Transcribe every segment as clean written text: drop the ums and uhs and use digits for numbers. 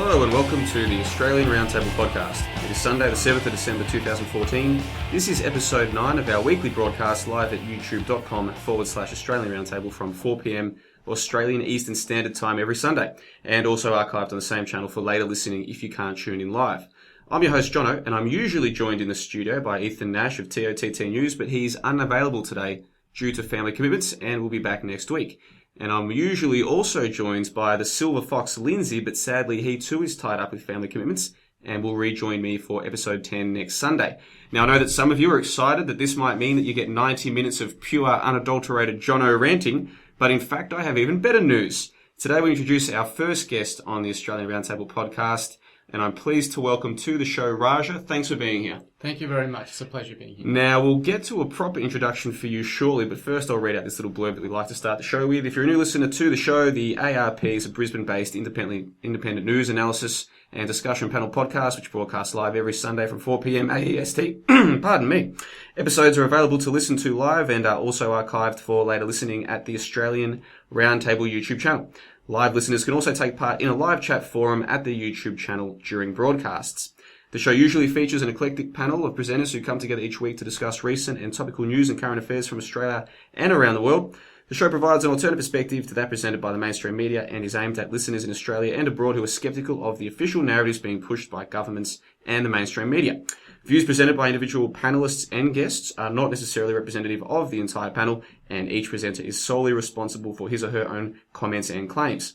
Hello and welcome to the Australian Roundtable Podcast. It is Sunday the 7th of December 2014. This is episode 9 of our weekly broadcast live at youtube.com/Australian Roundtable from 4pm Australian Eastern Standard Time every Sunday, and also archived on the same channel for later listening if you can't tune in live. I'm your host Johnno, and I'm usually joined in the studio by Ethan Nash of TOTT News, but he's unavailable today due to family commitments and will be back next week. And I'm usually also joined by the Silver Fox Lindsay, but sadly he too is tied up with family commitments and will rejoin me for episode 10 next Sunday. Now I know that some of you are excited that this might mean that you get 90 minutes of pure, unadulterated Johnno ranting, but in fact I have even better news. Today we introduce our first guest on the Australian Roundtable Podcast, and I'm pleased to welcome to the show Raja. Thanks for being here. Thank you very much. It's a pleasure being here. Now, we'll get to a proper introduction for you shortly, but first I'll read out this little blurb that we like to start the show with. If you're a new listener to the show, the ARP is a Brisbane-based independent news analysis and discussion panel podcast, which broadcasts live every Sunday from 4pm AEST. Pardon me. Episodes are available to listen to live and are also archived for later listening at the Australian Roundtable YouTube channel. Live listeners can also take part in a live chat forum at the YouTube channel during broadcasts. The show usually features an eclectic panel of presenters who come together each week to discuss recent and topical news and current affairs from Australia and around the world. The show provides an alternative perspective to that presented by the mainstream media and is aimed at listeners in Australia and abroad who are sceptical of the official narratives being pushed by governments and the mainstream media. Views presented by individual panelists and guests are not necessarily representative of the entire panel, and each presenter is solely responsible for his or her own comments and claims.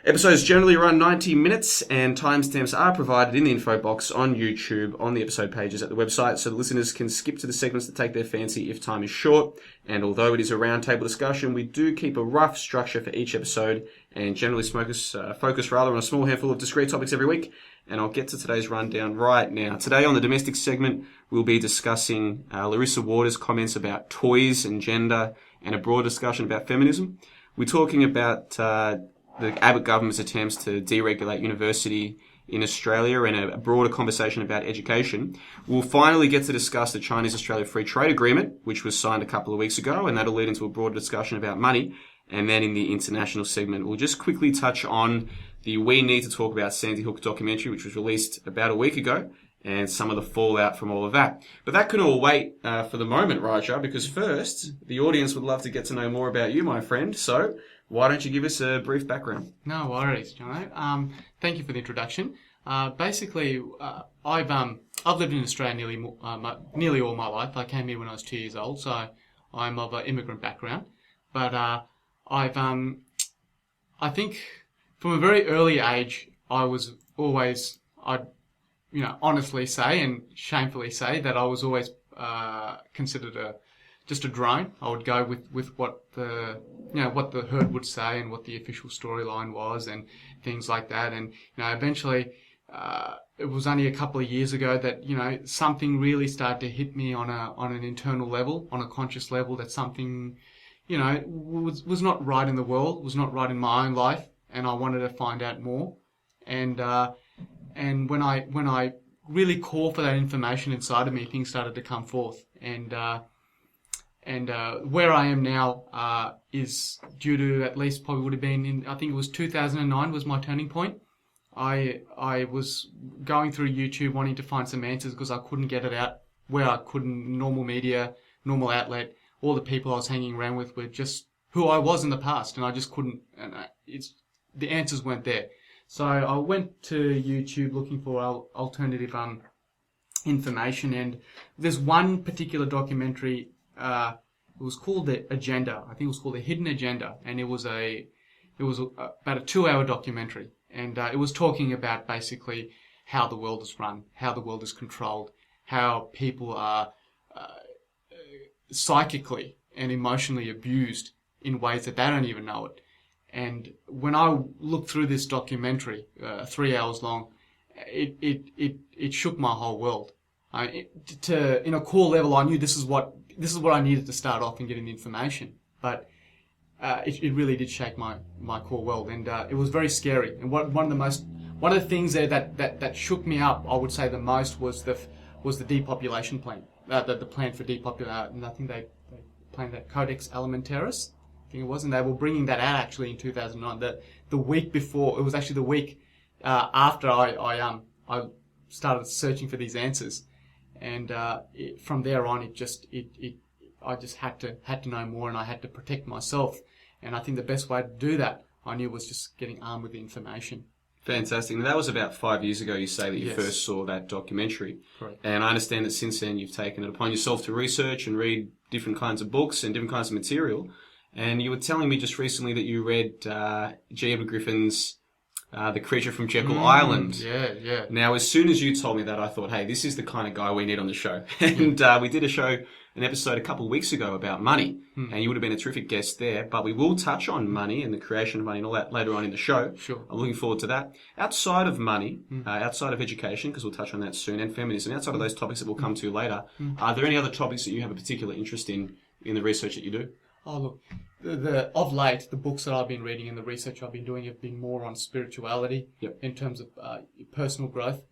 Episodes generally run 90 minutes, and timestamps are provided in the info box on YouTube on the episode pages at the website, so the listeners can skip to the segments that take their fancy if time is short. And although it is a roundtable discussion, we do keep a rough structure for each episode and generally focus rather on a small handful of discrete topics every week. And I'll get to today's rundown right now. Today on the domestic segment, we'll be discussing Larissa Waters' comments about toys and gender and a broad discussion about feminism. We're talking about the Abbott government's attempts to deregulate university in Australia and a broader conversation about education. We'll finally get to discuss the Chinese-Australia Free Trade Agreement, which was signed a couple of weeks ago, and that'll lead into a broader discussion about money. And then in the international segment, we'll just quickly touch on the We Need to Talk About Sandy Hook documentary, which was released about a week ago, and some of the fallout from all of that. But that can all wait for the moment, Raja, because first, the audience would love to get to know more about you, my friend. So why don't you give us a brief background? No worries, Johnno. Thank you for the introduction. Basically, I've lived in Australia nearly all my life. I came here when I was 2 years old, so I'm of an immigrant background. But I think from a very early age, I was always, I'd honestly say and shamefully say that I was always considered just a drone. I would go with what the herd would say and what the official storyline was and things like that. And eventually, it was only a couple of years ago that something really started to hit me on an internal level, on a conscious level, that something was not right in the world, was not right in my own life, and I wanted to find out more. And when I really called for that information inside of me, things started to come forth. And where I am now is due to, at least probably would have been I think it was 2009 was my turning point. I was going through YouTube wanting to find some answers because I couldn't get it out where I couldn't. Normal media, normal outlet, all the people I was hanging around with were just who I was in the past, and I just couldn't, and the answers weren't there. So I went to YouTube looking for alternative information, and there's one particular documentary. It was called The Agenda. I think it was called The Hidden Agenda, and it was about a 2-hour documentary, and it was talking about basically how the world is run, how the world is controlled, how people are psychically and emotionally abused in ways that they don't even know it. And when I looked through this documentary, 3 hours long, it shook my whole world. In a core level, I knew this is what I needed to start off and getting the information. But it really did shake my core world, and it was very scary. And one of the things there that shook me up, I would say the most, was the depopulation plan. The plan for depopulation. And I think they planned that Codex Alimentarius, I think it was, and they were bringing that out actually in 2009. The week before, it was actually the week after I started searching for these answers, and from there on, I just had to know more, and I had to protect myself. And I think the best way to do that, I knew, was just getting armed with the information. Fantastic. Now, that was about 5 years ago, you say, that you Yes. first saw that documentary. Correct. And I understand that since then you've taken it upon yourself to research and read different kinds of books and different kinds of material. And you were telling me just recently that you read G. Edward Griffin's The Creature from Jekyll Island. Yeah. Now, as soon as you told me that, I thought, hey, this is the kind of guy we need on the show. And we did an episode a couple of weeks ago about money, and you would have been a terrific guest there. But we will touch on money and the creation of money and all that later on in the show. Sure. I'm looking forward to that. Outside of money, outside of education, because we'll touch on that soon, and feminism, outside of those topics that we'll come to later, are there any other topics that you have a particular interest in the research that you do? Oh, look, of late, the books that I've been reading and the research I've been doing have been more on spirituality. Yep. In terms of personal growth,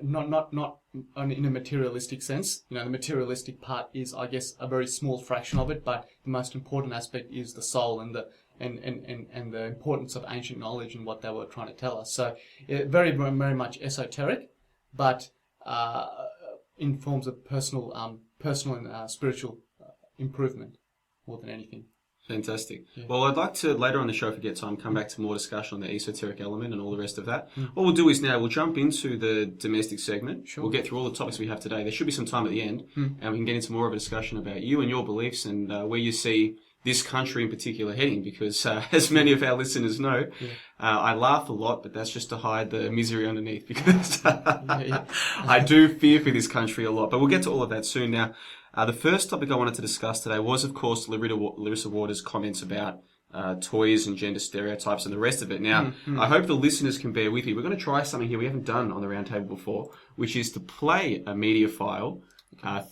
not in a materialistic sense. You know, the materialistic part is, I guess, a very small fraction of it, but the most important aspect is the soul and the importance of ancient knowledge and what they were trying to tell us. So, very, very much esoteric, but in forms of personal and spiritual improvement more than anything. Fantastic. Yeah. Well, I'd like to, later on the show, if we get time, come back to more discussion on the esoteric element and all the rest of that. What we'll do is now we'll jump into the domestic segment. Sure. We'll get through all the topics we have today. There should be some time at the end, and we can get into more of a discussion about you and your beliefs and where you see this country in particular heading, because as many of our listeners know, I laugh a lot, but that's just to hide the misery underneath, because I do fear for this country a lot. But we'll get to all of that soon. Now, the first topic I wanted to discuss today was, of course, Larissa Waters' comments about toys and gender stereotypes and the rest of it. Now, I hope the listeners can bear with you. We're going to try something here we haven't done on the Roundtable before, which is to play a media file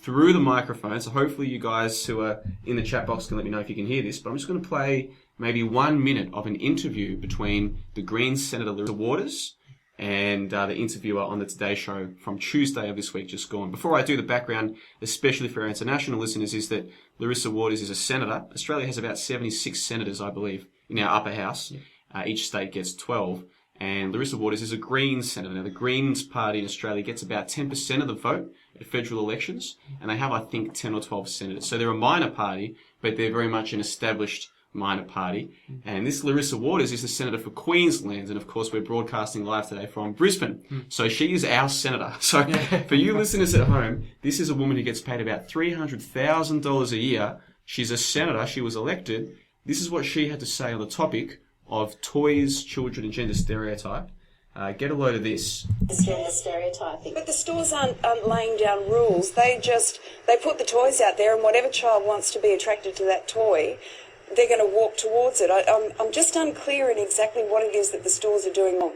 through the microphone. So hopefully you guys who are in the chat box can let me know if you can hear this. But I'm just going to play maybe 1 minute of an interview between the Greens Senator Larissa Waters and the interviewer on the Today Show from Tuesday of this week just gone. Before I do, the background, especially for our international listeners, is that Larissa Waters is a senator. Australia has about 76 senators, I believe, in our upper house. Each state gets 12. And Larissa Waters is a Greens senator. Now, the Greens party in Australia gets about 10% of the vote at federal elections, and they have, I think, 10 or 12 senators. So they're a minor party, but they're very much an established minor party. And this Larissa Waters is the senator for Queensland, and of course we're broadcasting live today from Brisbane. So she is our senator. So for you listeners at home, this is a woman who gets paid about $300,000 a year. She's a senator. She was elected. This is what she had to say on the topic of toys, children, and gender stereotype. Get a load of this. Gender stereotyping. But the stores aren't laying down rules. They put the toys out there, and whatever child wants to be attracted to that toy, they're going to walk towards it. I'm just unclear in exactly what it is that the stores are doing wrong.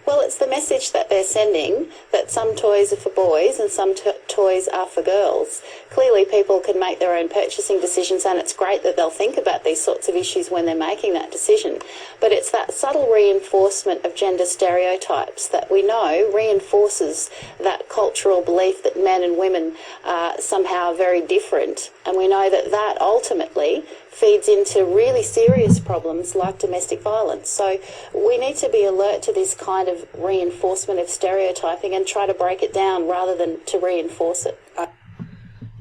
Well, it's the message that they're sending that some toys are for boys and some toys are for girls. Clearly, people can make their own purchasing decisions, and it's great that they'll think about these sorts of issues when they're making that decision. But it's that subtle reinforcement of gender stereotypes that we know reinforces that cultural belief that men and women are somehow very different. And we know that that ultimately feeds into really serious problems like domestic violence. So we need to be alert to this kind of reinforcement of stereotyping and try to break it down rather than to reinforce it.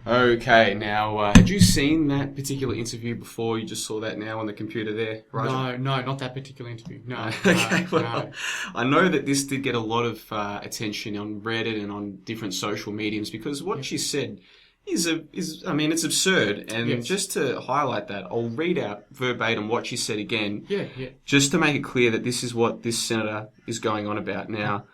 Okay, now, had you seen that particular interview before? You just saw that now on the computer there, right? No, not that particular interview. No. Okay, well, No. I know that this did get a lot of attention on Reddit and on different social mediums, because what she said is it's absurd. And just to highlight that, I'll read out verbatim what she said again. Just to make it clear that this is what this senator is going on about. Now,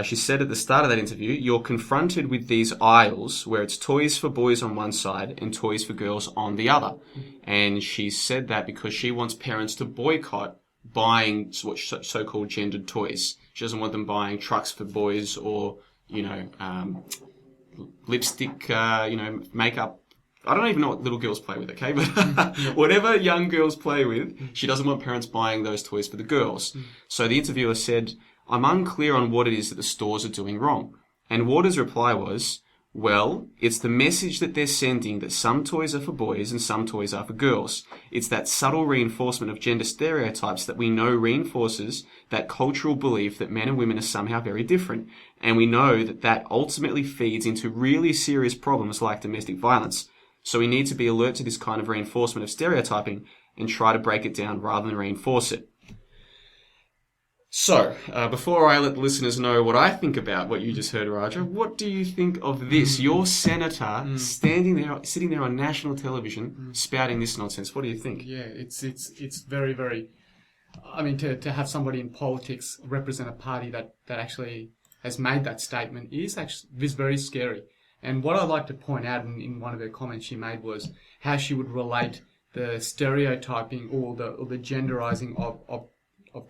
she said at the start of that interview, you're confronted with these aisles where it's toys for boys on one side and toys for girls on the other. And she said that because she wants parents to boycott buying so-called gendered toys. She doesn't want them buying trucks for boys or, lipstick, makeup. I don't even know what little girls play with, okay? But whatever young girls play with, she doesn't want parents buying those toys for the girls. So the interviewer said, I'm unclear on what it is that the stores are doing wrong. And Waters' reply was, Well, it's the message that they're sending that some toys are for boys and some toys are for girls. It's that subtle reinforcement of gender stereotypes that we know reinforces that cultural belief that men and women are somehow very different. And we know that that ultimately feeds into really serious problems like domestic violence. So we need to be alert to this kind of reinforcement of stereotyping and try to break it down rather than reinforce it. So, before I let the listeners know what I think about what you just heard, Raja, what do you think of this? Your senator sitting there on national television, spouting this nonsense. What do you think? Yeah, it's very, very. I mean, to have somebody in politics represent a party that actually has made that statement is very scary. And what I'd like to point out in one of her comments she made was how she would relate the stereotyping or the genderizing of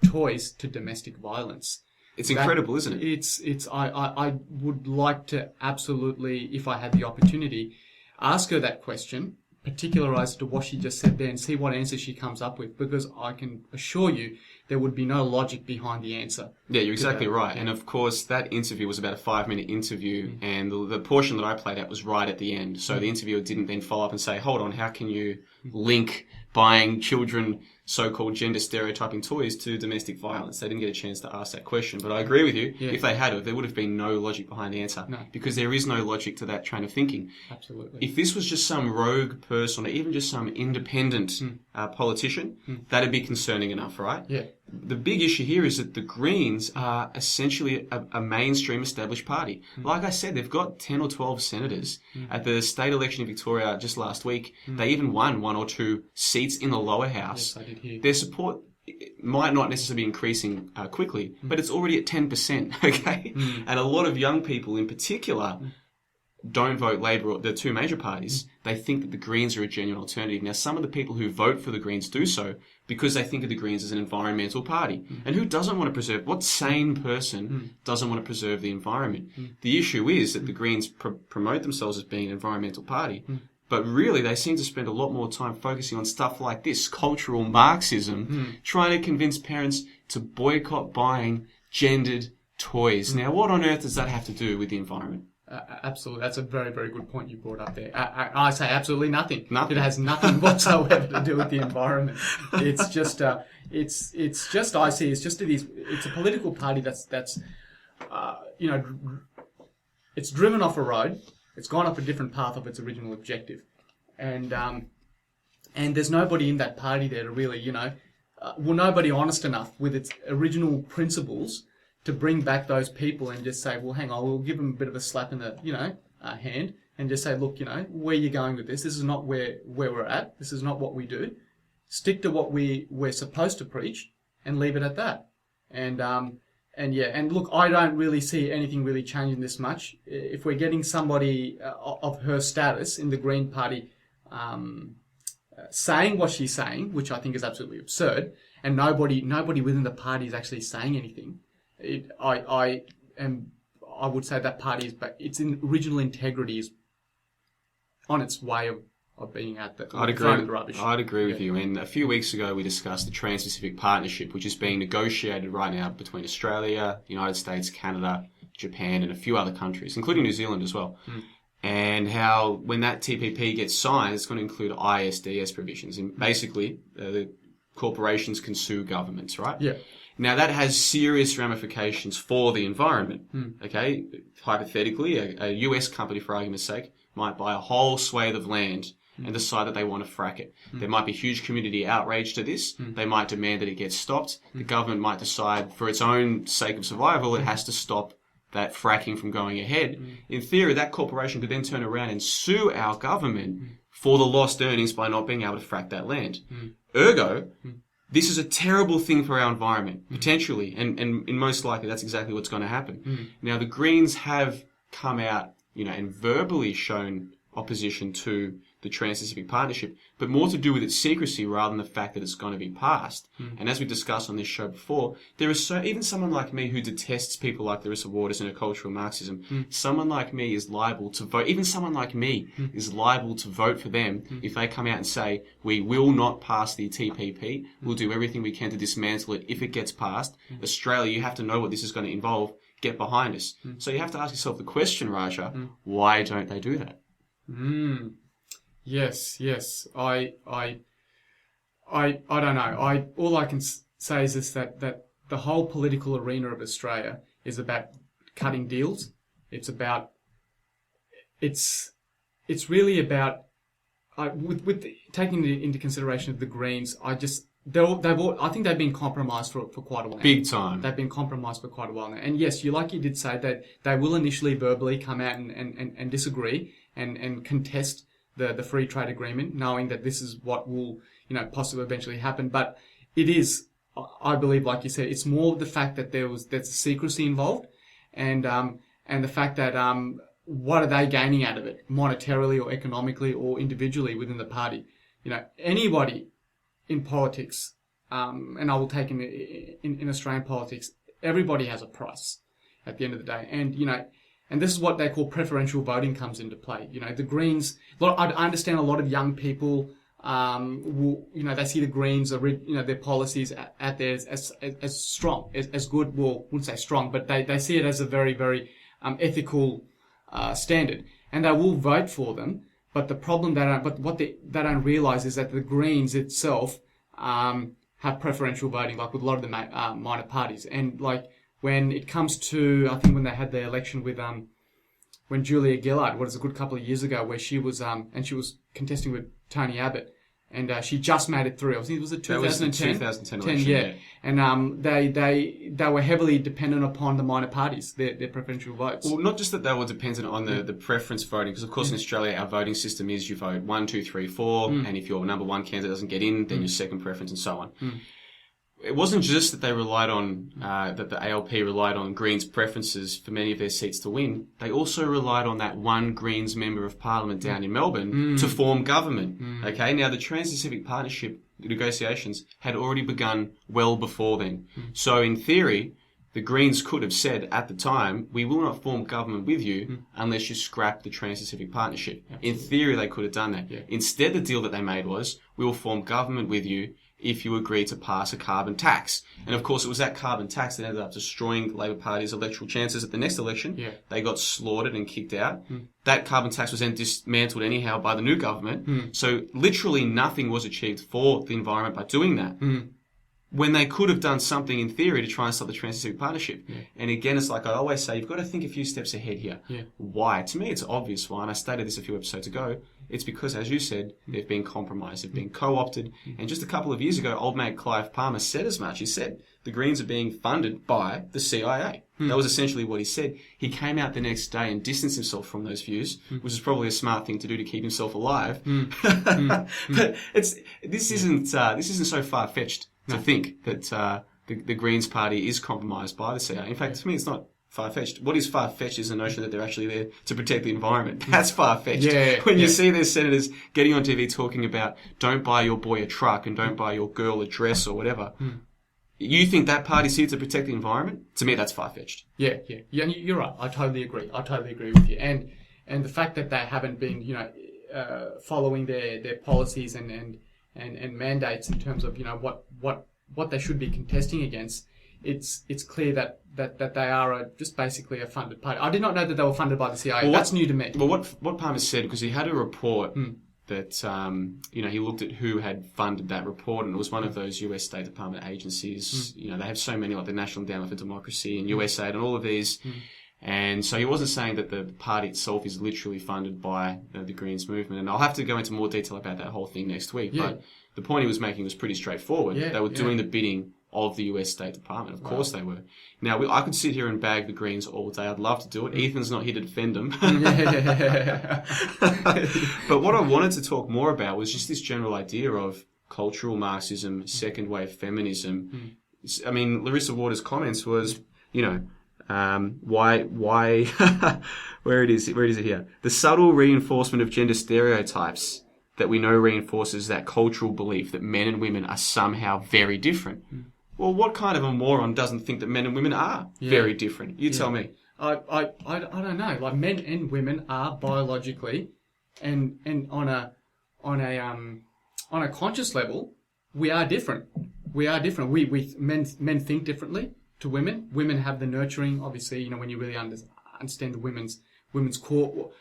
toys to domestic violence. It's incredible, isn't it? I would like to absolutely, if I had the opportunity, ask her that question, particularise to what she just said there and see what answer she comes up with, because I can assure you there would be no logic behind the answer. Yeah, you're exactly right. And of course, that interview was about a 5-minute interview, and the portion that I played at was right at the end. So the interviewer didn't then follow up and say, hold on, how can you link buying children so-called gender stereotyping toys to domestic violence? They didn't get a chance to ask that question. But I agree with you. Yeah. If they had, there would have been no logic behind the answer. No. Because there is no logic to that train of thinking. Absolutely. If this was just some rogue person or even just some independent politician, that'd be concerning enough, right? Yeah. The big issue here is that the Greens are essentially a mainstream established party. Like I said, they've got 10 or 12 senators. At the state election in Victoria just last week, they even won 1 or 2 seats in the lower house. Yes, I did hear. Their support might not necessarily be increasing quickly, but it's already at 10%, okay? And a lot of young people in particular don't vote Labor or the two major parties. They think that the Greens are a genuine alternative. Now, some of the people who vote for the Greens do so because they think of the Greens as an environmental party. And who doesn't want to preserve, what sane person doesn't want to preserve the environment? The issue is that the Greens promote themselves as being an environmental party, but really they seem to spend a lot more time focusing on stuff like this, cultural Marxism, trying to convince parents to boycott buying gendered toys. Now, what on earth does that have to do with the environment? Absolutely, that's a very, very good point you brought up there. I say absolutely nothing. Nothing. It has nothing whatsoever to do with the environment. It's just, I see. It's just it's a political party that's it's driven off a road. It's gone off a different path of its original objective, and there's nobody in that party there to really, nobody honest enough with its original principles to bring back those people and just say, well, hang on, we'll give them a bit of a slap in the, hand and just say, look, where you're going with this. This is not where we're at. This is not what we do. Stick to what we're supposed to preach and leave it at that. And look, I don't really see anything really changing this much. If we're getting somebody of her status in the Green Party saying what she's saying, which I think is absolutely absurd, and nobody within the party is actually saying anything, I would say that party is, but its original integrity is on its way of being at the rubbish. I'd agree with you. And a few weeks ago, we discussed the Trans-Pacific Partnership, which is being negotiated right now between Australia, the United States, Canada, Japan, and a few other countries, including New Zealand as well. And how when that TPP gets signed, it's going to include ISDS provisions. And basically, the corporations can sue governments, right? Yeah. Now, that has serious ramifications for the environment, okay? Hypothetically, a US company, for argument's sake, might buy a whole swathe of land and decide that they want to frack it. There might be huge community outrage to this. They might demand that it gets stopped. The government might decide, for its own sake of survival, it has to stop that fracking from going ahead. In theory, that corporation could then turn around and sue our government for the lost earnings by not being able to frack that land. Ergo, this is a terrible thing for our environment, potentially, and most likely that's exactly what's going to happen. Now, the Greens have come out, and verbally shown opposition to the Trans-Pacific Partnership, but more to do with its secrecy rather than the fact that it's going to be passed. And as we discussed on this show before, there is even someone like me who detests people like Larissa Waters and her cultural Marxism, someone like me is liable to vote, even someone like me is liable to vote for them if they come out and say, we will not pass the TPP, we'll do everything we can to dismantle it if it gets passed. Australia, you have to know what this is going to involve, get behind us. So you have to ask yourself the question, Raja, why don't they do that? Yes. I don't know. All I can say is this, that the whole political arena of Australia is about cutting deals. It's really about with taking into consideration of the Greens. I think they've been compromised for quite a while now. Big time. They've been compromised for quite a while now. And yes, you did say that they will initially verbally come out and disagree and contest the free trade agreement, knowing that this is what will, possibly eventually happen. But it is, I believe, like you said, it's more the fact that there's secrecy involved, and the fact that what are they gaining out of it, monetarily or economically or individually within the party? Anybody in politics, and I will take in Australian politics, everybody has a price at the end of the day, and this is what they call preferential voting comes into play. The Greens. I understand a lot of young people, they see the Greens, their policies out there as strong, as good. Well, I wouldn't say strong, but they see it as a very, very ethical standard, and they will vote for them. But the problem what they don't realise is that the Greens itself have preferential voting, like with a lot of the minor parties, and like. When it comes to, I think when they had the election with, when Julia Gillard, a good couple of years ago, where she was, and she was contesting with Tony Abbott, and she just made it through. I think it was the 2010. That was the 2010 election, yeah. And they were heavily dependent upon the minor parties, their preferential votes. Well, not just that they were dependent on the preference voting, because of course in Australia our voting system is you vote 1, 2, 3, 4, and if your number one candidate doesn't get in, then your second preference and so on. It wasn't just that they relied on, that the ALP relied on Greens' preferences for many of their seats to win. They also relied on that one Greens member of Parliament down in Melbourne to form government. Okay, now the Trans-Pacific Partnership negotiations had already begun well before then. So in theory, the Greens could have said at the time, we will not form government with you unless you scrap the Trans-Pacific Partnership. Absolutely. In theory, they could have done that. Yeah. Instead, the deal that they made was, we will form government with you if you agree to pass a carbon tax. And of course, it was that carbon tax that ended up destroying the Labor Party's electoral chances at the next election. Yeah. They got slaughtered and kicked out. That carbon tax was then dismantled anyhow by the new government. So literally nothing was achieved for the environment by doing that. When they could have done something in theory to try and stop the Trans-Pacific Partnership. Yeah. And again, it's like I always say, you've got to think a few steps ahead here. Yeah. Why? To me, it's obvious why, and I stated this a few episodes ago. It's because, as you said, they've been compromised, they've been co-opted. And just a couple of years ago, old mate Clive Palmer said as much. He said, the Greens are being funded by the CIA. That was essentially what he said. He came out the next day and distanced himself from those views, which is probably a smart thing to do to keep himself alive. But this isn't so far-fetched to think that the Greens Party is compromised by the CIA. In fact, to me, it's not far-fetched. What is far-fetched is the notion that they're actually there to protect the environment. That's far-fetched. When you see their senators getting on TV talking about don't buy your boy a truck and don't buy your girl a dress or whatever, you think that party's here to protect the environment? To me, that's far-fetched. Yeah, you're right. I totally agree. with you. And the fact that they haven't been, following their policies and mandates in terms of, what they should be contesting against, it's clear that they are just basically a funded party. I did not know that they were funded by the CIA. Well, that's new to me. Well, what Palmer said, because he had a report that, he looked at who had funded that report, and it was one of those US State Department agencies. They have so many, like the National Endowment for Democracy and USAID and all of these. And so he wasn't saying that the party itself is literally funded by the Greens movement. And I'll have to go into more detail about that whole thing next week. Yeah. But the point he was making was pretty straightforward. Yeah, they were doing the bidding of the US State Department. Of course they were. Now, I could sit here and bag the Greens all day. I'd love to do it. Ethan's not here to defend them. But what I wanted to talk more about was just this general idea of cultural Marxism, second wave feminism. I mean, Larissa Waters' comments was, why where it is it here? The subtle reinforcement of gender stereotypes that we know reinforces that cultural belief that men and women are somehow very different. Well, what kind of a moron doesn't think that men and women are very different? You tell me. I don't know. Like, men and women are biologically and on a conscious level, we are different. We are different. Men think differently to women. Women have the nurturing, obviously, when you really understand the women's core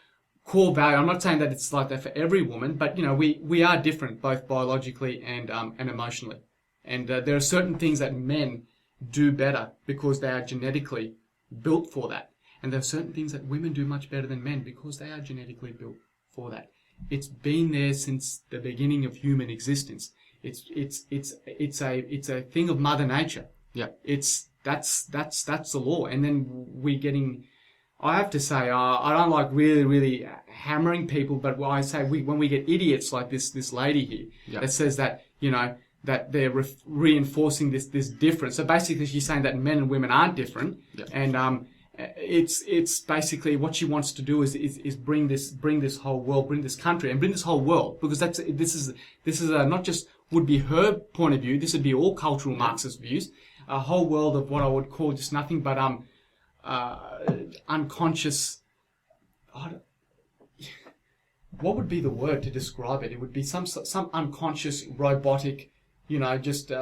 value. I'm not saying that it's like that for every woman, but we are different both biologically and emotionally. And there are certain things that men do better because they are genetically built for that. And there are certain things that women do much better than men because they are genetically built for that. It's been there since the beginning of human existence. It's a thing of Mother Nature. Yeah. That's the law. And then I have to say, I don't like really hammering people, but I say when we get idiots like this lady here that says that, that they're reinforcing this difference. So basically she's saying that men and women aren't different. Yeah. And, it's basically what she wants to do is bring this whole world, bring this country and bring this whole world, because this is not just would be her point of view. This would be all cultural Marxist views, a whole world of what I would call just nothing but, unconscious. What would be the word to describe it? It would be some unconscious robotic, just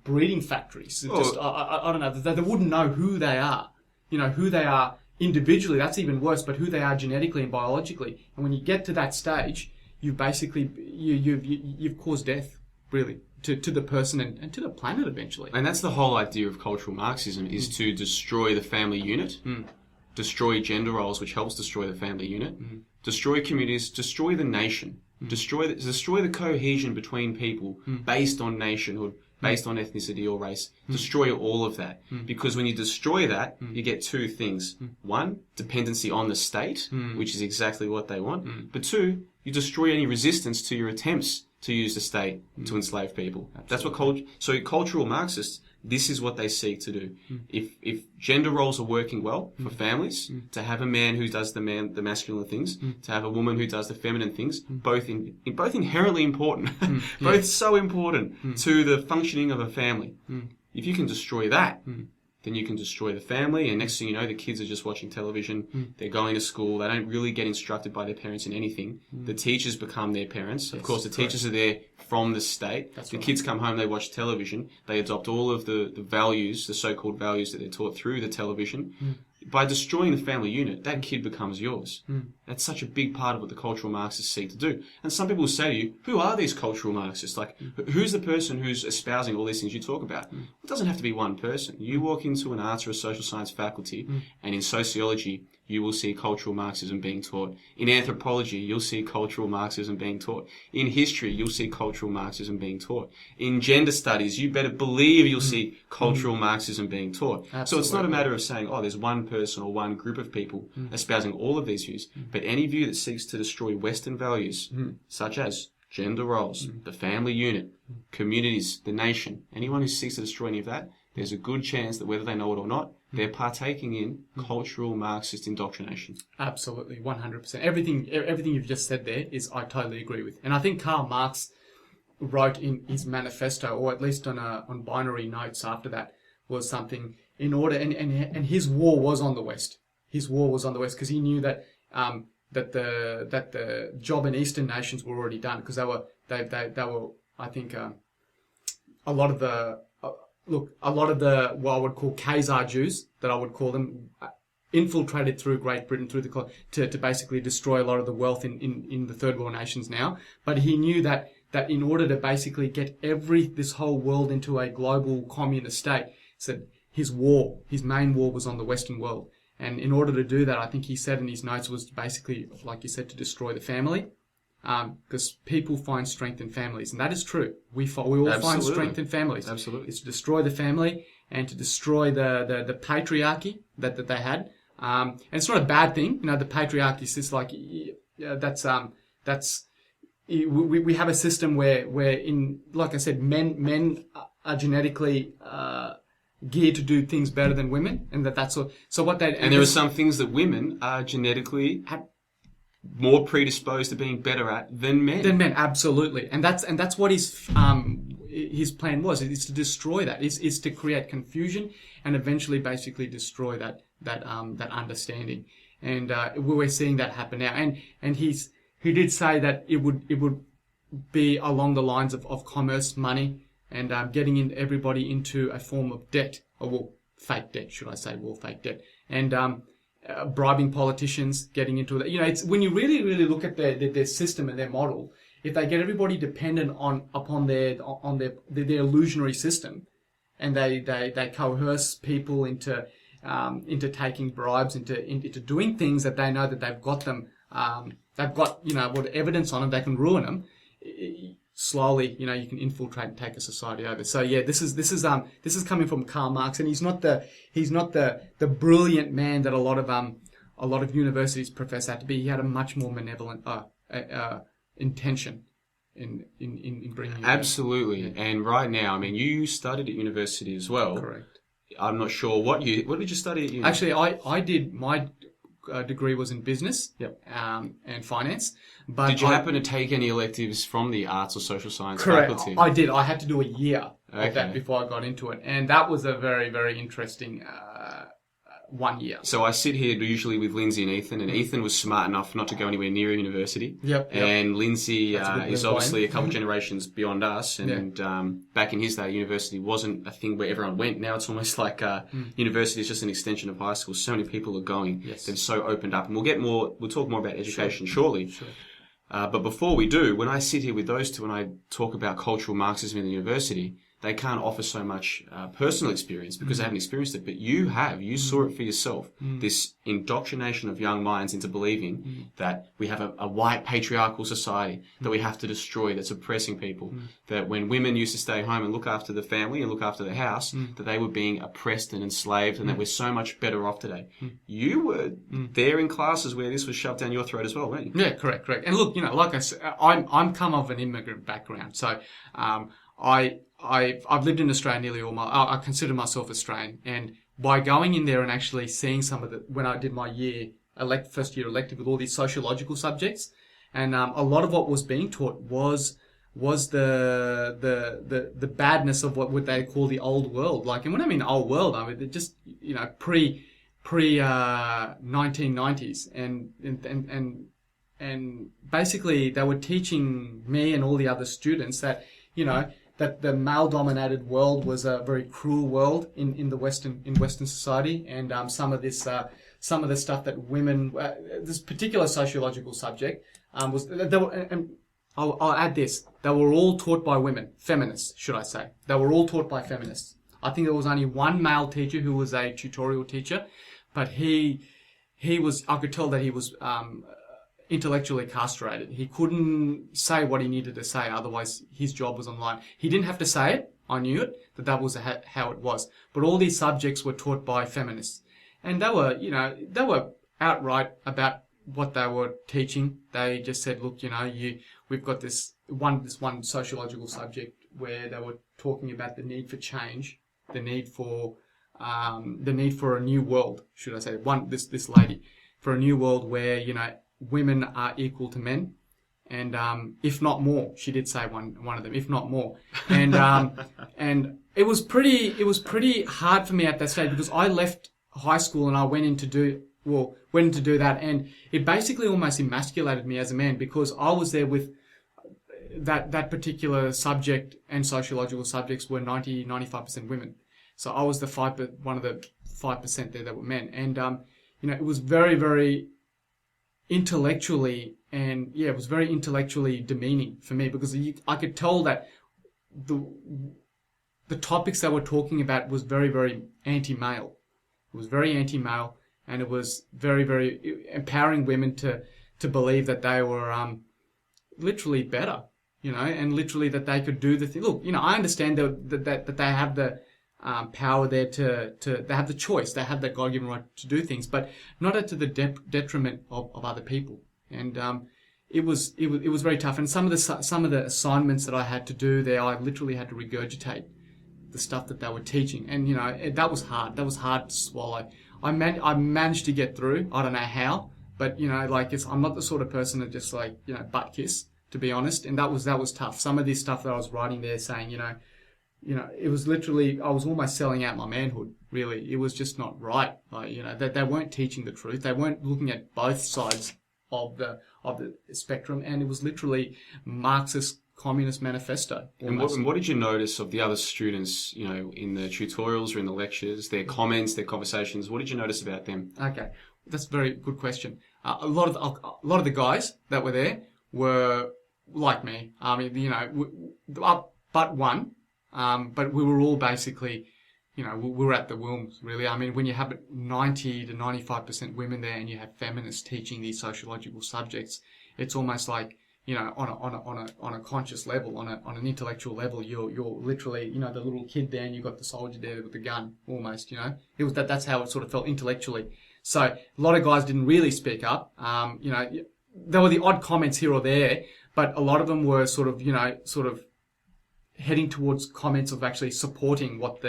breeding factories. Just I don't know. They wouldn't know who they are. Who they are individually. That's even worse. But who they are genetically and biologically. And when you get to that stage, you've basically you've caused death, really, to the person and to the planet eventually. And that's the whole idea of cultural Marxism, is to destroy the family unit, destroy gender roles, which helps destroy the family unit, destroy communities, destroy the nation, destroy the cohesion between people based on nationhood, based on ethnicity or race. Destroy all of that. Because when you destroy that, you get two things. One, dependency on the state, which is exactly what they want. But two, you destroy any resistance to your attempts to use the state to enslave people. Absolutely. That's what cultural Marxists, this is what they seek to do. If gender roles are working well for families, to have a man who does the masculine things, to have a woman who does the feminine things, both inherently important, both so important to the functioning of a family. If you can destroy that, then you can destroy the family, and next thing you know, the kids are just watching television, they're going to school, they don't really get instructed by their parents in anything. The teachers become their parents. Of course, the teachers are there from the state. The kids come home, they watch television, they adopt all of the values, the so-called values that they're taught through the television. By destroying the family unit, that kid becomes yours. That's such a big part of what the cultural Marxists seek to do. And some people say to you, who are these cultural Marxists? Like, who's the person who's espousing all these things you talk about? It doesn't have to be one person. You walk into an arts or a social science faculty, and in sociology, you will see cultural Marxism being taught. In anthropology, you'll see cultural Marxism being taught. In history, you'll see cultural Marxism being taught. In gender studies, you better believe you'll see cultural Marxism being taught. Absolutely. So it's not a matter of saying, there's one person or one group of people espousing all of these views, but any view that seeks to destroy Western values, such as gender roles, the family unit, communities, the nation, anyone who seeks to destroy any of that, there's a good chance that whether they know it or not, they're partaking in cultural Marxist indoctrination. Absolutely, 100%. Everything you've just said there is I totally agree with. And I think Karl Marx wrote in his manifesto, or at least on binary notes after that, was something in order, and his war was on the West. His war was on the West because he knew that the job in Eastern nations were already done, because they were I think a lot of the what I would call Khazar Jews, that I would call them, infiltrated through Great Britain to basically destroy a lot of the wealth in the third world nations now. But he knew that in order to basically get this whole world into a global communist state, so his main war was on the Western world. And in order to do that, I think he said in his notes, was basically, like you said, to destroy the family. Because people find strength in families, and that is true. We all find strength in families. Absolutely, it's to destroy the family and to destroy the patriarchy that they had. And it's not a bad thing, the patriarchy is just like we have a system where in, like I said, men are genetically geared to do things better than women, and that's all. So what they and there are some things that women are genetically more predisposed to being better at than men. Absolutely, and that's what his plan was. Is to destroy that. Is to create confusion and eventually basically destroy that understanding. And we're seeing that happen now. And he did say that it would be along the lines of commerce, money, and getting everybody into a form of debt, or fake debt, should I say, fake debt, and bribing politicians, getting into that. It's when you really, really look at their system and their model. If they get everybody dependent upon their illusionary system, and they coerce people into taking bribes, into doing things that they know that they've got what evidence on them, they can ruin them. Slowly, you can infiltrate and take a society over. So yeah, this is coming from Karl Marx, and he's not the brilliant man that a lot of universities profess that to be. He had a much more benevolent intention in bringing. Absolutely, yeah. And right now, I mean, you studied at university as well. Correct. I'm not sure what did you study at uni? Actually, I did my degree was in business. Yep. And finance. But did you happen to take any electives from the arts or social science correct. faculty? I did. I had to do a year of that before I got into it, and that was a very, very interesting 1 year. So I sit here usually with Lindsay and Ethan, and Ethan was smart enough not to go anywhere near a university. Yep. And Lindsay is obviously a couple generations beyond us, and back in his day, university wasn't a thing where everyone went. Now it's almost like university is just an extension of high school. So many people are going. Yes. They've so opened up, and we'll talk more about education shortly. Sure. But before we do, when I sit here with those two and I talk about cultural Marxism in the university, they can't offer so much personal experience because they haven't experienced it. But you have. You saw it for yourself. This indoctrination of young minds into believing that we have a white patriarchal society that we have to destroy, that's oppressing people. That when women used to stay home and look after the family and look after the house, that they were being oppressed and enslaved, and that we're so much better off today. You were there in classes where this was shoved down your throat as well, weren't you? Yeah, correct. And look, like I said, I'm come of an immigrant background, so I've lived in Australia nearly all I consider myself Australian, and by going in there and actually seeing some of when I did my first year elective with all these sociological subjects, and a lot of what was being taught was the badness of what would they call the old world. Like, and when I mean old world, I mean just pre 1990s, and basically they were teaching me and all the other students that that the male-dominated world was a very cruel world in Western society, and some of the stuff that women, this particular sociological subject was. And I'll add this: they were all taught by women, feminists, should I say? They were all taught by feminists. I think there was only one male teacher who was a tutorial teacher, but he was. I could tell that he was. Intellectually castrated. He couldn't say what he needed to say, otherwise his job was online. He didn't have to say it. I knew it, that was how it was. But all these subjects were taught by feminists, and they were outright about what they were teaching. They just said, look, we've got this one sociological subject where they were talking about the need for change, the need for a new world, should I say? This lady, for a new world where women are equal to men, and if not more. She did say one of them, if not more. And and it was pretty hard for me at that stage, because I left high school and I went in to do that, and it basically almost emasculated me as a man, because I was there with that particular subject, and sociological subjects were 95% women. So I was one of the 5% there that were men, and it was very, very intellectually, and it was very intellectually demeaning for me, because I could tell that the topics they were talking about was very, very anti-male. It was very anti-male, and it was very, very empowering women to believe that they were literally better, and literally that they could do the thing. Look, I understand that they have the power there they have the choice, they have that God-given right to do things, but not to the detriment of other people. And it was very tough. And some of the assignments that I had to do there, I literally had to regurgitate the stuff that they were teaching, and that was hard. That was hard to swallow. I managed to get through. I don't know how, But, you know, like, I'm not the sort of person that just, like, you know, butt kiss, to be honest. And that was tough. Some of this stuff that I was writing there saying, you know, it was literally, I was almost selling out my manhood, really. It was just not right. Like, you know, they weren't teaching the truth. They weren't looking at both sides of the spectrum. And it was literally Marxist Communist Manifesto. And what did you notice of the other students, you know, in the tutorials or in the lectures, their comments, their conversations? What did you notice about them? Okay. That's a very good question. A lot of the guys that were there were like me. I mean, you know, but one. But we were all basically, you know, we were at the Wilms, really. I mean, when you have 90 to 95% women there and you have feminists teaching these sociological subjects, it's almost like, you know, on a conscious level, on an intellectual level, you're literally, you know, the little kid there and you've got the soldier there with the gun, almost, you know. It was that's how it sort of felt intellectually. So a lot of guys didn't really speak up. You know, there were the odd comments here or there, but a lot of them were sort of heading towards comments of actually supporting what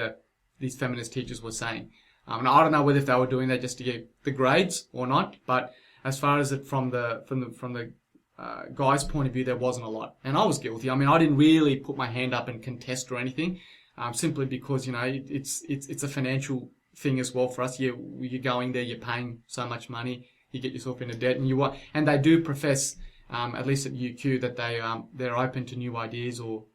these feminist teachers were saying. And I don't know whether if they were doing that just to get the grades or not, but as far as it from the guy's point of view, there wasn't a lot. And I was guilty. I mean, I didn't really put my hand up and contest or anything, simply because, you know, it's a financial thing as well for us. You're going there, you're paying so much money, you get yourself into debt, and they do profess, at least at UQ, that they're open to new ideas or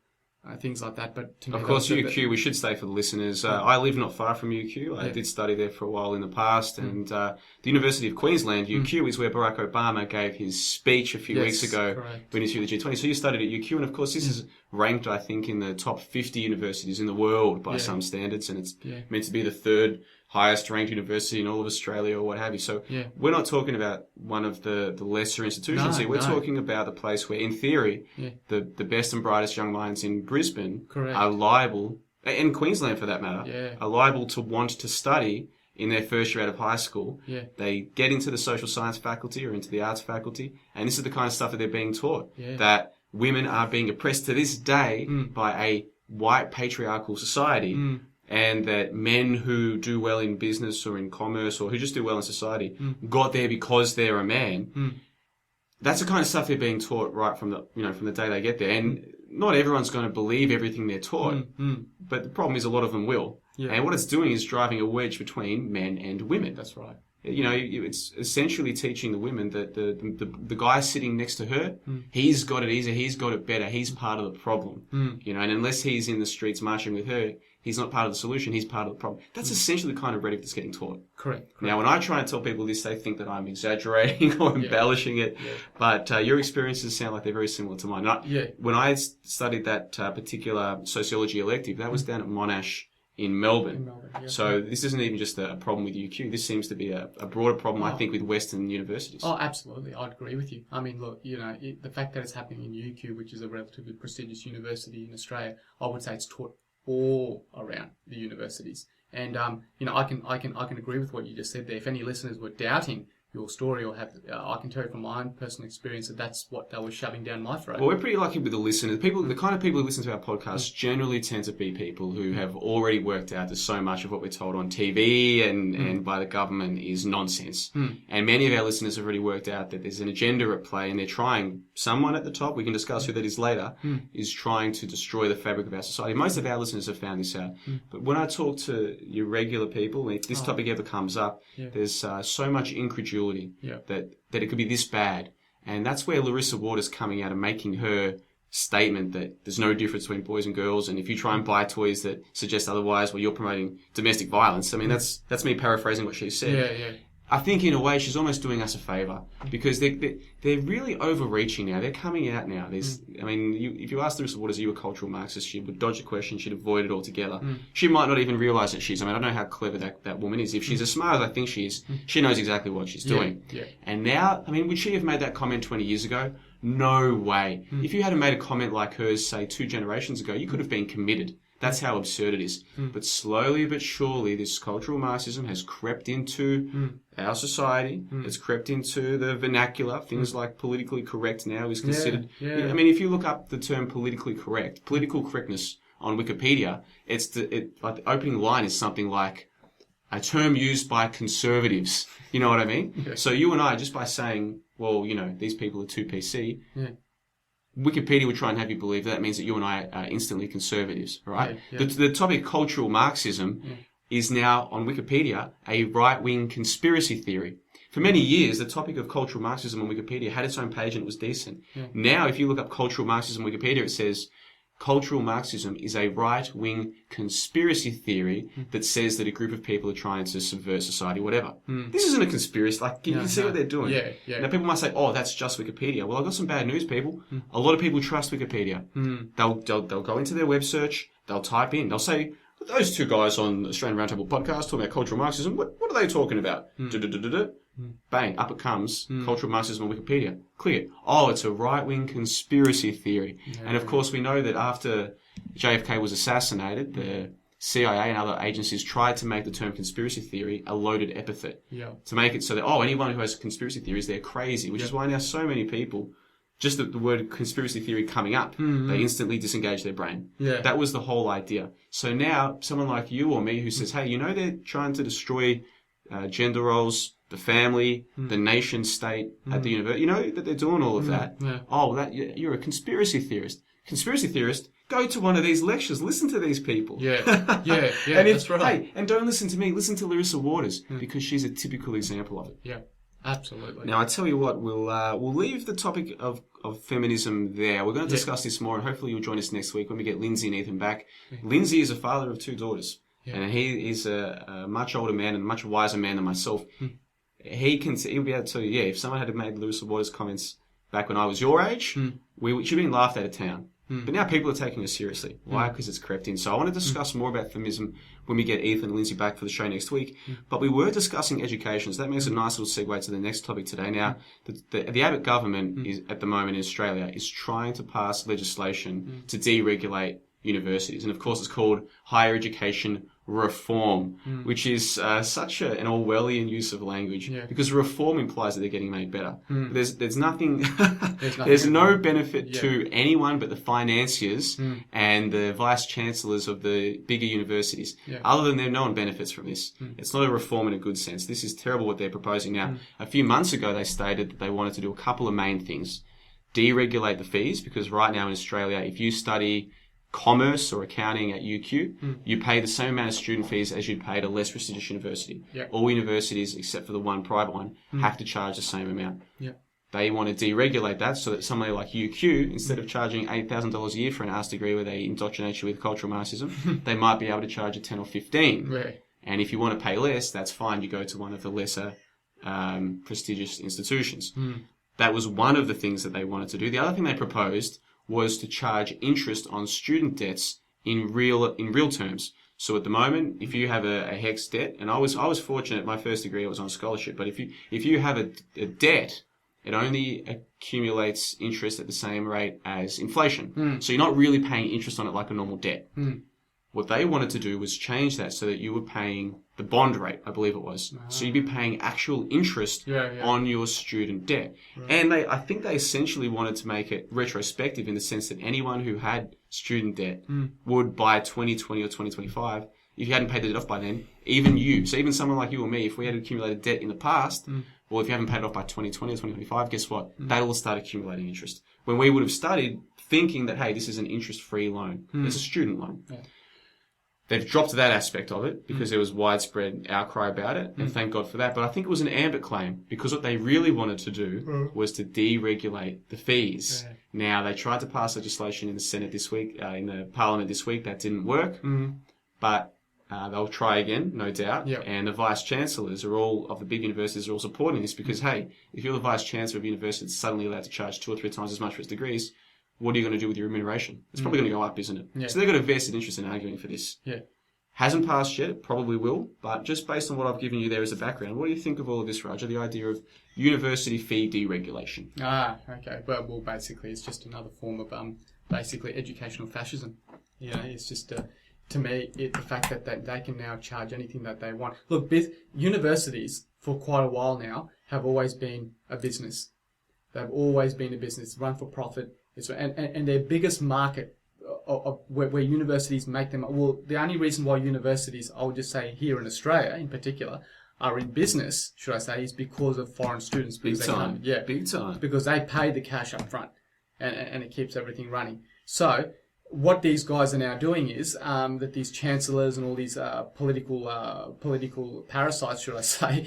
things like that. But to me, of course, UQ, we should say for the listeners, I live not far from UQ. I did study there for a while in the past, and the University of Queensland, UQ, is where Barack Obama gave his speech a few weeks ago when he was through the G20. So you studied at UQ, and of course, this is ranked, I think, in the top 50 universities in the world by some standards, and it's meant to be the third highest ranked university in all of Australia or what have you. So we're not talking about one of the lesser institutions here. We're talking about the place where, in theory, the best and brightest young minds in Brisbane are liable, and Queensland for that matter, are liable to want to study in their first year out of high school. They get into the social science faculty or into the arts faculty, and this is the kind of stuff that they're being taught, that women are being oppressed to this day by a white patriarchal society. And that men who do well in business or in commerce or who just do well in society got there because they're a man. That's the kind of stuff they're being taught right from the day they get there. And not everyone's going to believe everything they're taught, but the problem is a lot of them will. And what it's doing is driving a wedge between men and women. That's right. You know, it's essentially teaching the women that the guy sitting next to her, he's got it easier, he's got it better, he's part of the problem. You know, and unless he's in the streets marching with her, he's not part of the solution, he's part of the problem. That's essentially the kind of rhetoric that's getting taught. Correct. Now, when I try and tell people this, they think that I'm exaggerating or embellishing it. But your experiences sound like they're very similar to mine. When I studied that particular sociology elective, that was down at Monash in Melbourne. So this isn't even just a problem with UQ. This seems to be a broader problem, I think, with Western universities. Oh, absolutely. I'd agree with you. I mean, look, you know, the fact that it's happening in UQ, which is a relatively prestigious university in Australia, I would say it's taught all around the universities. And, you know, I can agree with what you just said there. If any listeners were doubting your story or have, I can tell you from my own personal experience that that's what they were shoving down my throat. Well, we're pretty lucky with the listeners. The kind of people who listen to our podcast generally tend to be people who have already worked out that so much of what we're told on TV and by the government is nonsense. And many of our listeners have already worked out that there's an agenda at play, and they're trying, someone at the top, we can discuss who that is later, is trying to destroy the fabric of our society. Most of our listeners have found this out. But when I talk to your regular people, if this topic ever comes up, there's so much incredulity that it could be this bad. And that's where Larissa Waters coming out and making her statement that there's no difference between boys and girls, and if you try and buy toys that suggest otherwise, well, you're promoting domestic violence. I mean, that's me paraphrasing what she said. I think in a way she's almost doing us a favour, because they're really overreaching now. They're coming out now. I mean, if you ask Larissa Waters, are you a cultural Marxist, she would dodge the question, she'd avoid it altogether. She might not even realise that she's. I mean, I don't know how clever that woman is. If she's as smart as I think she is, she knows exactly what she's doing. And now, I mean, would she have made that comment 20 years ago? No way. If you had made a comment like hers, say, 2 generations ago, you could have been committed. That's how absurd it is. But slowly but surely, this cultural Marxism has crept into our society. It's crept into the vernacular. Things like politically correct now is considered. I mean, if you look up the term politically correct, political correctness on Wikipedia, like the opening line is something like, a term used by conservatives. You know what I mean? Yeah. So you and I, just by saying, well, these people are too PC, Yeah. Wikipedia would try and have you believe that means that you and I are instantly conservatives, right? Yeah. The topic cultural Marxism is now on Wikipedia a right-wing conspiracy theory. For many years, the topic of cultural Marxism on Wikipedia had its own page and it was decent. Yeah. Now, if you look up cultural Marxism on Wikipedia, it says cultural Marxism is a right-wing conspiracy theory that says that a group of people are trying to subvert society, whatever. This isn't a conspiracy. Like, you can see what they're doing. Yeah, yeah. Now, people might say, oh, that's just Wikipedia. Well, I've got some bad news, people. A lot of people trust Wikipedia. They'll go into their web search, they'll type in, they'll say, those two guys on the Australian Roundtable Podcast talking about cultural Marxism, what are they talking about? Bang, up it comes, cultural Marxism on Wikipedia. Clear. Oh, it's a right-wing conspiracy theory. And of course, we know that after JFK was assassinated, the CIA and other agencies tried to make the term conspiracy theory a loaded epithet. Yeah. To make it so that, anyone who has conspiracy theories, they're crazy, which is why now so many people, just the word conspiracy theory coming up, they instantly disengage their brain. Yeah. That was the whole idea. So now, someone like you or me who says, hey, they're trying to destroy gender roles, the family, the nation state at the university. That they're doing all of that. Yeah. Oh, you're a conspiracy theorist. Conspiracy theorist, go to one of these lectures. Listen to these people. Yeah. And that's right. Hey, and don't listen to me. Listen to Larissa Waters because she's a typical example of it. Yeah, absolutely. Now, I tell you what, we'll leave the topic of feminism there. We're going to discuss this more, and hopefully you'll join us next week when we get Lindsay and Ethan back. Lindsay is a father of 2 daughters, and he is a much older man and a much wiser man than myself. He'll be able to tell you, if someone had made Larissa Waters comments back when I was your age, she'd been laughed out of town. But now people are taking us seriously. Why? Because it's crept in. So I want to discuss more about feminism when we get Ethan and Lindsay back for the show next week. But we were discussing education, so that makes a nice little segue to the next topic today. Now, the Abbott government is at the moment in Australia is trying to pass legislation to deregulate universities. And of course, it's called Higher Education Reform, which is such an Orwellian use of language because reform implies that they're getting made better. There's nothing, there's no benefit to anyone but the financiers and the vice chancellors of the bigger universities. Other than them, no one benefits from this. It's not a reform in a good sense. This is terrible what they're proposing now. A few months ago, they stated that they wanted to do a couple of main things. Deregulate the fees, because right now in Australia, if you study commerce or accounting at UQ, you pay the same amount of student fees as you'd pay at a less prestigious university. All universities, except for the one private one, have to charge the same amount. They want to deregulate that so that somebody like UQ, instead of charging $8,000 a year for an ACST degree where they indoctrinate you with cultural Marxism, they might be able to charge you 10 or 15. And if you want to pay less, that's fine. You go to one of the lesser prestigious institutions. That was one of the things that they wanted to do. The other thing they proposed was to charge interest on student debts in real terms. So at the moment, if you have a HECS debt, and I was fortunate, my first degree I was on scholarship, but if you have a debt, it only accumulates interest at the same rate as inflation. So you're not really paying interest on it like a normal debt. What they wanted to do was change that so that you were paying the bond rate, I believe it was. So you'd be paying actual interest on your student debt. And I think they essentially wanted to make it retrospective in the sense that anyone who had student debt would, by 2020 or 2025, if you hadn't paid the debt off by then, even someone like you or me, if we had accumulated debt in the past, well, if you haven't paid it off by 2020 or 2025, guess what? That'll start accumulating interest. When we would have studied thinking that, hey, this is an interest-free loan. It's a student loan. They've dropped that aspect of it because there was widespread outcry about it, and thank God for that. But I think it was an ambit claim because what they really wanted to do was to deregulate the fees. Now, they tried to pass legislation in the Senate this week, in the Parliament this week. That didn't work, but they'll try again, no doubt. And the vice chancellors of the big universities are all supporting this because, hey, if you're the vice chancellor of a university that's suddenly allowed to charge 2 or 3 times as much for its degrees, what are you going to do with your remuneration? It's probably going to go up, isn't it? So they've got a vested interest in arguing for this. Hasn't passed yet, it probably will, but just based on what I've given you there as a background, what do you think of all of this, Raja, the idea of university fee deregulation? Okay. Well, basically, it's just another form of basically educational fascism. It's just, to me, the fact that they can now charge anything that they want. Look, universities, for quite a while now, have always been a business. They've always been a business, run for profit. And their biggest market where universities make them. Well, the only reason why universities, I would just say here in Australia in particular, are in business, should I say, is because of foreign students. Big time. Big time. Because they pay the cash up front, and it keeps everything running. So what these guys are now doing is that these chancellors and all these political parasites, should I say,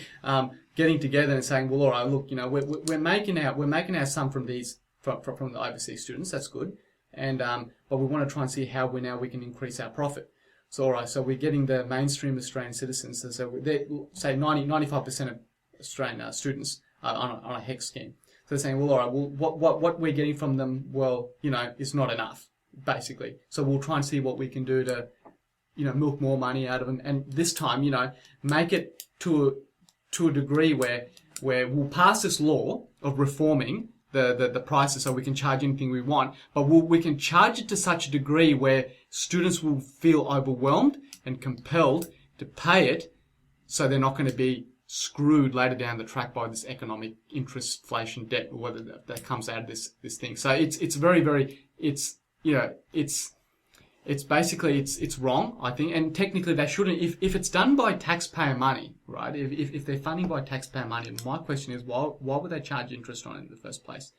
getting together and saying, well, all right, look, you know, we're making our sum from these from the overseas students. That's good, and but we want to try and see how we can increase our profit. So all right, so we're getting the mainstream Australian citizens. So they say 95% of Australian students are on a HEX scheme. So they're saying, well, all right, well, what we're getting from them, well, you know, is not enough, basically. So we'll try and see what we can do to, you know, milk more money out of them, and this time, you know, make it to a degree where we'll pass this law of reforming the prices so we can charge anything we want, but we can charge it to such a degree where students will feel overwhelmed and compelled to pay it, so they're not going to be screwed later down the track by this economic interest, inflation, debt, or whether that comes out of this thing. So it's very, very, it's, you know, it's basically, it's wrong, I think, and technically they shouldn't, if it's done by taxpayer money, right, if they're funding by taxpayer money, my question is, why would they charge interest on it in the first place?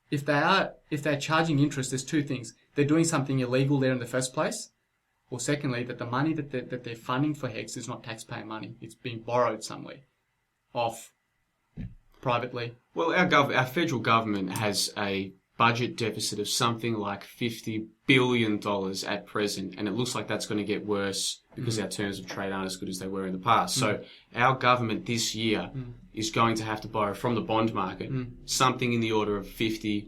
If they're charging interest, there's two things. They're doing something illegal there in the first place, or secondly, that the money that they're funding for HEX is not taxpayer money. It's being borrowed somewhere off privately. Well, our federal government has a budget deficit of something like $50 billion at present, and it looks like that's going to get worse because our terms of trade aren't as good as they were in the past. So our government this year is going to have to borrow from the bond market something in the order of $50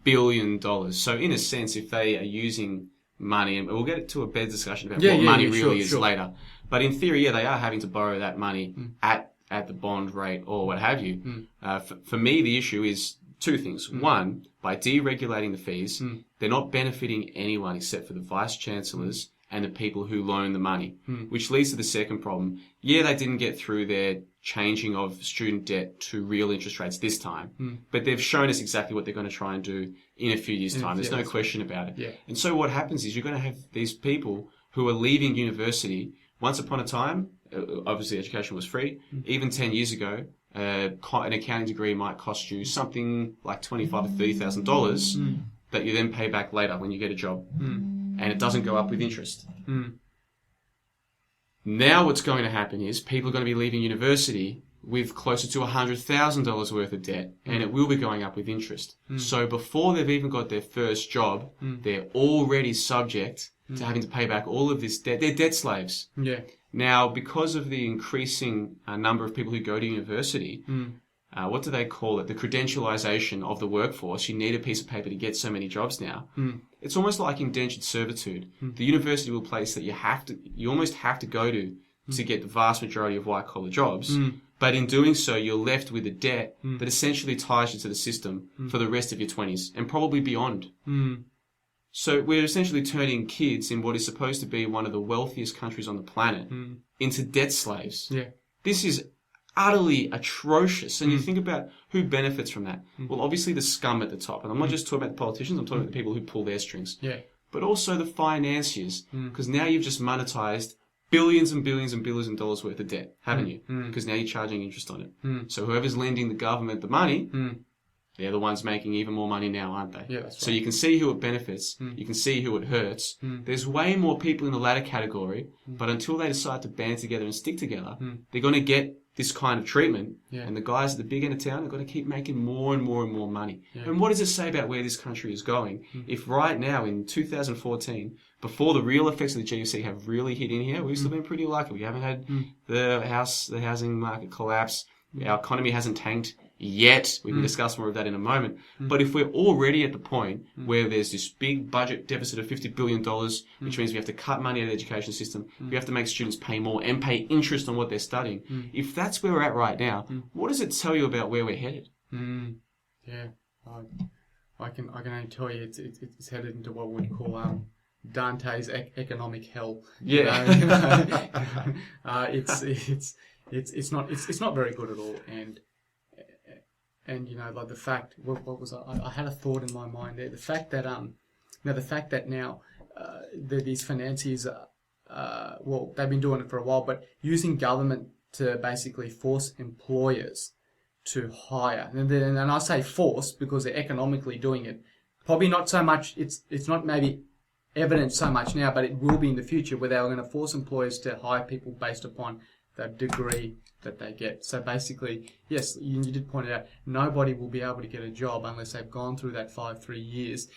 billion. So in a sense, if they are using money, and we'll get to a better discussion about what money really is later, but in theory, they are having to borrow that money at the bond rate or what have you. For me, the issue is two things. One, by deregulating the fees, they're not benefiting anyone except for the vice chancellors and the people who loan the money, which leads to the second problem. Yeah, they didn't get through their changing of student debt to real interest rates this time, but they've shown us exactly what they're going to try and do in a few years' time. There's no question about it. Yeah. And so what happens is you're going to have these people who are leaving university. Once upon a time, obviously education was free. Even 10 years ago, an accounting degree might cost you something like $25,000 to $30,000 that you then pay back later when you get a job, and it doesn't go up with interest. Now what's going to happen is people are going to be leaving university with closer to $100,000 worth of debt, and it will be going up with interest. So before they've even got their first job, they're already subject to having to pay back all of this debt. They're debt slaves. Yeah. Now, because of the increasing number of people who go to university, what do they call it? The credentialization of the workforce. You need a piece of paper to get so many jobs now. It's almost like indentured servitude. The university will place that you almost have to go to get the vast majority of white-collar jobs. But in doing so, you're left with a debt that essentially ties you to the system for the rest of your 20s and probably beyond. So we're essentially turning kids in what is supposed to be one of the wealthiest countries on the planet into debt slaves. Yeah. This is utterly atrocious. And you think about who benefits from that. Well, obviously the scum at the top. And I'm not just talking about the politicians, I'm talking about the people who pull their strings. Yeah. But also the financiers. Because now you've just monetized billions and billions and billions of dollars worth of debt, haven't you? Because now you're charging interest on it. So whoever's lending the government the money, they're the ones making even more money now, aren't they? Yeah, that's right. So you can see who it benefits. You can see who it hurts. There's way more people in the latter category, but until they decide to band together and stick together, they're going to get this kind of treatment. Yeah. And the guys at the big end of town are going to keep making more and more and more money. Yeah. And what does it say about where this country is going? If right now in 2014, before the real effects of the GFC have really hit in here, we've still been pretty lucky. We haven't had the housing market collapse. Our economy hasn't tanked yet. We can discuss more of that in a moment. But if we're already at the point where there's this big budget deficit of $50 billion, which means we have to cut money out of the education system, we have to make students pay more and pay interest on what they're studying. If that's where we're at right now, what does it tell you about where we're headed? Yeah, I can only tell you it's headed into what we'd call Dante's economic hell. Yeah, it's not very good at all. And you know, like the fact, what was I had a thought in my mind there. The fact that now these financiers, well, they've been doing it for a while, but using government to basically force employers to hire. And I say force because they're economically doing it. Probably not so much, it's not maybe evident so much now, but it will be in the future where they're going to force employers to hire people based upon the degree that they get. So basically, yes, you did point it out, nobody will be able to get a job unless they've gone through that 3 years,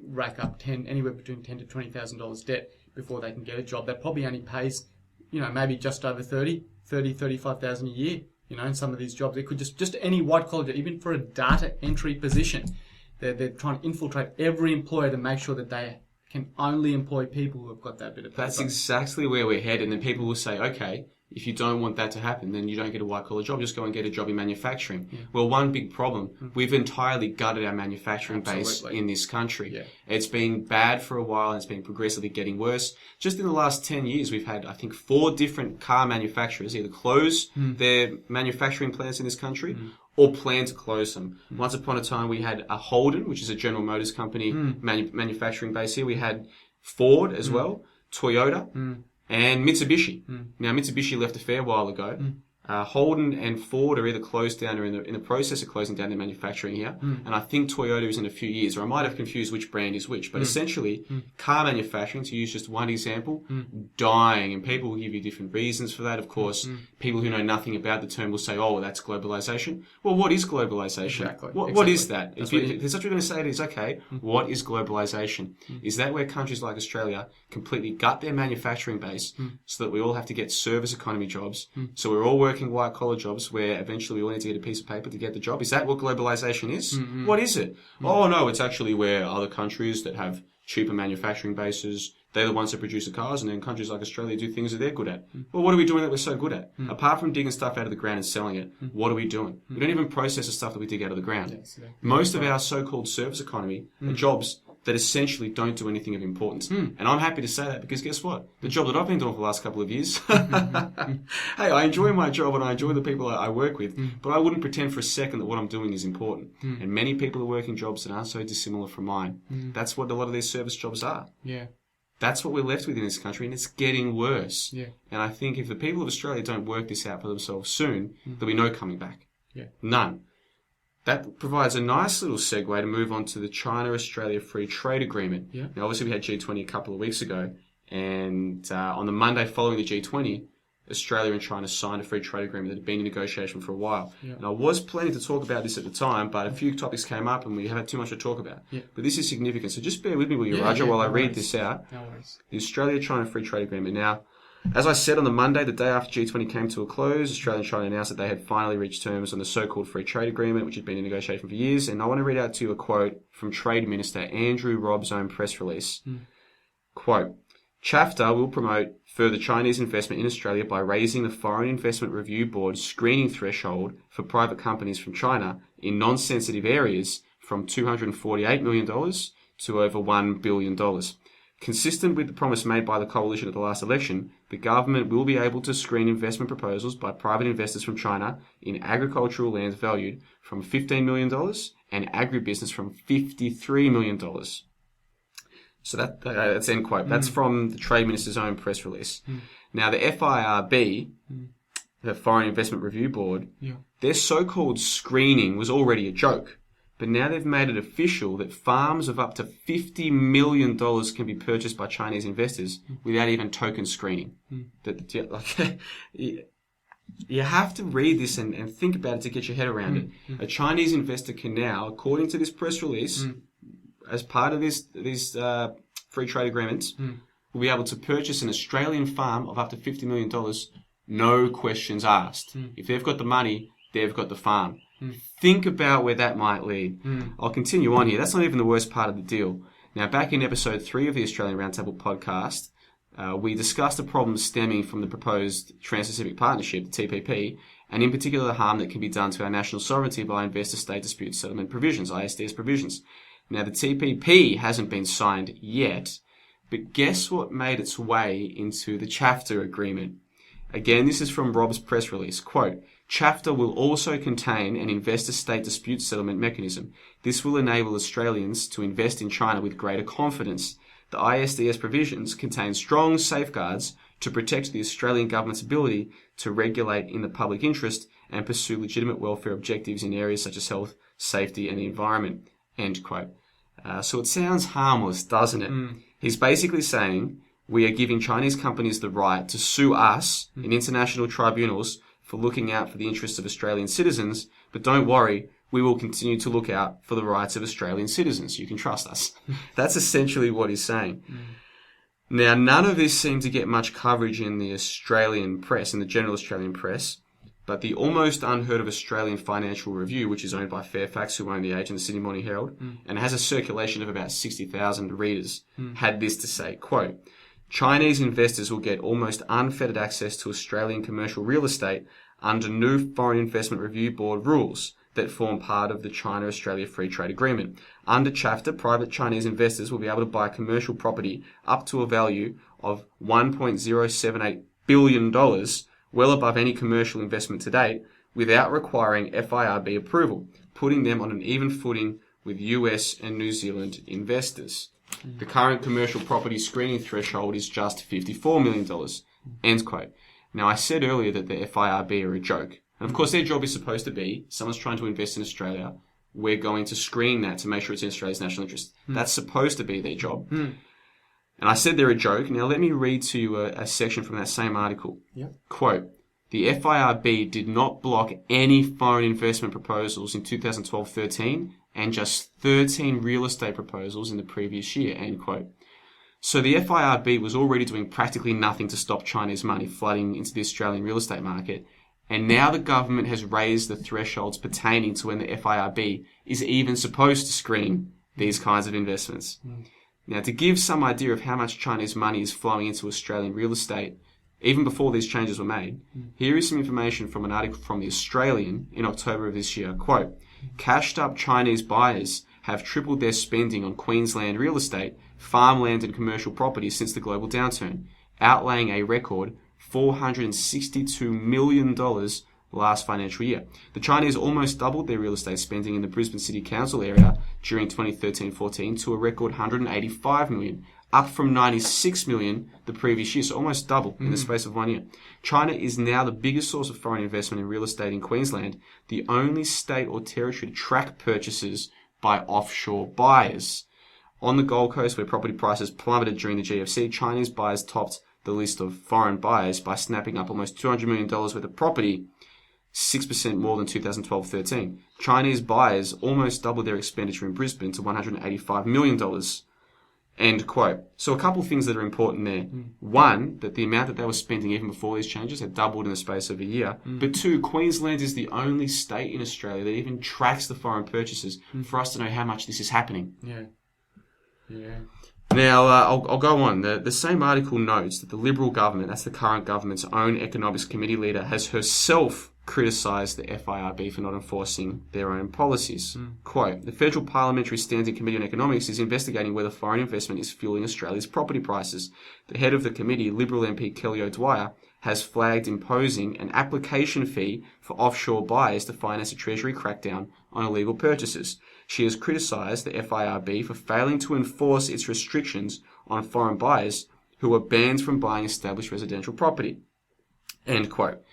rack up anywhere between $10,000 to $20,000 debt before they can get a job. That probably only pays, maybe just over 35,000 a year, in some of these jobs. It could just any white collar, even for a data entry position. They're trying to infiltrate every employer to make sure that they can only employ people who have got that bit of paper. That's exactly where we're headed. And then people will say, okay, if you don't want that to happen, then you don't get a white-collar job. Just go and get a job in manufacturing. Yeah. Well, one big problem, we've entirely gutted our manufacturing base in this country. Yeah. It's been bad for a while, and it's been progressively getting worse. Just in the last 10 years, we've had, I think, 4 different car manufacturers either close their manufacturing plants in this country or plan to close them. Once upon a time, we had a Holden, which is a General Motors company manufacturing base here. We had Ford as well, Toyota, and Mitsubishi. Now, Mitsubishi left a fair while ago. Holden and Ford are either closed down or in the process of closing down their manufacturing here. And I think Toyota is in a few years, or I might have confused which brand is which. But essentially, car manufacturing, to use just one example, dying. And people will give you different reasons for that. Of course, people who know nothing about the term will say, oh, well, that's globalization. Well, what is globalization? Exactly. What is that? If there's such a going to say it is, okay, what is globalization? Is that where countries like Australia completely gut their manufacturing base so that we all have to get service economy jobs? So we're all working white-collar jobs where eventually we all need to get a piece of paper to get the job. Is that what globalization is? What is it? Oh, no, it's actually where other countries that have cheaper manufacturing bases, they're the ones that produce the cars, and then countries like Australia do things that they're good at. Well, what are we doing that we're so good at? Apart from digging stuff out of the ground and selling it, what are we doing? We don't even process the stuff that we dig out of the ground. Yes, most of our so-called service economy are jobs that essentially don't do anything of importance. And I'm happy to say that because guess what? The job that I've been doing for the last couple of years, hey, I enjoy my job and I enjoy the people I work with, but I wouldn't pretend for a second that what I'm doing is important. And many people are working jobs that aren't so dissimilar from mine. That's what a lot of these service jobs are. Yeah. That's what we're left with in this country, and it's getting worse. Yeah. And I think if the people of Australia don't work this out for themselves soon, there'll be no coming back. Yeah. None. That provides a nice little segue to move on to the China-Australia Free Trade Agreement. Yeah. Now, obviously, we had G20 a couple of weeks ago, and on the Monday following the G20, Australia and China signed a free trade agreement that had been in negotiation for a while. Yeah. And I was planning to talk about this at the time, but a few topics came up and we had too much to talk about. Yeah. But this is significant, so just bear with me, will you, Raja, while I read this out. No worries. The Australia-China Free Trade Agreement. Now, as I said on the Monday, the day after G20 came to a close, Australia and China announced that they had finally reached terms on the so-called free trade agreement, which had been in negotiation for years. And I want to read out to you a quote from Trade Minister Andrew Robb's own press release. Quote, ChAFTA will promote further Chinese investment in Australia by raising the Foreign Investment Review Board's screening threshold for private companies from China in non-sensitive areas from $248 million to over $1 billion. Consistent with the promise made by the coalition at the last election, the government will be able to screen investment proposals by private investors from China in agricultural lands valued from $15 million and agribusiness from $53 million. So that's end quote. That's from the Trade Minister's own press release. Now, the FIRB, the Foreign Investment Review Board, their so-called screening was already a joke. But now they've made it official that farms of up to $50 million can be purchased by Chinese investors without even token screening. You have to read this and think about it to get your head around it. A Chinese investor can now, according to this press release, as part of these free trade agreements, will be able to purchase an Australian farm of up to $50 million, no questions asked. If they've got the money, they've got the farm. Think about where that might lead. I'll continue on here. That's not even the worst part of the deal. Now, back in episode 3 of the Australian Roundtable Podcast, we discussed the problems stemming from the proposed Trans-Pacific Partnership, the TPP, and in particular the harm that can be done to our national sovereignty by investor-state dispute settlement provisions, ISDS provisions. Now, the TPP hasn't been signed yet, but guess what made its way into the ChAFTA agreement? Again, this is from Rob's press release. Quote, ChAFTA will also contain an investor-state dispute settlement mechanism. This will enable Australians to invest in China with greater confidence. The ISDS provisions contain strong safeguards to protect the Australian government's ability to regulate in the public interest and pursue legitimate welfare objectives in areas such as health, safety and the environment. End quote. So it sounds harmless, doesn't it? He's basically saying we are giving Chinese companies the right to sue us in international tribunals for looking out for the interests of Australian citizens, but don't worry, we will continue to look out for the rights of Australian citizens. You can trust us. That's essentially what he's saying. Now, none of this seemed to get much coverage in the Australian press, in the general Australian press, but the almost unheard of Australian Financial Review, which is owned by Fairfax, who own The Age and the Sydney Morning Herald, and has a circulation of about 60,000 readers, had this to say, quote, Chinese investors will get almost unfettered access to Australian commercial real estate under new Foreign Investment Review Board rules that form part of the China-Australia Free Trade Agreement. Under ChAFTA, private Chinese investors will be able to buy commercial property up to a value of $1.078 billion, well above any commercial investment to date, without requiring FIRB approval, putting them on an even footing with US and New Zealand investors. The current commercial property screening threshold is just $54 million. End quote. Now, I said earlier that the FIRB are a joke. And of course, their job is supposed to be, someone's trying to invest in Australia, we're going to screen that to make sure it's in Australia's national interest. That's supposed to be their job. And I said they're a joke. Now, let me read to you a section from that same article. Yep. Quote, the FIRB did not block any foreign investment proposals in 2012-13 and just 13 real estate proposals in the previous year, end quote. So the FIRB was already doing practically nothing to stop Chinese money flooding into the Australian real estate market. And now the government has raised the thresholds pertaining to when the FIRB is even supposed to screen these kinds of investments. Now, to give some idea of how much Chinese money is flowing into Australian real estate, even before these changes were made, here is some information from an article from The Australian in October of this year. Quote, cashed up Chinese buyers have tripled their spending on Queensland real estate, farmland and commercial property since the global downturn, outlaying a record $462 million last financial year. The Chinese almost doubled their real estate spending in the Brisbane City Council area during 2013-14 to a record $185 million, up from $96 million the previous year, so almost double in the space of 1 year. China is now the biggest source of foreign investment in real estate in Queensland, the only state or territory to track purchases by offshore buyers. On the Gold Coast, where property prices plummeted during the GFC, Chinese buyers topped the list of foreign buyers by snapping up almost $200 million worth of property, 6% more than 2012-13. Chinese buyers almost doubled their expenditure in Brisbane to $185 million. End quote. So a couple of things that are important there. One, that the amount that they were spending even before these changes had doubled in the space of a year. But two, Queensland is the only state in Australia that even tracks the foreign purchases for us to know how much this is happening. Yeah. Now, I'll go on. The same article notes that the Liberal government, that's the current government's own economics committee leader, has herself criticised the FIRB for not enforcing their own policies. Quote, the Federal Parliamentary Standing Committee on Economics is investigating whether foreign investment is fueling Australia's property prices. The head of the committee, Liberal MP Kelly O'Dwyer, has flagged imposing an application fee for offshore buyers to finance a Treasury crackdown on illegal purchases. She has criticised the FIRB for failing to enforce its restrictions on foreign buyers who are banned from buying established residential property. End quote.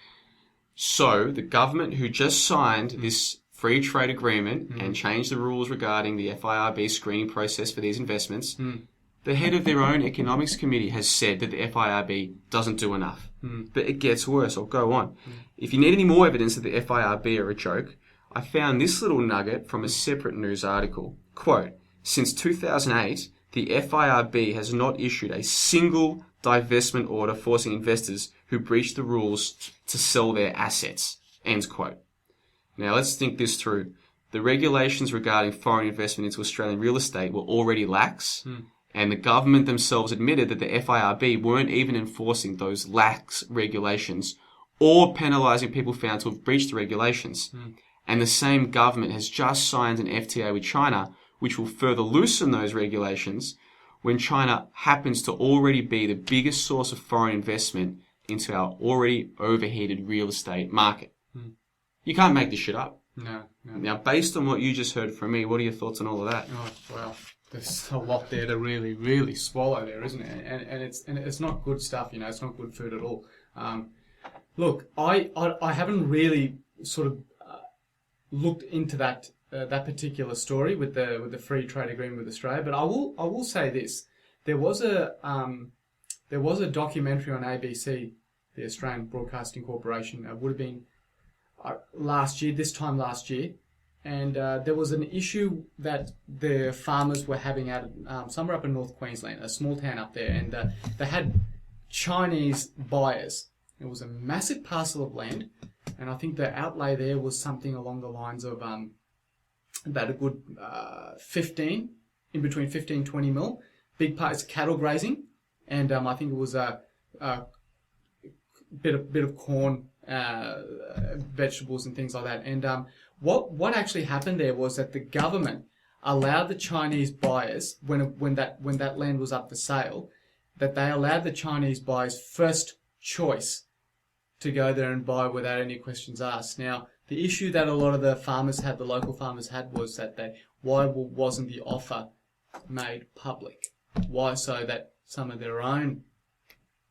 So, the government who just signed this free trade agreement and changed the rules regarding the FIRB screening process for these investments, the head of their own economics committee has said that the FIRB doesn't do enough. But it gets worse. I'll go on. If you need any more evidence that the FIRB are a joke, I found this little nugget from a separate news article. Quote, since 2008, the FIRB has not issued a single divestment order forcing investors who breach the rules to sell their assets. End quote. Now let's think this through. The regulations regarding foreign investment into Australian real estate were already lax, and the government themselves admitted that the FIRB weren't even enforcing those lax regulations or penalising people found to have breached the regulations. And the same government has just signed an FTA with China, which will further loosen those regulations when China happens to already be the biggest source of foreign investment into our already overheated real estate market. You can't make this shit up. No. Now, based on what you just heard from me, what are your thoughts on all of that? Oh, wow. there's a lot there to really, really swallow there, isn't it? And it's not good stuff, you know. It's not good food at all. Look, I haven't really sort of looked into that particular story with the free trade agreement with Australia, but I will say this: there was a documentary on ABC, the Australian Broadcasting Corporation. It would have been this time last year. And there was an issue that the farmers were having out somewhere up in North Queensland, a small town up there, and they had Chinese buyers. It was a massive parcel of land, and I think the outlay there was something along the lines of about a good 15 and 20 mil. Big part is cattle grazing, and I think it was a bit of corn, vegetables and things like that, and What actually happened there was that the government allowed the Chinese buyers, when that land was up for sale, that they allowed the Chinese buyers first choice to go there and buy without any questions asked. Now, the issue that a lot of the local farmers had, was that why wasn't the offer made public? Why? So that some of their own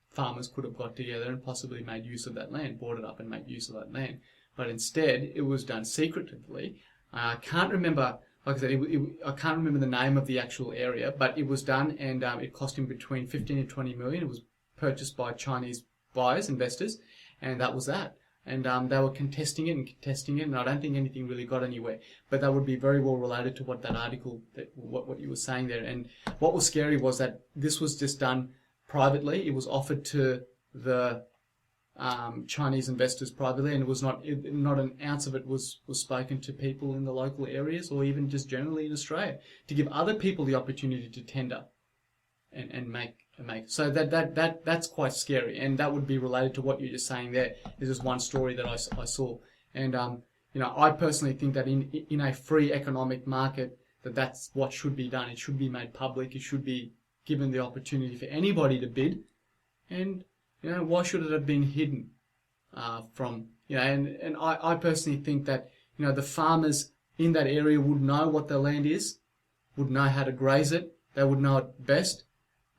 farmers could have got together and possibly made use of that land, bought it up and made use of that land. But instead, it was done secretively. I can't remember, like I said, I can't remember the name of the actual area, but it was done, and it cost him between 15 and 20 million. It was purchased by Chinese buyers, investors, and that was that. And they were contesting it, and I don't think anything really got anywhere. But that would be very well related to what that article, what you were saying there. And what was scary was that this was just done privately. It was offered to the Chinese investors privately, and it was not an ounce of it was spoken to people in the local areas, or even just generally in Australia, to give other people the opportunity to tender and make. So that's quite scary, and that would be related to what you're just saying there. This is one story that I saw, and I personally think that in a free economic market, that's what should be done. It should be made public. It should be given the opportunity for anybody to bid, and why should it have been hidden from, and I personally think that, the farmers in that area would know what their land is, would know how to graze it, they would know it best.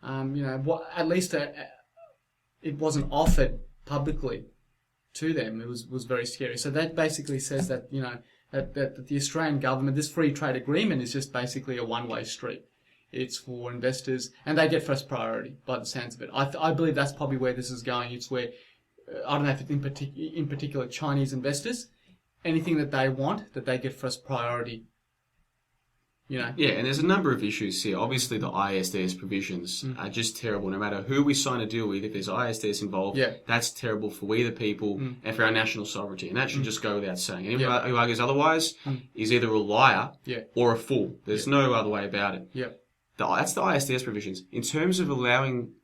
At least it wasn't offered publicly to them. It was very scary. So that basically says that, that the Australian government, this free trade agreement is just basically a one-way street. It's for investors, and they get first priority by the sounds of it. I believe that's probably where this is going. It's where, I don't know if it's in particular Chinese investors, anything that they want, that they get first priority. Yeah, and there's a number of issues here. Obviously, the AEST provisions are just terrible. No matter who we sign a deal with, if there's AEST involved, that's terrible for we the people and for our national sovereignty. And that should just go without saying. Anyone who argues otherwise is either a liar or a fool. There's no other way about it. That's the AEST provisions. In terms of allowing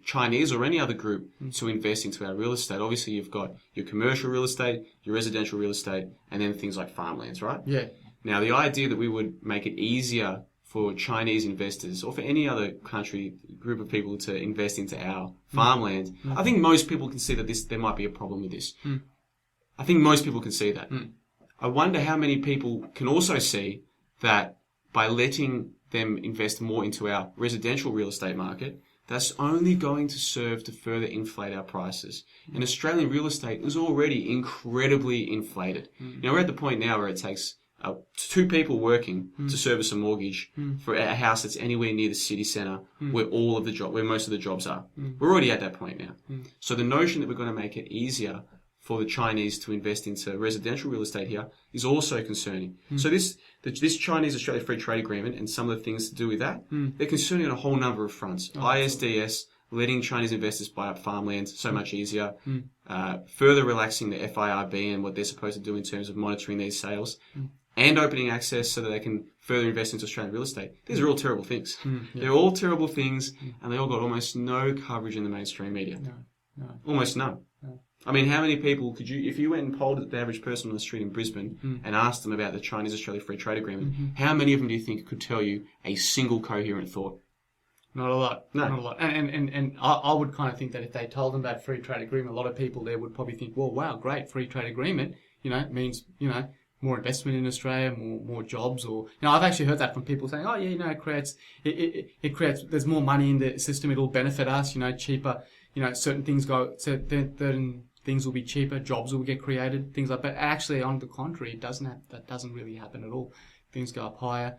Chinese or any other group to invest into our real estate, obviously you've got your commercial real estate, your residential real estate, and then things like farmlands, right? Now, the idea that we would make it easier for Chinese investors or for any other country, group of people to invest into our farmland, I think most people can see that there might be a problem with this. I think most people can see that. I wonder how many people can also see that by letting them invest more into our residential real estate market, that's only going to serve to further inflate our prices. And Australian real estate is already incredibly inflated. We're at the point now where it takes 2 people working to service a mortgage for a house that's anywhere near the city centre where most of the jobs are. We're already at that point now. So the notion that we're going to make it easier for the Chinese to invest into residential real estate here is also concerning. So this Chinese-Australia Free Trade Agreement and some of the things to do with that, they're concerning on a whole number of fronts. ISDS, letting Chinese investors buy up farmland so much easier, further relaxing the FIRB and what they're supposed to do in terms of monitoring these sales, and opening access so that they can further invest into Australian real estate. These are all terrible things. They're all terrible things, and they all got almost no coverage in the mainstream media. No. Almost none. No. I mean, how many people could you, if you went and polled the average person on the street in Brisbane and asked them about the Chinese-Australia Free Trade Agreement, how many of them do you think could tell you a single coherent thought? Not a lot. No. Not a lot. And I would kind of think that if they told them about free trade agreement, a lot of people there would probably think, well, wow, great, free trade agreement, means, more investment in Australia, more jobs, or I've actually heard that from people saying, oh yeah, it creates there's more money in the system, it'll benefit us, cheaper, certain things certain things will be cheaper, jobs will get created, things like that. Actually, on the contrary, that doesn't really happen at all. Things go up higher.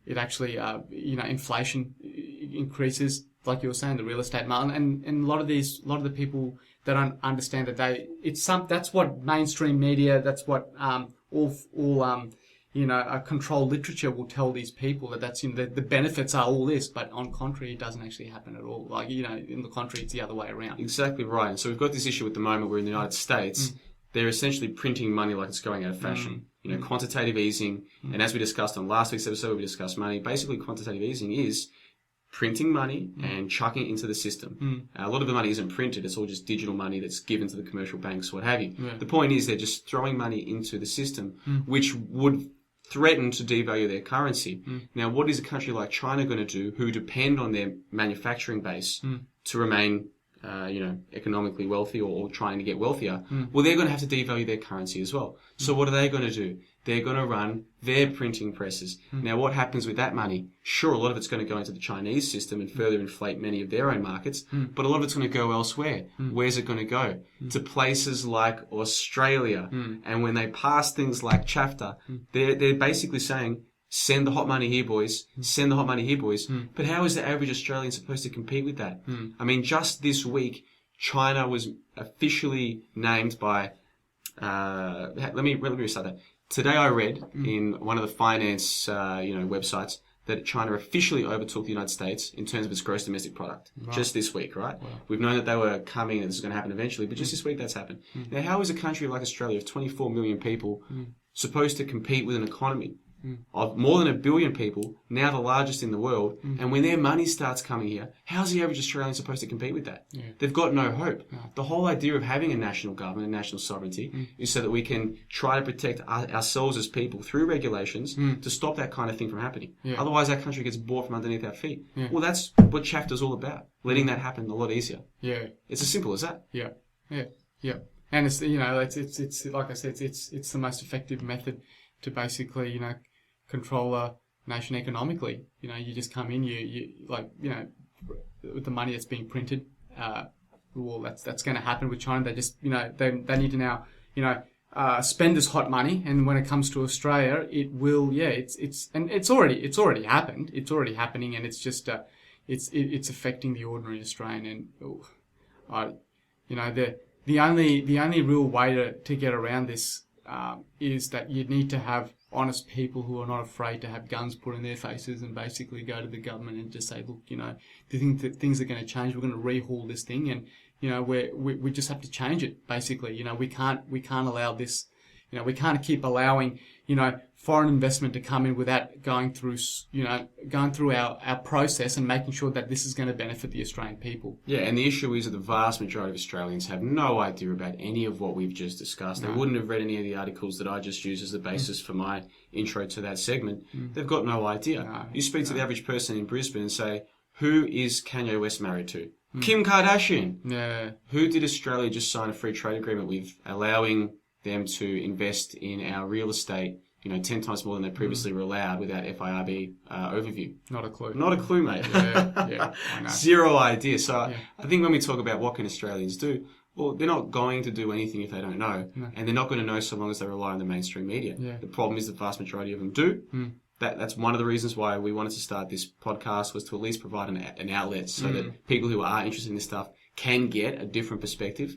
It actually, inflation increases, like you were saying, the real estate market, and a lot of the people that don't understand that that's what mainstream media, that's what controlled literature will tell these people, that's the benefits are all this, but on contrary, it doesn't actually happen at all. Like, in the contrary, it's the other way around. Exactly right. And so we've got this issue at the moment where in the United States, they're essentially printing money like it's going out of fashion. Quantitative easing, and as we discussed on last week's episode, we discussed money. Basically, quantitative easing is printing money and chucking it into the system. A lot of the money isn't printed, it's all just digital money that's given to the commercial banks, what have you. Yeah. The point is they're just throwing money into the system, which would threaten to devalue their currency. Now, what is a country like China going to do, who depend on their manufacturing base to remain economically wealthy or trying to get wealthier? Well, they're going to have to devalue their currency as well. So what are they going to do? They're going to run their printing presses. Now, what happens with that money? Sure, a lot of it's going to go into the Chinese system and further inflate many of their own markets, but a lot of it's going to go elsewhere. Where's it going to go? To places like Australia. And when they pass things like ChAFTA, they're basically saying, send the hot money here, boys. Send the hot money here, boys. But how is the average Australian supposed to compete with that? I mean, just this week, China was officially named by... let me restart that. Today I read in one of the finance websites that China officially overtook the United States in terms of its gross domestic product. Right. Just this week, right? Wow. We've known that they were coming and this is going to happen eventually, but just this week that's happened. Now, how is a country like Australia of 24 million people supposed to compete with an economy of more than 1 billion people, now the largest in the world, and when their money starts coming here, how's the average Australian supposed to compete with that? Yeah. They've got no hope. No. The whole idea of having a national government and national sovereignty is so that we can try to protect ourselves as people through regulations to stop that kind of thing from happening. Yeah. Otherwise, our country gets bought from underneath our feet. Yeah. Well, that's what ChAFTA is all about, letting that happen a lot easier. Yeah, it's as simple as that. Yeah, yeah, yeah. And it's it's like I said, it's the most effective method to basically control a nation economically. You just come in, with the money that's being printed. Well, that's going to happen with China. They just they need to now spend this hot money, and when it comes to Australia, it will it's already happened. It's already happening, and it's just it's affecting the ordinary Australian. And the only real way to get around this is that you need to have honest people who are not afraid to have guns put in their faces and basically go to the government and just say, look, things are going to change. We're going to rehaul this thing, and we just have to change it. Basically, we can't allow this. We can't keep allowing foreign investment to come in without going through our process and making sure that this is going to benefit the Australian people. Yeah, and the issue is that the vast majority of Australians have no idea about any of what we've just discussed. No. They wouldn't have read any of the articles that I just used as the basis for my intro to that segment. They've got no idea. No, you speak to the average person in Brisbane and say, who is Kanye West married to? Kim Kardashian. Yeah. Who did Australia just sign a free trade agreement with, allowing them to invest in our real estate 10 times more than they previously were allowed without FIRB overview? Not a clue. Not a clue, mate. Yeah, I know. Zero idea. So I think when we talk about what can Australians do, well, they're not going to do anything if they don't know. No. And they're not going to know so long as they rely on the mainstream media. Yeah. The problem is the vast majority of them do. That's one of the reasons why we wanted to start this podcast, was to at least provide an outlet so that people who are interested in this stuff can get a different perspective.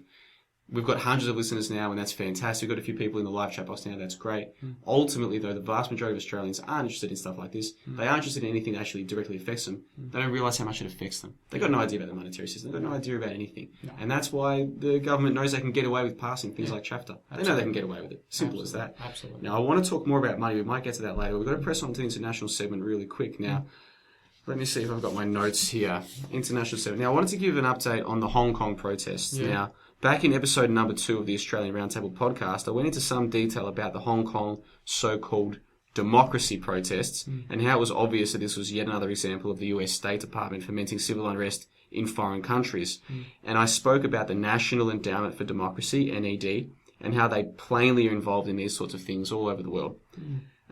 We've got hundreds of listeners now, and that's fantastic. We've got a few people in the live chat box now. That's great. Ultimately, though, the vast majority of Australians aren't interested in stuff like this. They aren't interested in anything that actually directly affects them. They don't realise how much it affects them. They've got no idea about the monetary system. They've got no idea about anything. No. And that's why the government knows they can get away with passing things like ChAFTA. They know they can get away with it. Simple as that. Absolutely. Now, I want to talk more about money. We might get to that later. We've got to press on to the international segment really quick now. Let me see if I've got my notes here. International segment. Now, I wanted to give an update on the Hong Kong protests. Now, back in episode number 2 of the Australian Roundtable Podcast, I went into some detail about the Hong Kong so-called democracy protests and how it was obvious that this was yet another example of the US State Department fomenting civil unrest in foreign countries. And I spoke about the National Endowment for Democracy, NED, and how they plainly are involved in these sorts of things all over the world.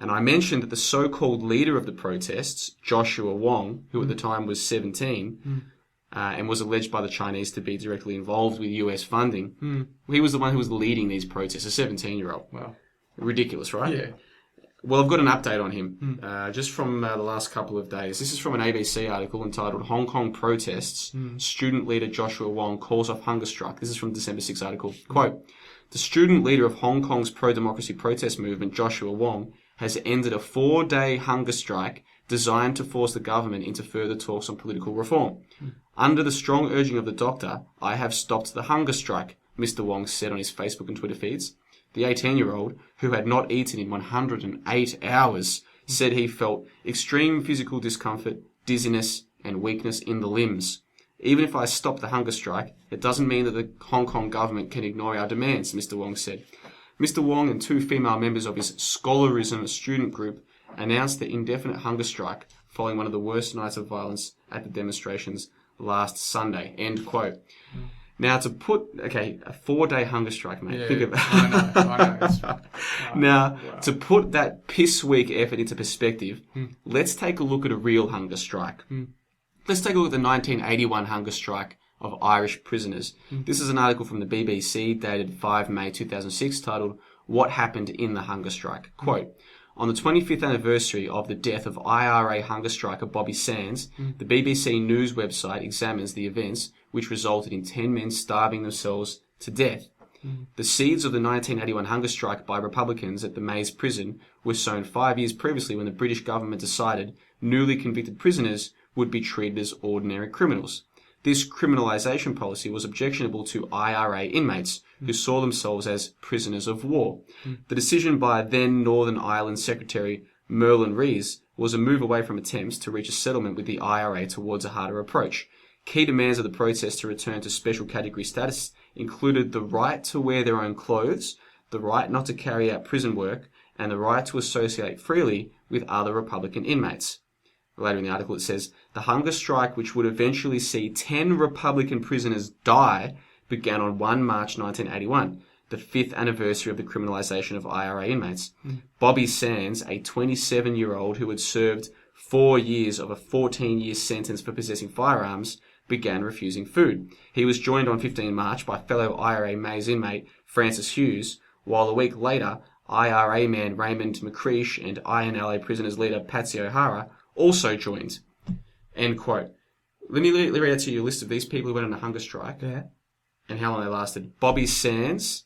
And I mentioned that the so-called leader of the protests, Joshua Wong, who at the time was 17, and was alleged by the Chinese to be directly involved with US funding, he was the one who was leading these protests, a 17-year-old. Wow. Ridiculous, right? Yeah. Well, I've got an update on him, just from the last couple of days. This is from an ABC article entitled Hong Kong Protests, Student Leader Joshua Wong Calls Off Hunger Strike. This is from December 6 article. Quote, the student leader of Hong Kong's pro-democracy protest movement, Joshua Wong, has ended a 4-day hunger strike designed to force the government into further talks on political reform. Under the strong urging of the doctor, I have stopped the hunger strike, Mr. Wong said on his Facebook and Twitter feeds. The 18-year-old, who had not eaten in 108 hours, said he felt extreme physical discomfort, dizziness, and weakness in the limbs. Even if I stop the hunger strike, it doesn't mean that the Hong Kong government can ignore our demands, Mr. Wong said. Mr. Wong and 2 female members of his Scholarism student group announced the indefinite hunger strike following one of the worst nights of violence at the demonstrations last Sunday. End quote. Now, to put, a 4-day hunger strike, mate. Think of that. I know. Now, to put that piss-weak effort into perspective, let's take a look at a real hunger strike. Let's take a look at the 1981 hunger strike of Irish prisoners. This is an article from the BBC dated 5 May 2006 titled, What Happened in the Hunger Strike? Quote, on the 25th anniversary of the death of IRA hunger striker Bobby Sands, the BBC News website examines the events which resulted in 10 men starving themselves to death. The seeds of the 1981 hunger strike by Republicans at the Maze prison were sown 5 years previously when the British government decided newly convicted prisoners would be treated as ordinary criminals. This criminalisation policy was objectionable to IRA inmates who saw themselves as prisoners of war. The decision by then Northern Ireland Secretary Merlin Rees was a move away from attempts to reach a settlement with the IRA towards a harder approach. Key demands of the protest to return to special category status included the right to wear their own clothes, the right not to carry out prison work, and the right to associate freely with other Republican inmates. Later in the article it says, the hunger strike, which would eventually see 10 Republican prisoners die, began on 1 March 1981, the 5th anniversary of the criminalisation of IRA inmates. Bobby Sands, a 27-year-old who had served 4 years of a 14-year sentence for possessing firearms, began refusing food. He was joined on 15 March by fellow IRA Maze inmate Francis Hughes, while a week later, IRA man Raymond McCreish and INLA prisoners leader Patsy O'Hara also joined. End quote. Let me read out to you a list of these people who went on a hunger strike and how long they lasted. Bobby Sands,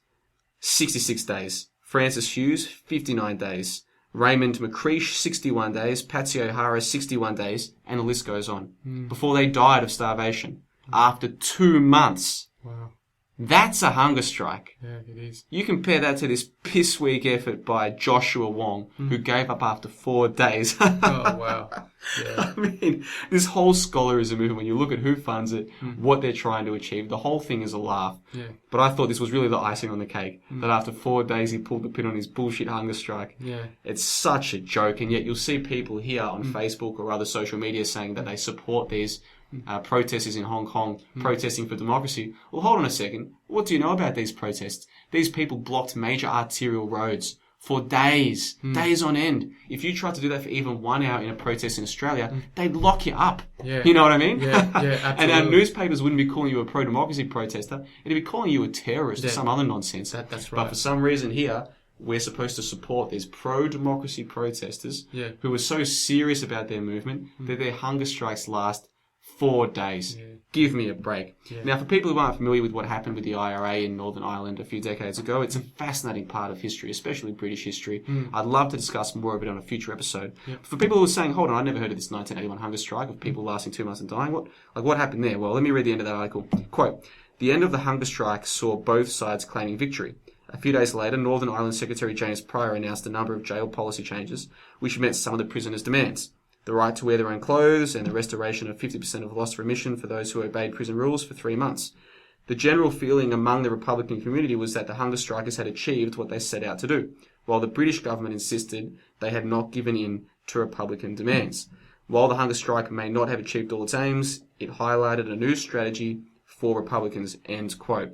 66 days. Francis Hughes, 59 days. Raymond McCreish, 61 days. Patsy O'Hara, 61 days. And the list goes on. Before they died of starvation. After 2 months. Wow. That's a hunger strike. Yeah, it is. You compare that to this piss-weak effort by Joshua Wong, who gave up after 4 days. Oh, wow. Yeah. I mean, this whole scholarism movement, when you look at who funds it, what they're trying to achieve, the whole thing is a laugh. Yeah. But I thought this was really the icing on the cake, that after 4 days he pulled the pin on his bullshit hunger strike. Yeah. It's such a joke, and yet you'll see people here on Facebook or other social media saying that they support these protesters in Hong Kong protesting for democracy. Well, hold on a second. What do you know about these protests? These people blocked major arterial roads for days, days on end. If you tried to do that for even 1 hour in a protest in Australia, they'd lock you up. Yeah. You know what I mean? Yeah, absolutely. And our newspapers wouldn't be calling you a pro-democracy protester. It'd be calling you a terrorist or some other nonsense. That's right. But for some reason here, we're supposed to support these pro-democracy protesters who are so serious about their movement that their hunger strikes last 4 days. Yeah. Give me a break. Yeah. Now, for people who aren't familiar with what happened with the IRA in Northern Ireland a few decades ago, it's a fascinating part of history, especially British history. I'd love to discuss more of it on a future episode. Yep. For people who are saying, hold on, I've never heard of this 1981 hunger strike of people lasting 2 months and dying, what happened there? Well, let me read the end of that article. Quote, the end of the hunger strike saw both sides claiming victory. A few days later, Northern Ireland Secretary James Pryor announced a number of jail policy changes, which met some of the prisoners' demands. The right to wear their own clothes, and the restoration of 50% of lost remission for those who obeyed prison rules for 3 months. The general feeling among the Republican community was that the hunger strikers had achieved what they set out to do, while the British government insisted they had not given in to Republican demands. While the hunger strike may not have achieved all its aims, it highlighted a new strategy for Republicans, end quote.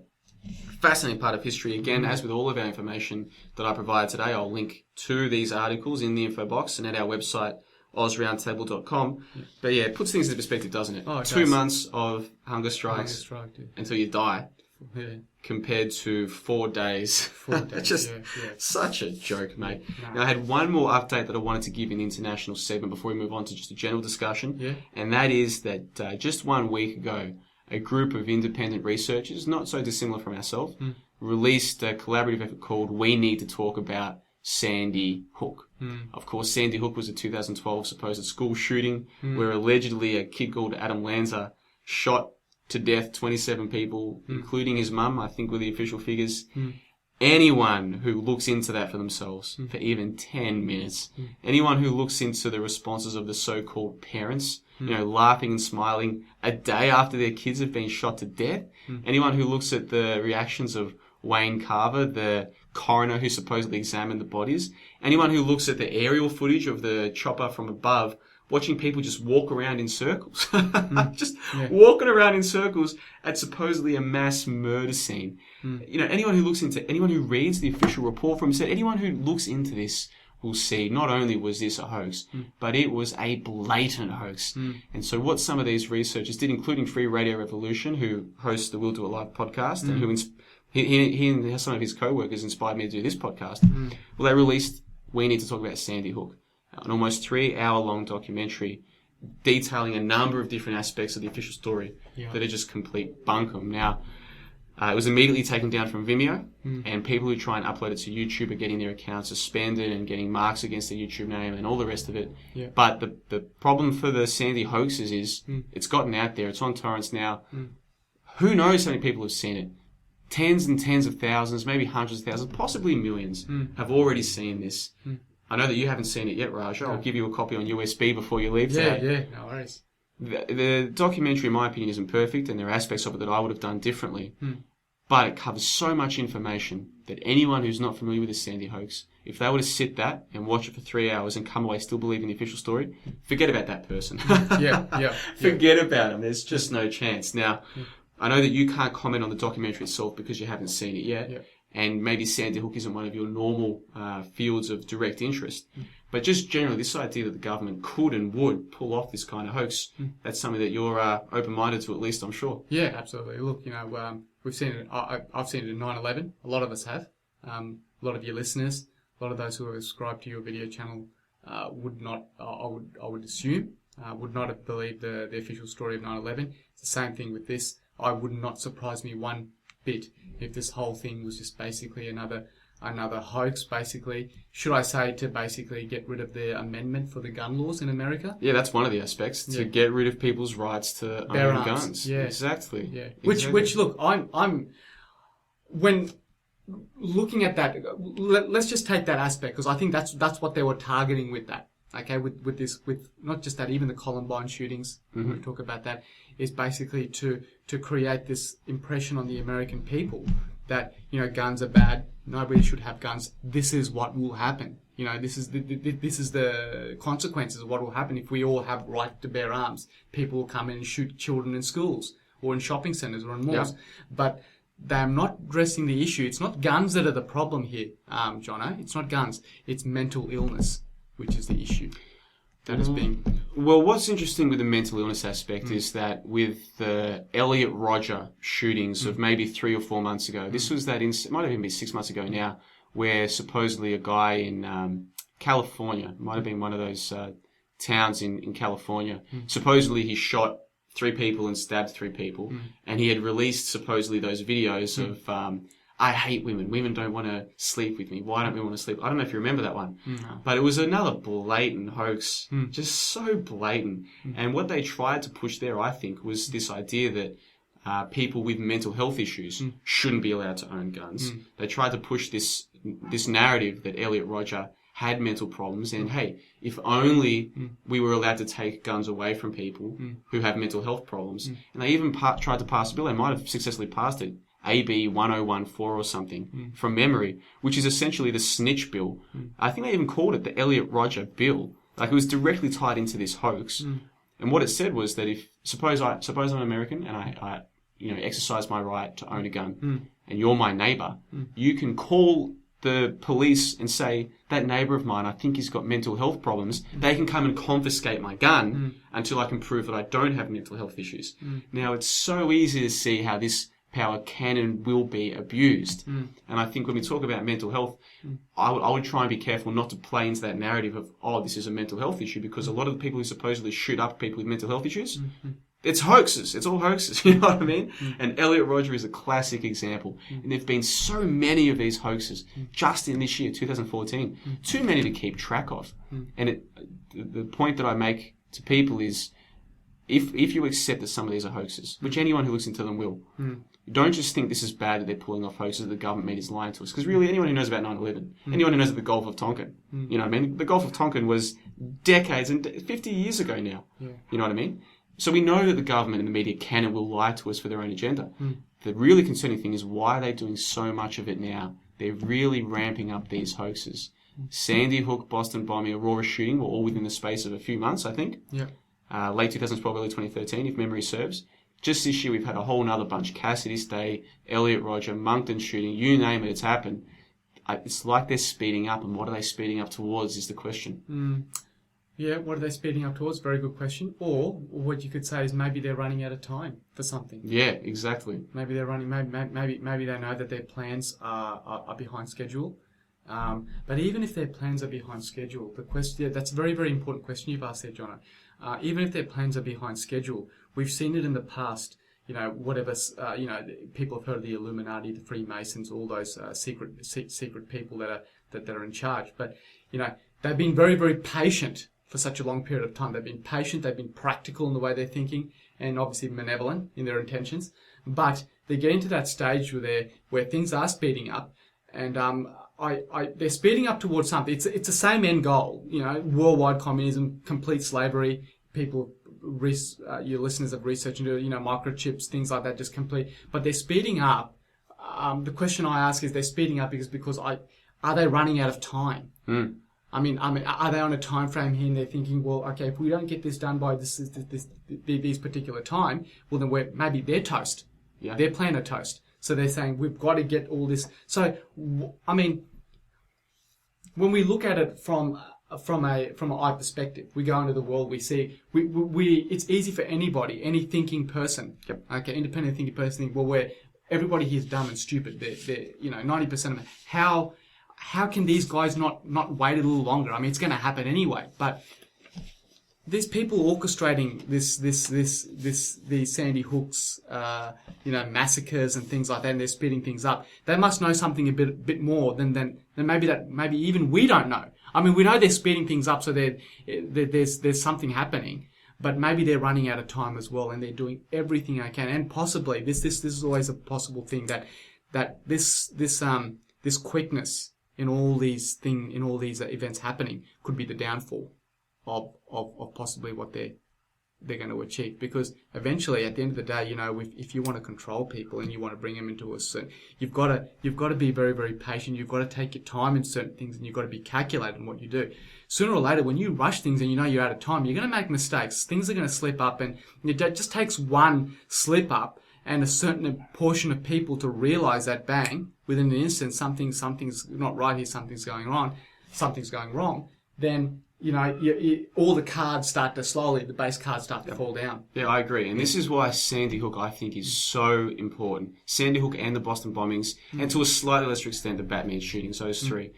fascinating part of history. Again, as with all of our information that I provide today, I'll link to these articles in the info box and at our website, ausroundtable.com. But yeah, it puts things into perspective, doesn't it? Oh, it 2 does. months of hunger strikes until you die, compared to 4 days. 4 days, Just yeah. such a joke, mate. No. Now, I had one more update that I wanted to give in the international segment before we move on to just a general discussion. Yeah. And that is that just 1 week ago, a group of independent researchers, not so dissimilar from ourselves, released a collaborative effort called We Need to Talk About Sandy Hook. Of course, Sandy Hook was a 2012 supposed school shooting where allegedly a kid called Adam Lanza shot to death 27 people, including his mum, I think were the official figures. Anyone who looks into that for themselves for even 10 minutes, anyone who looks into the responses of the so-called parents, laughing and smiling a day after their kids have been shot to death, anyone who looks at the reactions of Wayne Carver, the coroner who supposedly examined the bodies, anyone who looks at the aerial footage of the chopper from above, watching people just walk around in circles, walking around in circles at supposedly a mass murder scene. Anyone who reads the official report from said, anyone who looks into this will see not only was this a hoax, but it was a blatant hoax. And so what some of these researchers did, including Free Radio Revolution, who hosts the We'll Do It Live podcast, and who he and some of his co-workers inspired me to do this podcast. Well, they released We Need to Talk About Sandy Hook, an almost 3-hour-long documentary detailing a number of different aspects of the official story that are just complete bunkum. Now, it was immediately taken down from Vimeo, and people who try and upload it to YouTube are getting their accounts suspended and getting marks against their YouTube name and all the rest of it. Yeah. But the problem for the Sandy hoaxes is it's gotten out there. It's on torrents now. Who knows how many people have seen it? Tens and tens of thousands, maybe hundreds of thousands, possibly millions have already seen this. I know that you haven't seen it yet, Raja. I'll give you a copy on USB before you leave today. No worries. The documentary, in my opinion, isn't perfect, and there are aspects of it that I would have done differently. But it covers so much information that anyone who's not familiar with the Sandy hoax, if they were to sit that and watch it for 3 hours and come away still believing the official story, forget about that person. Forget about them. There's just no chance. Now, I know that you can't comment on the documentary itself because you haven't seen it yet, and maybe Sandy Hook isn't one of your normal fields of direct interest. But just generally, this idea that the government could and would pull off this kind of hoax, that's something that you're open-minded to, at least, I'm sure. Yeah, absolutely. Look, we've seen it. I've seen it in 9/11. A lot of us have. A lot of your listeners, a lot of those who have subscribed to your video channel would not. I would assume would not have believed the official story of 9/11. It's the same thing with this. I would not surprise me one bit if this whole thing was just basically another hoax, basically. Should I say to basically get rid of the amendment for the gun laws in America? Yeah, that's one of the aspects, to get rid of people's rights to bear own arms. guns. Yeah. Exactly. Yeah. Exactly. Which look, I'm when looking at that, let's just take that aspect, because I think that's what they were targeting with that. Okay, with not just that, even the Columbine shootings, we talk about that, is basically to create this impression on the American people that, guns are bad, nobody should have guns, this is what will happen. This is the consequences of what will happen if we all have right to bear arms. People will come in and shoot children in schools or in shopping centres or in malls. Yeah. But they're not addressing the issue. It's not guns that are the problem here, Johnno. It's not guns. It's mental illness, which is the issue that is being... Well, what's interesting with the mental illness aspect is that with the Elliot Rodger shootings of maybe 3 or 4 months ago, this was that, it might have even been 6 months ago now, where supposedly a guy in California, might have been one of those towns in California, supposedly he shot 3 people and stabbed 3 people, and he had released supposedly those videos of... I hate women. Women don't want to sleep with me. Why don't we want to sleep? I don't know if you remember that one. No. But it was another blatant hoax. Just so blatant. And what they tried to push there, I think, was this idea that people with mental health issues shouldn't be allowed to own guns. They tried to push this narrative that Elliot Rodger had mental problems, and hey, if only we were allowed to take guns away from people who have mental health problems. And they even tried to pass a bill. They might have successfully passed it. AB 1014 or something from memory, which is essentially the snitch bill. I think they even called it the Elliot Rodger bill. Like, it was directly tied into this hoax. And what it said was that if suppose I'm American and I exercise my right to own a gun, and you're my neighbour, you can call the police and say, that neighbour of mine, I think he's got mental health problems. They can come and confiscate my gun until I can prove that I don't have mental health issues. Now, it's so easy to see how this power can and will be abused. And I think when we talk about mental health, I would try and be careful not to play into that narrative of, oh, this is a mental health issue, because a lot of the people who supposedly shoot up people with mental health issues, it's hoaxes. It's all hoaxes. You know what I mean? And Elliot Rodger is a classic example. And there've been so many of these hoaxes just in this year, 2014. Too many to keep track of. And the point that I make to people is, if you accept that some of these are hoaxes, which anyone who looks into them will, don't just think this is bad that they're pulling off hoaxes that the government media is lying to us. Because really, anyone who knows about 9/11, anyone who knows of the Gulf of Tonkin, you know what I mean? The Gulf of Tonkin was decades and 50 years ago now. You know what I mean? So we know that the government and the media can and will lie to us for their own agenda. The really concerning thing is, why are they doing so much of it now? They're really ramping up these hoaxes. Sandy Hook, Boston bombing, Aurora shooting were all within the space of a few months, I think. Late 2012, early 2013, if memory serves. Just this year, we've had a whole nother bunch. Cassidy's Day, Elliot Rodger, Moncton shooting, you name it, it's happened. It's like they're speeding up, and what are they speeding up towards is the question. Yeah, what are they speeding up towards? Very good question. Or what you could say is, maybe they're running out of time for something. Yeah, exactly. Maybe they're running. Maybe they know that their plans are behind schedule. But even if their plans are behind schedule, the question, that's a very, very important question you've asked there, Johnno. Even if their plans are behind schedule, we've seen it in the past. You know, whatever. You know, people have heard of the Illuminati, the Freemasons, all those secret people that are in charge. But you know, they've been very, very patient for such a long period of time. They've been patient. They've been practical in the way they're thinking, and obviously benevolent in their intentions. But they get into that stage where things are speeding up, and they're speeding up towards something. It's the same end goal, you know, worldwide communism, complete slavery. People, your listeners have researched into, you know, microchips, things like that, just complete. But they're speeding up. The question I ask is, they're speeding up because are they running out of time? I mean, are they on a time frame here? And they're thinking, well, okay, if we don't get this done by this particular time, well, then maybe they're toast. Yeah. Their plan are toast. So they're saying, we've got to get all this. So, I mean, when we look at it from an eye perspective, we go into the world, we see, it's easy for anybody, any thinking person, okay, independent thinking person, think, well, everybody here is dumb and stupid. They're 90% of them. How can these guys not wait a little longer? I mean, it's going to happen anyway. But there's people orchestrating these Sandy Hooks, massacres and things like that, and they're speeding things up. They must know something a bit more than maybe even we don't know. I mean, we know they're speeding things up, so there's something happening. But maybe they're running out of time as well, and they're doing everything they can. And possibly this is always a possible thing, that this quickness in all these events happening could be the downfall of possibly what they're going to achieve. Because eventually, at the end of the day, you know, if you want to control people and you want to bring them into a certain, you've got to be very, very patient. You've got to take your time in certain things, and you've got to be calculated in what you do. Sooner or later, when you rush things and you know you're out of time, you're going to make mistakes. Things are going to slip up, and it just takes one slip up and a certain portion of people to realize that, bang, within an instant, something's not right here, something's going wrong, then, you know, all the cards start to the base cards start to fall down. Yeah, I agree. And this is why Sandy Hook, I think, is so important. Sandy Hook and the Boston bombings, and to a slightly lesser extent, the Batman shootings, those three.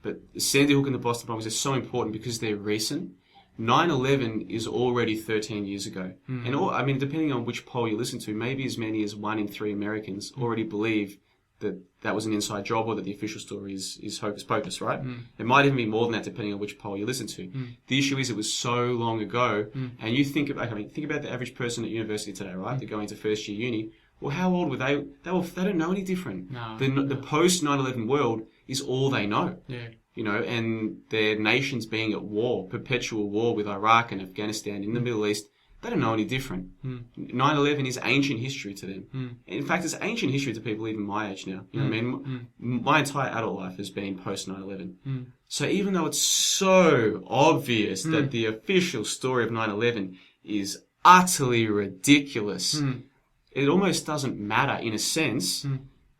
But Sandy Hook and the Boston bombings are so important because they're recent. 9/11 is already 13 years ago. And depending on which poll you listen to, maybe as many as 1 in 3 Americans already believe that was an inside job, or that the official story is hocus pocus, right? It might even be more than that, depending on which poll you listen to. The issue is, it was so long ago, and you think about the average person at university today, right? They're going to first year uni. Well, how old were they? They don't know any different. The post 9/11 world is all they know. Yeah. You know, and their nations being at war, perpetual war with Iraq and Afghanistan in the Middle East, they don't know any different. 9/11 is ancient history to them. In fact, it's ancient history to people even my age now. You know what I mean? My entire adult life has been post 9/11. So even though it's so obvious that the official story of 9/11 is utterly ridiculous, it almost doesn't matter in a sense,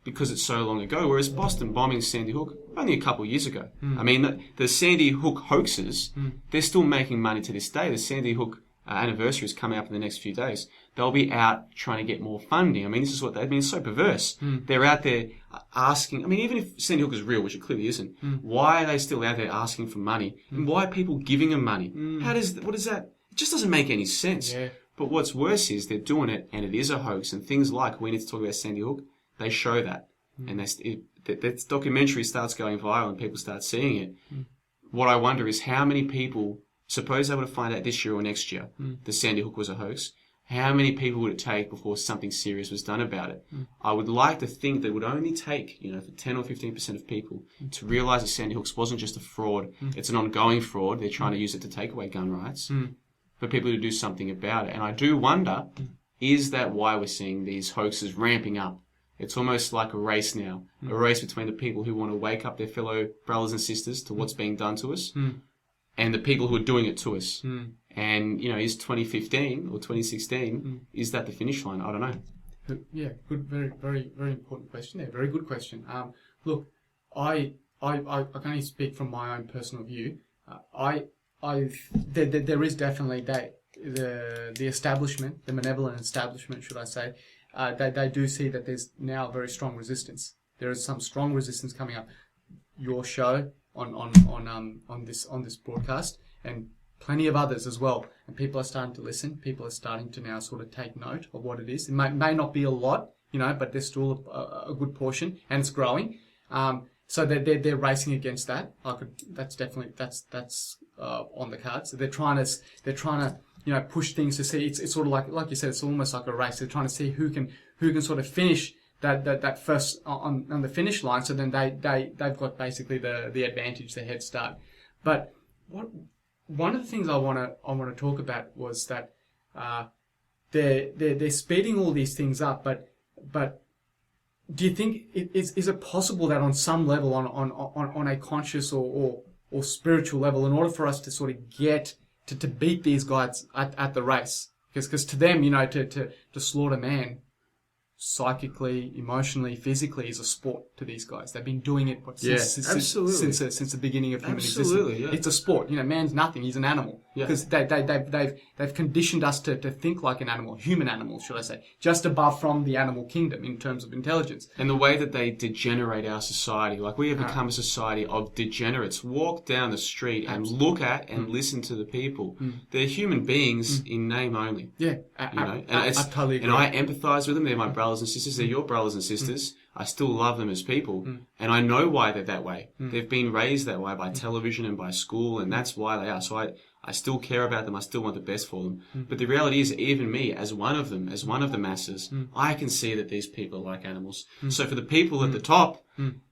because it's so long ago, whereas Boston bombing Sandy Hook only a couple of years ago. I mean, the Sandy Hook hoaxes, they're still making money to this day. The Sandy Hook anniversary is coming up in the next few days. They'll be out trying to get more funding. I mean, this is what it's so perverse. They're out there asking, I mean, even if Sandy Hook is real, which it clearly isn't, why are they still out there asking for money? And why are people giving them money? What is that? It just doesn't make any sense. Yeah. But what's worse is they're doing it and it is a hoax, and things like We Need to Talk About Sandy Hook, they show that. And that documentary starts going viral and people start seeing it. What I wonder is how many people, suppose they were to find out this year or next year that Sandy Hook was a hoax, how many people would it take before something serious was done about it? I would like to think that it would only take, for 10 or 15% of people to realise that Sandy Hook wasn't just a fraud, it's an ongoing fraud, they're trying to use it to take away gun rights, for people to do something about it. And I do wonder, is that why we're seeing these hoaxes ramping up? It's almost like a race now, a race between the people who want to wake up their fellow brothers and sisters to what's being done to us, and the people who are doing it to us. And, is 2015 or 2016, is that the finish line? I don't know. Yeah, good, very, very, very important question there. Very good question. Look, I can only speak from my own personal view. There is definitely the establishment, the malevolent establishment, should I say, they do see that there's now very strong resistance. There is some strong resistance coming up. Your show on this broadcast, and plenty of others as well. And people are starting to listen. People are starting to now sort of take note of what it is. It may not be a lot, but there's still a good portion, and it's growing. So they're racing against that. That's definitely on the cards. So they're trying to push things to see. It's sort of like you said. It's almost like a race. They're trying to see who can sort of finish that first on the finish line. So then they've got basically the advantage, the head start. But one of the things I want to talk about was that they're speeding all these things up. But do you think is it possible that on some level, on a conscious or spiritual level, in order for us to sort of get to beat these guys at the race, because to them, to slaughter man, psychically, emotionally, physically, is a sport to these guys. They've been doing it since the beginning of human existence. Yeah. It's a sport. Man's nothing. He's an animal. Because they've conditioned us to think like an animal, human animals, should I say, just above from the animal kingdom in terms of intelligence. And the way that they degenerate our society, like we have become a society of degenerates. Walk down the street and look at and listen to the people. They're human beings in name only. Yeah, I totally agree. And I empathise with them. They're my brothers and sisters. They're your brothers and sisters. I still love them as people, and I know why they're that way. They've been raised that way by television and by school, and that's why they are. So I still care about them. I still want the best for them. But the reality is, even me, as one of them, as one of the masses, I can see that these people are like animals. So for the people at the top,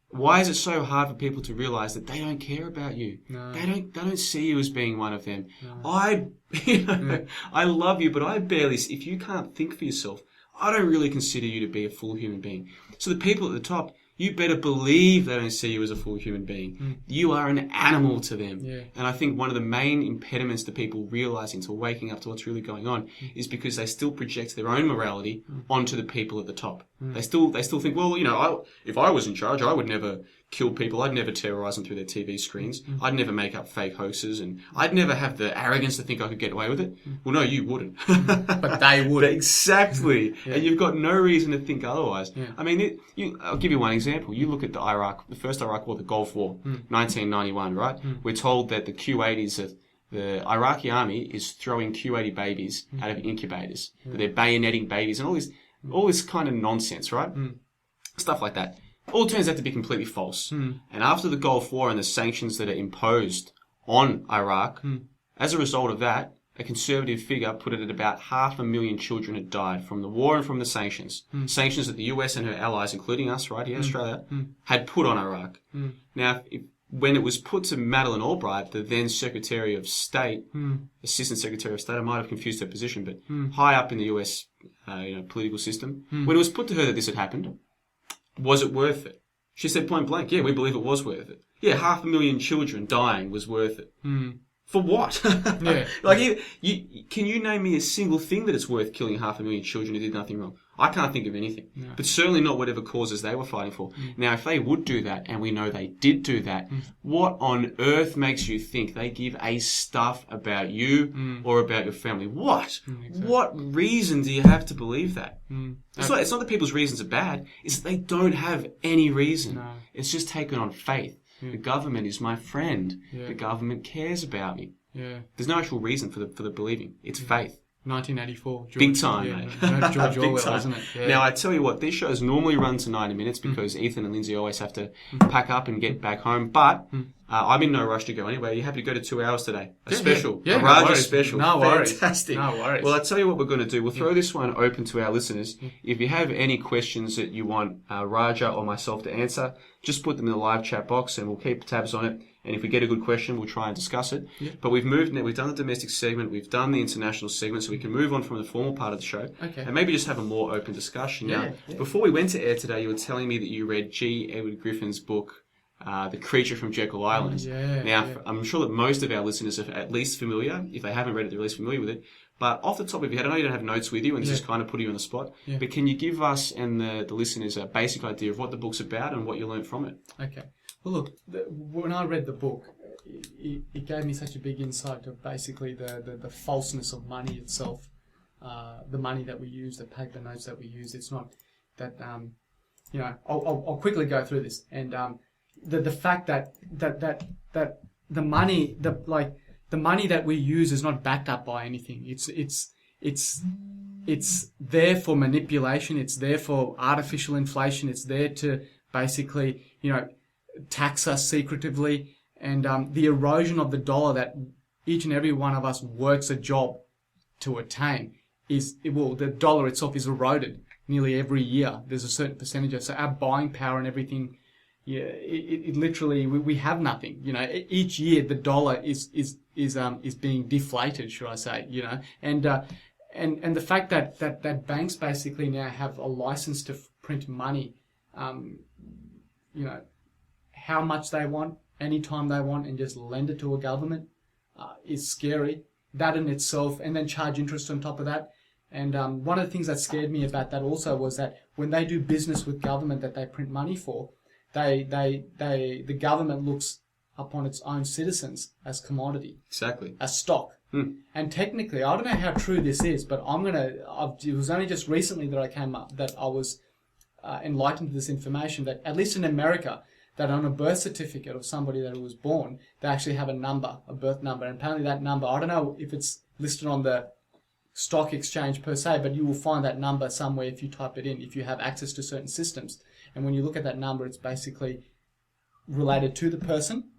why is it so hard for people to realise that they don't care about you? No. They don't see you as being one of them. No. I love you, but I barely. If you can't think for yourself, I don't really consider you to be a full human being. So the people at the top, you better believe they don't see you as a full human being. You are an animal to them. Yeah. And I think one of the main impediments to people realising, to waking up to what's really going on, is because they still project their own morality onto the people at the top. They still think, well, if I was in charge, I would never kill people. I'd never terrorise them through their TV screens. I'd never make up fake hoaxes, and I'd never have the arrogance to think I could get away with it. Well, no, you wouldn't. But they would. Exactly. Yeah. And you've got no reason to think otherwise. Yeah. I mean, I'll give you one example. You look at the first Iraq War, the Gulf War, 1991, right? We're told that the Q-80s, the Iraqi army is throwing Q-80 babies out of incubators. That they're bayoneting babies and all this kind of nonsense, right? Stuff like that. All turns out to be completely false. And after the Gulf War and the sanctions that are imposed on Iraq, as a result of that, a conservative figure put it at about 500,000 children had died from the war and from the sanctions. Sanctions that the US and her allies, including us right here, Australia, had put on Iraq. Now, when it was put to Madeleine Albright, the then Secretary of State, Assistant Secretary of State, I might have confused her position, but high up in the US political system, when it was put to her that this had happened, was it worth it? She said point blank, yeah, we believe it was worth it. Yeah, 500,000 children dying was worth it. For what? Yeah. Like, can you name me a single thing that it's worth killing 500,000 children who did nothing wrong? I can't think of anything. No. But certainly not whatever causes they were fighting for. Now, if they would do that, and we know they did do that, what on earth makes you think they give a stuff about you or about your family? What? Exactly. What reason do you have to believe that? It's Okay. not that people's reasons are bad. It's that they don't have any reason. No. It's just taken on faith. The government is my friend. Yeah. The government cares about me. Yeah. There's no actual reason for the believing. It's faith. 1984. George, Big time, yeah, mate. no, George Big Orwell, time. isn't it? Yeah. Now, I tell you what, these shows normally run to 90 minutes because Ethan and Lindsay always have to pack up and get back home. But I'm in no rush to go anywhere. Are you happy to go to 2 hours today? A special. Yeah, a no Raja worries. special. No worries. Fantastic. No worries. Well, I tell you what we're going to do. We'll throw this one open to our listeners. If you have any questions that you want Raja or myself to answer, just put them in the live chat box and we'll keep tabs on it. And if we get a good question, we'll try and discuss it. Yeah. But we've moved now. We've done the domestic segment. We've done the international segment. So we can move on from the formal part of the show. Okay. And maybe just have a more open discussion. Yeah, Now, before we went to air today, you were telling me that you read G. Edward Griffin's book, The Creature from Jekyll Island. I'm sure that most of our listeners are at least familiar. If they haven't read it, they're at least familiar with it. But off the top of your head, I know you don't have notes with you, and this is kind of putting you on the spot. Yeah. But can you give us and the listeners a basic idea of what the book's about and what you learned from it? Okay. Well, look, when I read the book, it gave me such a big insight of basically the falseness of money itself. The money that we use, the paper notes that we use. It's not that I'll quickly go through this, and the fact that the money the money that we use is not backed up by anything. It's there for manipulation. It's there for artificial inflation. It's there to basically tax us secretively. And the erosion of the dollar that each and every one of us works a job to attain the dollar itself is eroded nearly every year. There's a certain percentage of, so our buying power and everything, it literally, we have nothing. Each year the dollar is being deflated, should I say? And the fact that banks basically now have a license to print money, how much they want, anytime they want, and just lend it to a government is scary. That in itself, and then charge interest on top of that. And one of the things that scared me about that also was that when they do business with government that they print money for, the government looks upon its own citizens as commodity. Exactly. As stock. And technically, I don't know how true this is, but it was only just recently that I was enlightened to this information that at least in America, that on a birth certificate of somebody that was born, they actually have a birth number. And apparently that number, I don't know if it's listed on the stock exchange per se, but you will find that number somewhere if you type it in, if you have access to certain systems. And when you look at that number, it's basically related to the person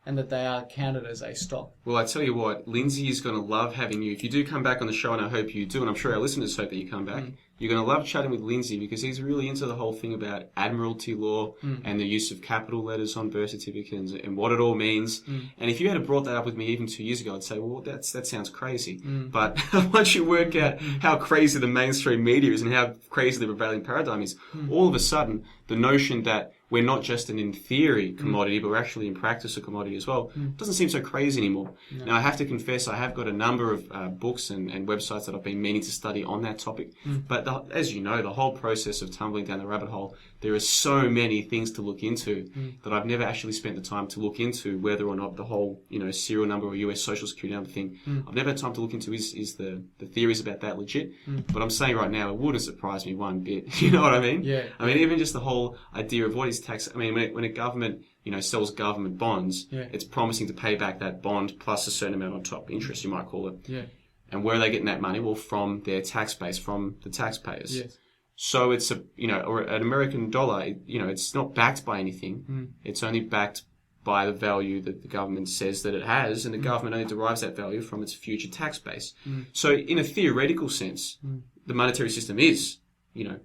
and that they are counted as a stock. Well, I tell you what, Lindsay is going to love having you. If you do come back on the show, and I hope you do, and I'm sure our listeners hope that you come back, you're going to love chatting with Lindsay because he's really into the whole thing about admiralty law and the use of capital letters on birth certificates and what it all means. And if you had brought that up with me even 2 years ago, I'd say, well, that sounds crazy. But once you work out how crazy the mainstream media is and how crazy the prevailing paradigm is, all of a sudden, the notion that we're not just an in theory commodity, but we're actually in practice a commodity as well, doesn't seem so crazy anymore. No. Now, I have to confess, I have got a number of books and websites that I've been meaning to study on that topic. But as you know, the whole process of tumbling down the rabbit hole, there are so many things to look into that I've never actually spent the time to look into whether or not the whole, serial number or US social security number thing, I've never had time to look into is the theories about that legit. But I'm saying right now, it wouldn't surprise me one bit. You know what I mean? Yeah. I mean, even just the whole idea of what is tax. I mean, when a government, sells government bonds, it's promising to pay back that bond plus a certain amount on top, interest you might call it. Yeah. And where are they getting that money? Well, from their tax base, from the taxpayers. Yes. So it's or an American dollar, it's not backed by anything. It's only backed by the value that the government says that it has, and the government only derives that value from its future tax base. So in a theoretical sense, the monetary system is,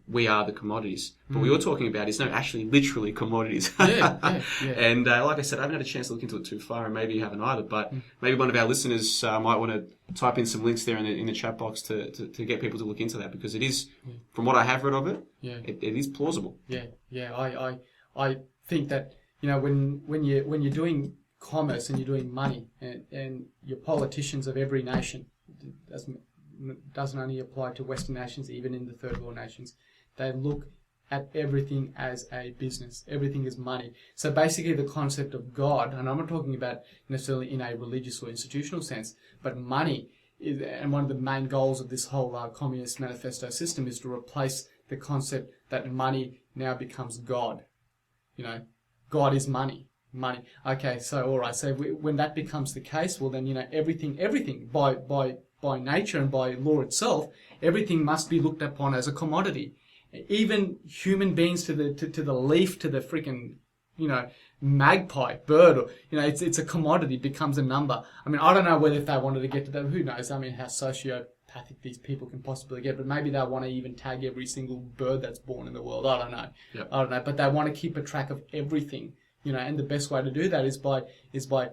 we are the commodities. But what you're talking about is actually literally commodities. Yeah. And like I said, I haven't had a chance to look into it too far, and maybe you haven't either. But maybe one of our listeners might want to type in some links there in the chat box to get people to look into that, because it is, from what I have read of it, it is plausible. Yeah. I think that when you're doing commerce and you're doing money and your politicians of every nation, doesn't only apply to Western nations, even in the third world nations. They look at everything as a business. Everything is money. So basically the concept of God, and I'm not talking about necessarily in a religious or institutional sense, but money is, and one of the main goals of this whole Communist Manifesto system is to replace the concept that money now becomes God. You know, God is money. Money. Okay, so all right. So when that becomes the case, well then, you know, everything by nature and by law itself, everything must be looked upon as a commodity. Even human beings to the leaf, to the freaking, you know, magpie, bird, or, you know, it's a commodity, it becomes a number. I mean, I don't know whether if they wanted to get to that, who knows? I mean, how sociopathic these people can possibly get, but maybe they want to even tag every single bird that's born in the world. I don't know. Yep. I don't know, but they want to keep a track of everything, you know, and the best way to do that is by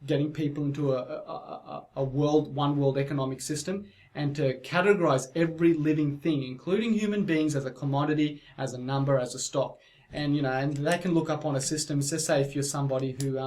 getting people into a one world economic system, and to categorize every living thing, including human beings, as a commodity, as a number, as a stock. And, you know, and they can look up on a system. So say if you're somebody who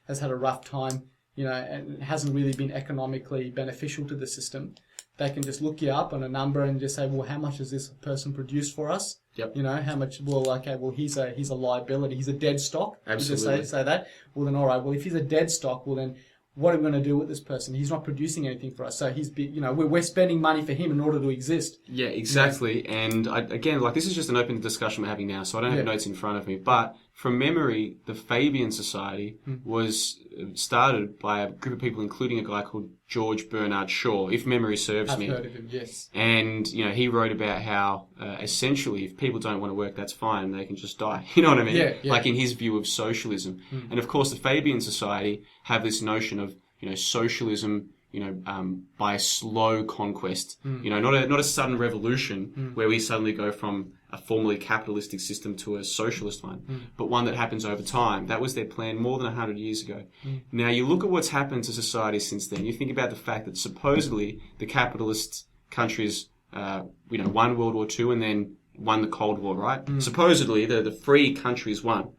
has had a rough time, you know, and hasn't really been economically beneficial to the system, they can just look you up on a number and just say, well, how much has this person produced for us? Yep. You know, how much? Well, okay, well, he's a liability. He's a dead stock. Absolutely. Just say that. Well, then, all right. Well, if he's a dead stock, well, then, what are we going to do with this person? He's not producing anything for us. So you know, we're spending money for him in order to exist. Yeah, exactly. Yeah. And again, like, this is just an open discussion we're having now, so I don't have notes in front of me. But from memory, the Fabian Society was started by a group of people, including a guy called George Bernard Shaw, if memory serves me. I've heard of him, yes. And, you know, he wrote about how, essentially, if people don't want to work, that's fine. They can just die. You know what I mean? Yeah. Like, in his view of socialism. And, of course, the Fabian Society have this notion of, you know, socialism, you know, by slow conquest. You know, not a sudden revolution where we suddenly go from a formerly capitalistic system to a socialist one, but one that happens over time. That was their plan more than 100 years ago. Now, you look at what's happened to society since then. You think about the fact that supposedly the capitalist countries, you know, won World War II and then won the Cold War, right? Supposedly, the free countries won.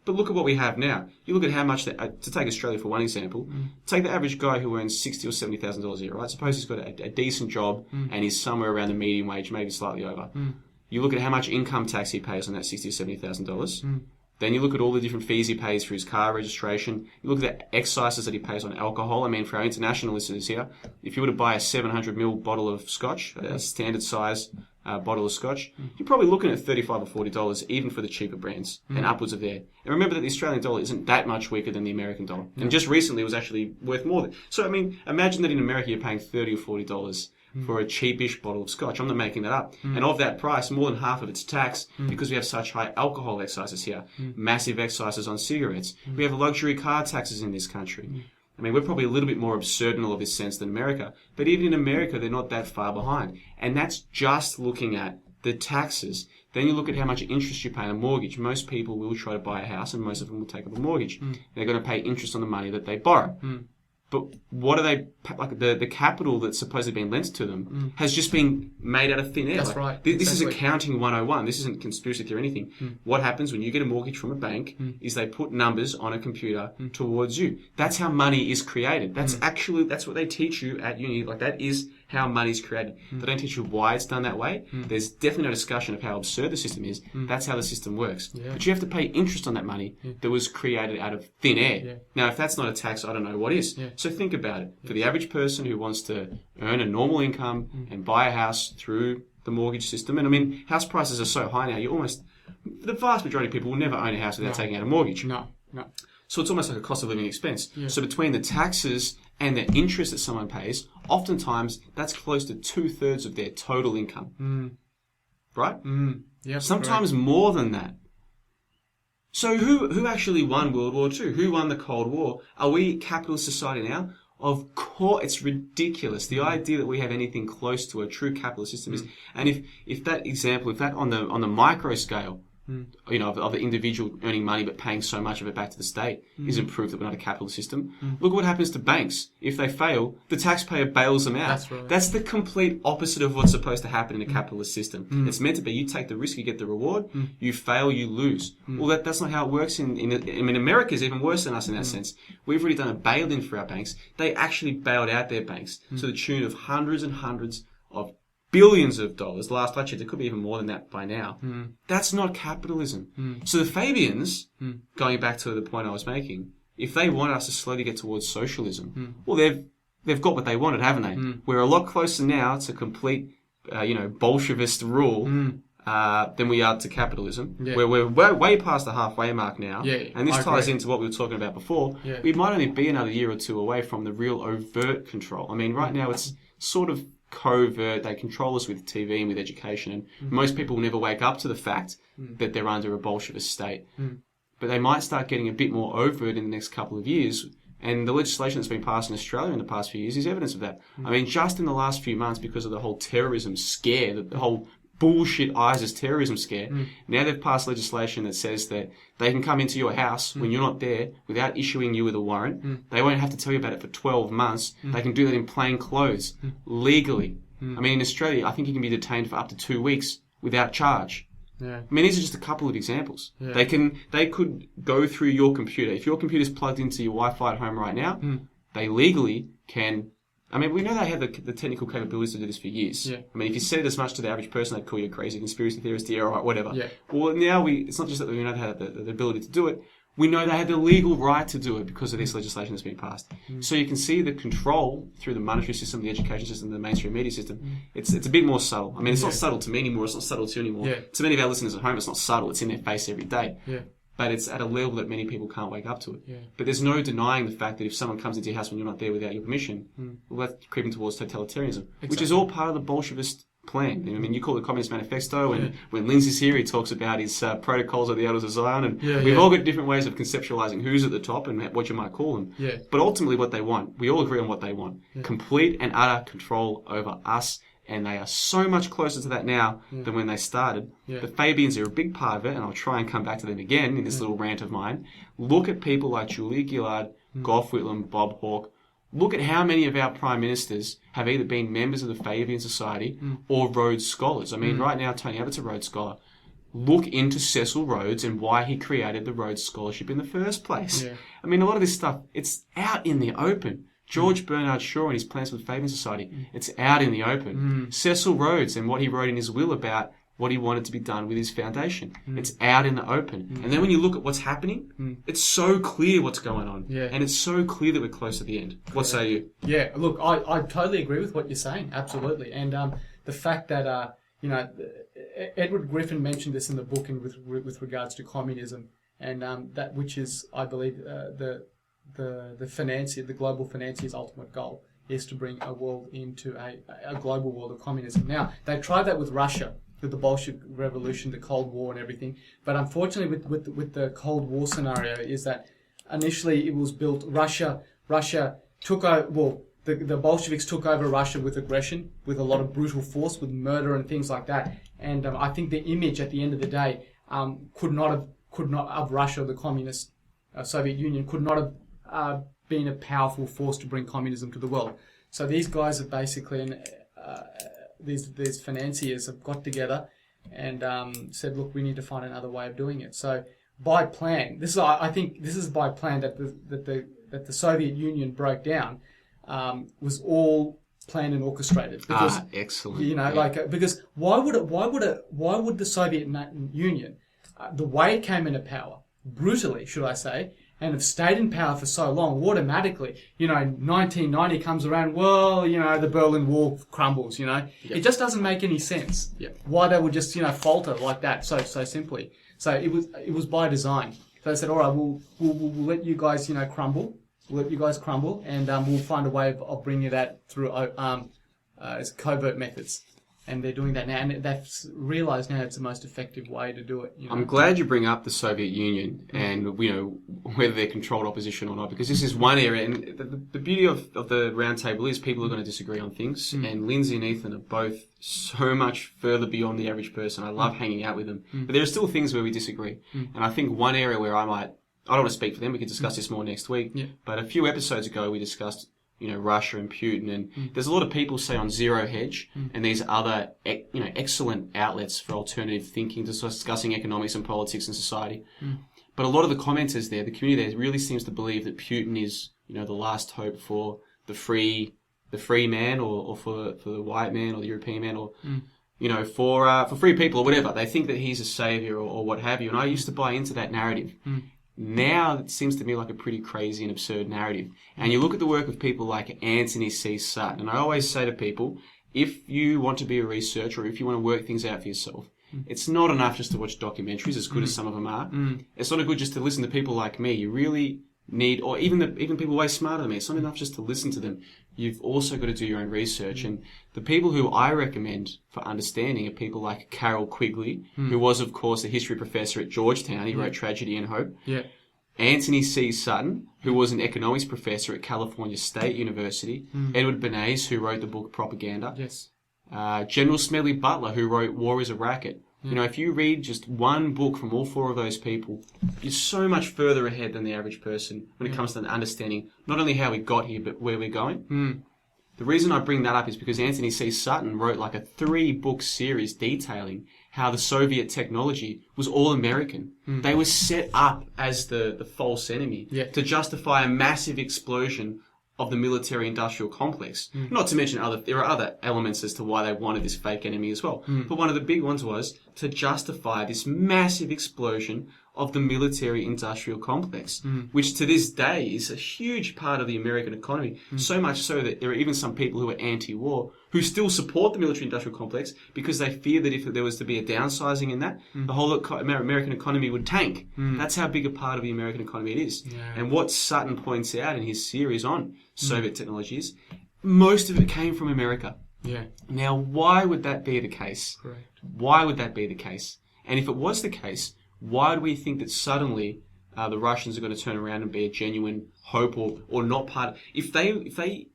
But look at what we have now. You look at how much, to take Australia for one example, take the average guy who earns $60,000 or $70,000 a year, right? Suppose he's got a decent job and he's somewhere around the median wage, maybe slightly over. You look at how much income tax he pays on that $60,000 or $70,000. Then you look at all the different fees he pays for his car registration. You look at the excises that he pays on alcohol. I mean, for our international listeners here, if you were to buy a 700ml bottle of scotch, a standard size bottle of scotch, you're probably looking at $35 or $40, even for the cheaper brands, and upwards of there. And remember that the Australian dollar isn't that much weaker than the American dollar. And just recently it was actually worth more than. So, I mean, imagine that in America you're paying $30 or $40 for a cheapish bottle of scotch. I'm not making that up. And of that price, more than half of it's tax because we have such high alcohol excises here. Massive excises on cigarettes. We have luxury car taxes in this country. I mean, we're probably a little bit more absurd in all of this sense than America. But even in America, they're not that far behind. And that's just looking at the taxes. Then you look at how much interest you pay on a mortgage. Most people will try to buy a house and most of them will take up a mortgage. They're going to pay interest on the money that they borrow. But what are they, like the capital that's supposedly been lent to them has just been made out of thin air. That's like, right. This is accounting 101. This isn't conspiracy theory or anything. What happens when you get a mortgage from a bank is they put numbers on a computer towards you. That's how money is created. That's what they teach you at uni. Like, that is how money's created. They don't teach you why it's done that way. There's definitely no discussion of how absurd the system is. That's how the system works. But you have to pay interest on that money that was created out of thin air. Now, if that's not a tax, I don't know what is. So think about it. For the average person who wants to earn a normal income and buy a house through the mortgage system, and I mean, house prices are so high now, the vast majority of people will never own a house without taking out a mortgage. No. So it's almost like a cost of living expense. So between the taxes and the interest that someone pays, oftentimes that's close to 2/3 of their total income. Right? Yeah. Sometimes more than that. So who actually won World War II? Who won the Cold War? Are we a capitalist society now? Of course, it's ridiculous. The idea that we have anything close to a true capitalist system is, and if that on the micro scale, you know, of the individual earning money but paying so much of it back to the state isn't proof that we're not a capitalist system. Look at what happens to banks. If they fail, the taxpayer bails them out. That's right. That's the complete opposite of what's supposed to happen in a capitalist system. It's meant to be you take the risk, you get the reward. You fail, you lose. Well, that's not how it works I mean, America's even worse than us in that sense. We've already done a bail-in for our banks. They actually bailed out their banks to the tune of hundreds and hundreds billions of dollars. Last I checked, it could be even more than that by now. That's not capitalism. So the Fabians, going back to the point I was making, if they want us to slowly get towards socialism, well, they've got what they wanted, haven't they? We're a lot closer now to complete, Bolshevist rule than we are to capitalism. We're way past the halfway mark now. And this ties into what we were talking about before. We might only be another year or two away from the real overt control. I mean, right now it's sort of covert. They control us with TV and with education, and most people will never wake up to the fact that they're under a Bolshevist state. But they might start getting a bit more overt in the next couple of years. And the legislation that's been passed in Australia in the past few years is evidence of that. I mean, just in the last few months, because of the whole terrorism scare, the whole bullshit ISIS terrorism scare, now they've passed legislation that says that they can come into your house when you're not there without issuing you with a warrant. They won't have to tell you about it for 12 months. They can do that in plain clothes, legally. I mean, in Australia, I think you can be detained for up to 2 weeks without charge. I mean, these are just a couple of examples. They could go through your computer. If your computer's plugged into your Wi-Fi at home right now, they legally can. I mean, we know they have the technical capabilities to do this for years. I mean, if you said it as much to the average person, they'd call you a crazy conspiracy theorist, whatever. Well, now it's not just that we know they have the ability to do it. We know they have the legal right to do it because of this legislation that's been passed. So you can see the control through the monetary system, the education system, the mainstream media system. It's a bit more subtle. I mean, it's not subtle to me anymore. It's not subtle to you anymore. To many of our listeners at home, it's not subtle. It's in their face every day. But it's at a level that many people can't wake up to it. But there's no denying the fact that if someone comes into your house when you're not there without your permission, well, that's creeping towards totalitarianism, which is all part of the Bolshevist plan. I mean, you call it the Communist Manifesto, and when Lindsay's here, he talks about his protocols of the Elders of Zion, and we've all got different ways of conceptualizing who's at the top and what you might call them. But ultimately what they want, we all agree on what they want. Complete and utter control over us, and they are so much closer to that now than when they started. The Fabians are a big part of it, and I'll try and come back to them again in this little rant of mine. Look at people like Julia Gillard, Gough Whitlam, Bob Hawke. Look at how many of our prime ministers have either been members of the Fabian Society or Rhodes Scholars. I mean, right now, Tony Abbott's a Rhodes Scholar. Look into Cecil Rhodes and why he created the Rhodes Scholarship in the first place. I mean, a lot of this stuff, it's out in the open. George Bernard Shaw and his plans for the Fabian Society, it's out in the open. Cecil Rhodes and what he wrote in his will about what he wanted to be done with his foundation. It's out in the open. And then when you look at what's happening, it's so clear what's going on. And it's so clear that we're close to the end. What say you? Yeah, look, I totally agree with what you're saying, absolutely. And the fact that, Edward Griffin mentioned this in the book and with regards to communism, and that which is, I believe, the financier, the global financier's ultimate goal is to bring a world into a global world of communism. Now, they tried that with Russia, with the Bolshevik Revolution, the Cold War and everything. But unfortunately with the Cold War scenario is that initially it was built, Russia took over, the Bolsheviks took over Russia with aggression, with a lot of brutal force, with murder and things like that. And I think the image at the end of the day could not have Russia, the communist Soviet Union, could not have been a powerful force to bring communism to the world. So these guys have basically, these financiers have got together and said, look, we need to find another way of doing it. So by plan, I think this is by plan that the Soviet Union broke down, was all planned and orchestrated. Because, excellent. Because why would the Soviet Union, the way it came into power, brutally, should I say, and have stayed in power for so long, automatically, 1990 comes around, the Berlin Wall crumbles, It just doesn't make any sense. Why they would just, falter like that so simply. So it was by design. So they said, all right, we'll let you guys, crumble. We'll let you guys crumble, and we'll find a way of bringing that through covert methods. And they're doing that now, and they've realised now it's the most effective way to do it. I'm glad you bring up the Soviet Union and, whether they're controlled opposition or not, because this is one area, and the beauty of the roundtable is people are going to disagree on things, and Lindsay and Ethan are both so much further beyond the average person. I love hanging out with them. But there are still things where we disagree. And I think one area where I don't want to speak for them, we can discuss this more next week, but a few episodes ago we discussed Russia and Putin, and there's a lot of people, say, on Zero Hedge and these other, excellent outlets for alternative thinking, discussing economics and politics and society. But a lot of the commenters there, the community there, really seems to believe that Putin is, the last hope for the free, the free man or for the white man or the European man or for free people or whatever. They think that he's a savior or what have you. And I used to buy into that narrative. Now it seems to me like a pretty crazy and absurd narrative. And you look at the work of people like Anthony C. Sutton, and I always say to people, if you want to be a researcher or if you want to work things out for yourself, it's not enough just to watch documentaries, as good as some of them are. It's not good just to listen to people like me. You really need, or even people way smarter than me, it's not enough just to listen to them. You've also got to do your own research. And the people who I recommend for understanding are people like Carroll Quigley, who was, of course, a history professor at Georgetown. He wrote Tragedy and Hope. Yeah. Anthony C. Sutton, who was an economics professor at California State University. Edward Bernays, who wrote the book Propaganda. Yes. General Smedley Butler, who wrote War is a Racket. You know, if you read just one book from all four of those people, you're so much further ahead than the average person when it comes to understanding not only how we got here, but where we're going. The reason I bring that up is because Anthony C. Sutton wrote like a 3-book series detailing how the Soviet technology was all American. They were set up as the false enemy to justify a massive explosion of the military-industrial complex. Not to mention there are other elements as to why they wanted this fake enemy as well. But one of the big ones was to justify this massive explosion of the military-industrial complex, which to this day is a huge part of the American economy. So much so that there are even some people who are anti-war who still support the military-industrial complex because they fear that if there was to be a downsizing in that, the whole American economy would tank. That's how big a part of the American economy it is. And what Sutton points out in his series on Soviet technology is most of it came from America. Now, why would that be the case? Why would that be the case? And if it was the case, why do we think that suddenly the Russians are going to turn around and be a genuine hope or not part of... If they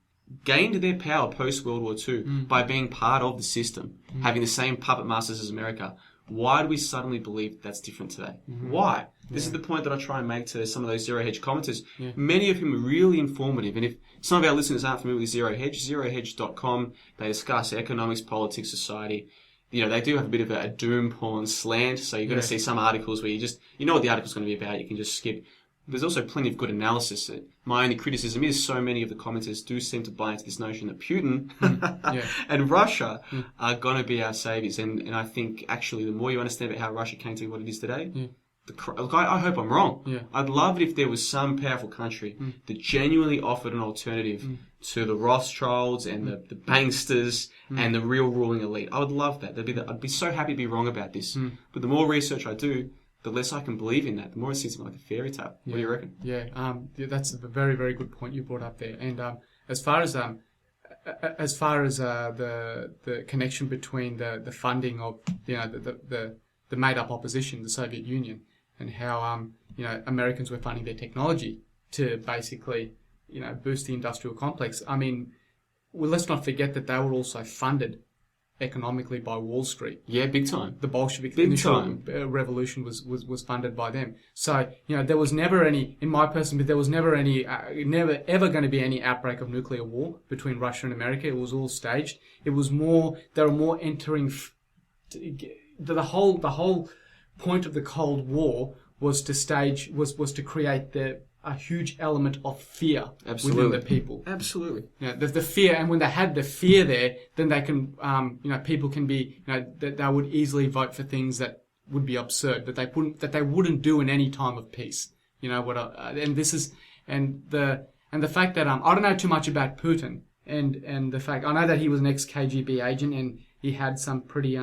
gained their power post-World War II by being part of the system, having the same puppet masters as America, why do we suddenly believe that's different today? Why? This is the point that I try and make to some of those Zero Hedge commenters, many of whom are really informative. And if some of our listeners aren't familiar with Zero Hedge, zerohedge.com, they discuss economics, politics, society. You know, they do have a bit of a doom porn slant, so you're going to see some articles where you know what the article's going to be about, you can just skip. There's also plenty of good analysis. My only criticism is so many of the commenters do seem to buy into this notion that Putin and Russia are going to be our saviors. And I think, actually, the more you understand about how Russia came to be what it is today, I hope I'm wrong. I'd love it if there was some powerful country that genuinely offered an alternative to the Rothschilds and the banksters and the real ruling elite. I would love that. I'd be so happy to be wrong about this. But the more research I do, the less I can believe in that. The more it seems like a fairy tale. What do you reckon? That's a very, very good point you brought up there. And as far as the connection between the funding of the made up opposition, the Soviet Union, and how Americans were funding their technology to basically boost the industrial complex. I mean, well, let's not forget that they were also funded economically by Wall Street. Yeah, big time. The Bolshevik initial revolution was funded by them. So, there was never any, in my personal view, there was never never ever going to be any outbreak of nuclear war between Russia and America. It was all staged. It was more, they were more entering, the whole point of the Cold War was to create a huge element of fear within the people. Absolutely. The fear, and when they had the fear there, then they can, people can be, that they would easily vote for things that would be absurd, that they wouldn't do in any time of peace. And the fact that I don't know too much about Putin, and the fact I know that he was an ex-KGB agent and he had some pretty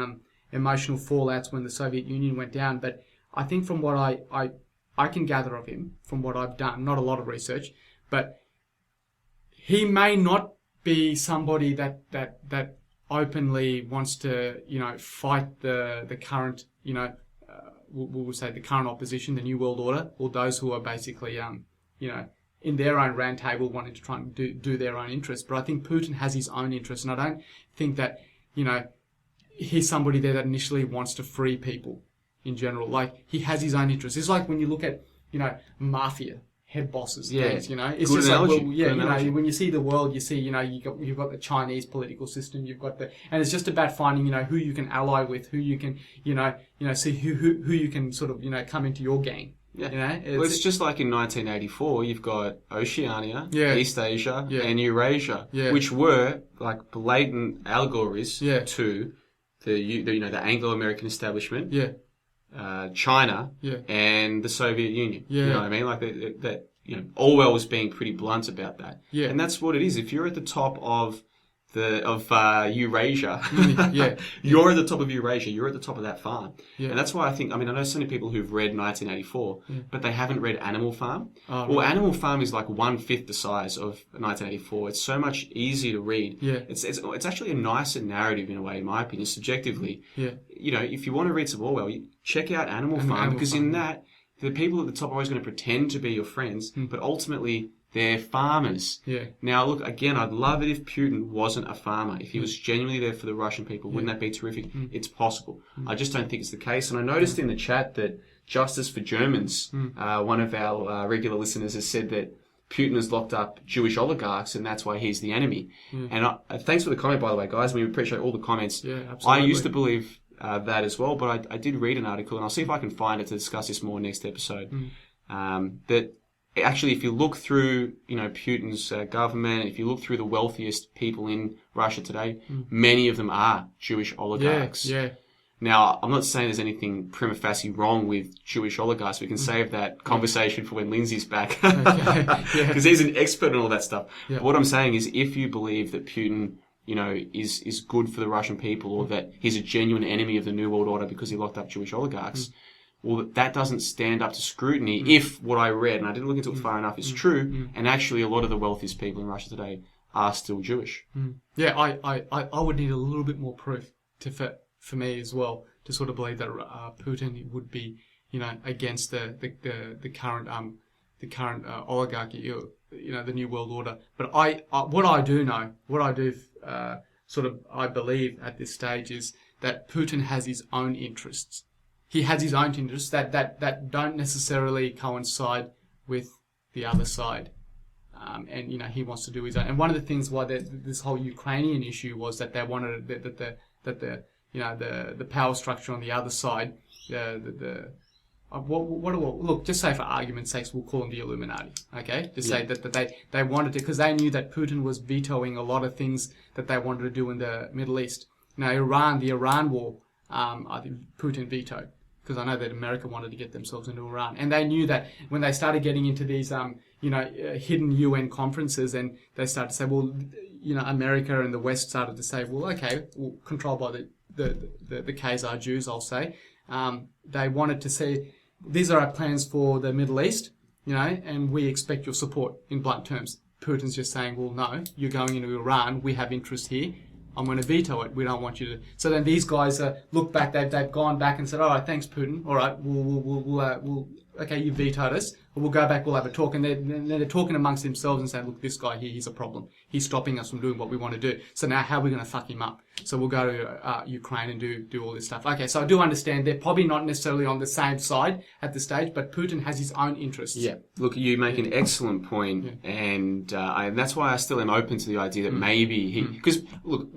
emotional fallouts when the Soviet Union went down, but I think from what I can gather of him, from what I've done, not a lot of research, but he may not be somebody that openly wants to, fight the current, we'll say the current opposition, the New World Order, or those who are basically, in their own round table wanting to try and do their own interests. But I think Putin has his own interests, and I don't think that, he's somebody there that initially wants to free people. In general, like he has his own interests. It's like when you look at, mafia head bosses. Things, it's good just analogy. like, when you see the world, you see, you've got the Chinese political system, and it's just about finding, who you can ally with, who you can, see who you can sort of, come into your gang. Yeah. You know, Well, it's just like in 1984, you've got Oceania, Yeah. East Asia, Yeah. and Eurasia, Yeah. which were like blatant allegories Yeah. to the Anglo-American establishment, yeah, China, Yeah. and the Soviet Union. Yeah. You know what I mean? Like that. Orwell was being pretty blunt about that. Yeah. And that's what it is. If you're at the top of Eurasia, Yeah. you're at the top of Eurasia. You're at the top of that farm. Yeah. And that's why I know so many people who've read 1984, but they haven't read Animal Farm. Oh, Well, right. Animal Farm is like 1/5 the size of 1984. It's so much easier to read. Yeah. It's actually a nicer narrative in a way, in my opinion, subjectively. Yeah. If you want to read some Orwell, check out Animal Farm, Animal because Farm, in that, the people at the top are always going to pretend to be your friends, but ultimately they're farmers. Yeah. Now, look, again, I'd love it if Putin wasn't a farmer. If he was genuinely there for the Russian people, wouldn't that be terrific? It's possible. I just don't think it's the case. And I noticed in the chat that Justice for Germans, one of our regular listeners, has said that Putin has locked up Jewish oligarchs, and that's why he's the enemy. And thanks for the comment, by the way, guys. We appreciate all the comments. Yeah, absolutely. I used to believe that as well, but I did read an article, and I'll see if I can find it to discuss this more next episode. That actually, if you look through, Putin's government, if you look through the wealthiest people in Russia today, many of them are Jewish oligarchs. Yeah. Now, I'm not saying there's anything prima facie wrong with Jewish oligarchs. We can save that conversation for when Lindsay's back, because he's an expert on all that stuff. Yeah. But what I'm saying is, if you believe that Putin, is good for the Russian people, or that he's a genuine enemy of the New World Order because he locked up Jewish oligarchs, well, that doesn't stand up to scrutiny if what I read, and I didn't look into it far enough, is true, and actually a lot of the wealthiest people in Russia today are still Jewish. Yeah, I would need a little bit more proof for me as well to sort of believe that Putin would be, against the current oligarchy, the New World Order. But I believe at this stage is that Putin has his own interests. He has his own interests that don't necessarily coincide with the other side. And he wants to do his own. And one of the things why this whole Ukrainian issue was that they wanted the power structure on the other side, look, just say for argument's sake, we'll call them the Illuminati, okay? Just say that they wanted to, because they knew that Putin was vetoing a lot of things that they wanted to do in the Middle East. Now, the Iran war, I think Putin vetoed, because I know that America wanted to get themselves into Iran. And they knew that when they started getting into these, hidden UN conferences, and they started to say, well, America and the West started to say, well, okay, well, controlled by the Khazar Jews, I'll say. They wanted to say, these are our plans for the Middle East, and we expect your support in blunt terms. Putin's just saying, well, no, you're going into Iran. We have interest here. I'm going to veto it. We don't want you to. So then these guys look back. They've gone back and said, all right, thanks, Putin. All right, we'll okay, you vetoed us. We'll go back. We'll have a talk. And they're talking amongst themselves and saying, look, this guy here, he's a problem. He's stopping us from doing what we want to do. So now how are we going to fuck him up? So we'll go to Ukraine and do all this stuff. Okay, so I do understand they're probably not necessarily on the same side at this stage, but Putin has his own interests. Yeah, look, you make an excellent point, and that's why I still am open to the idea that maybe because look,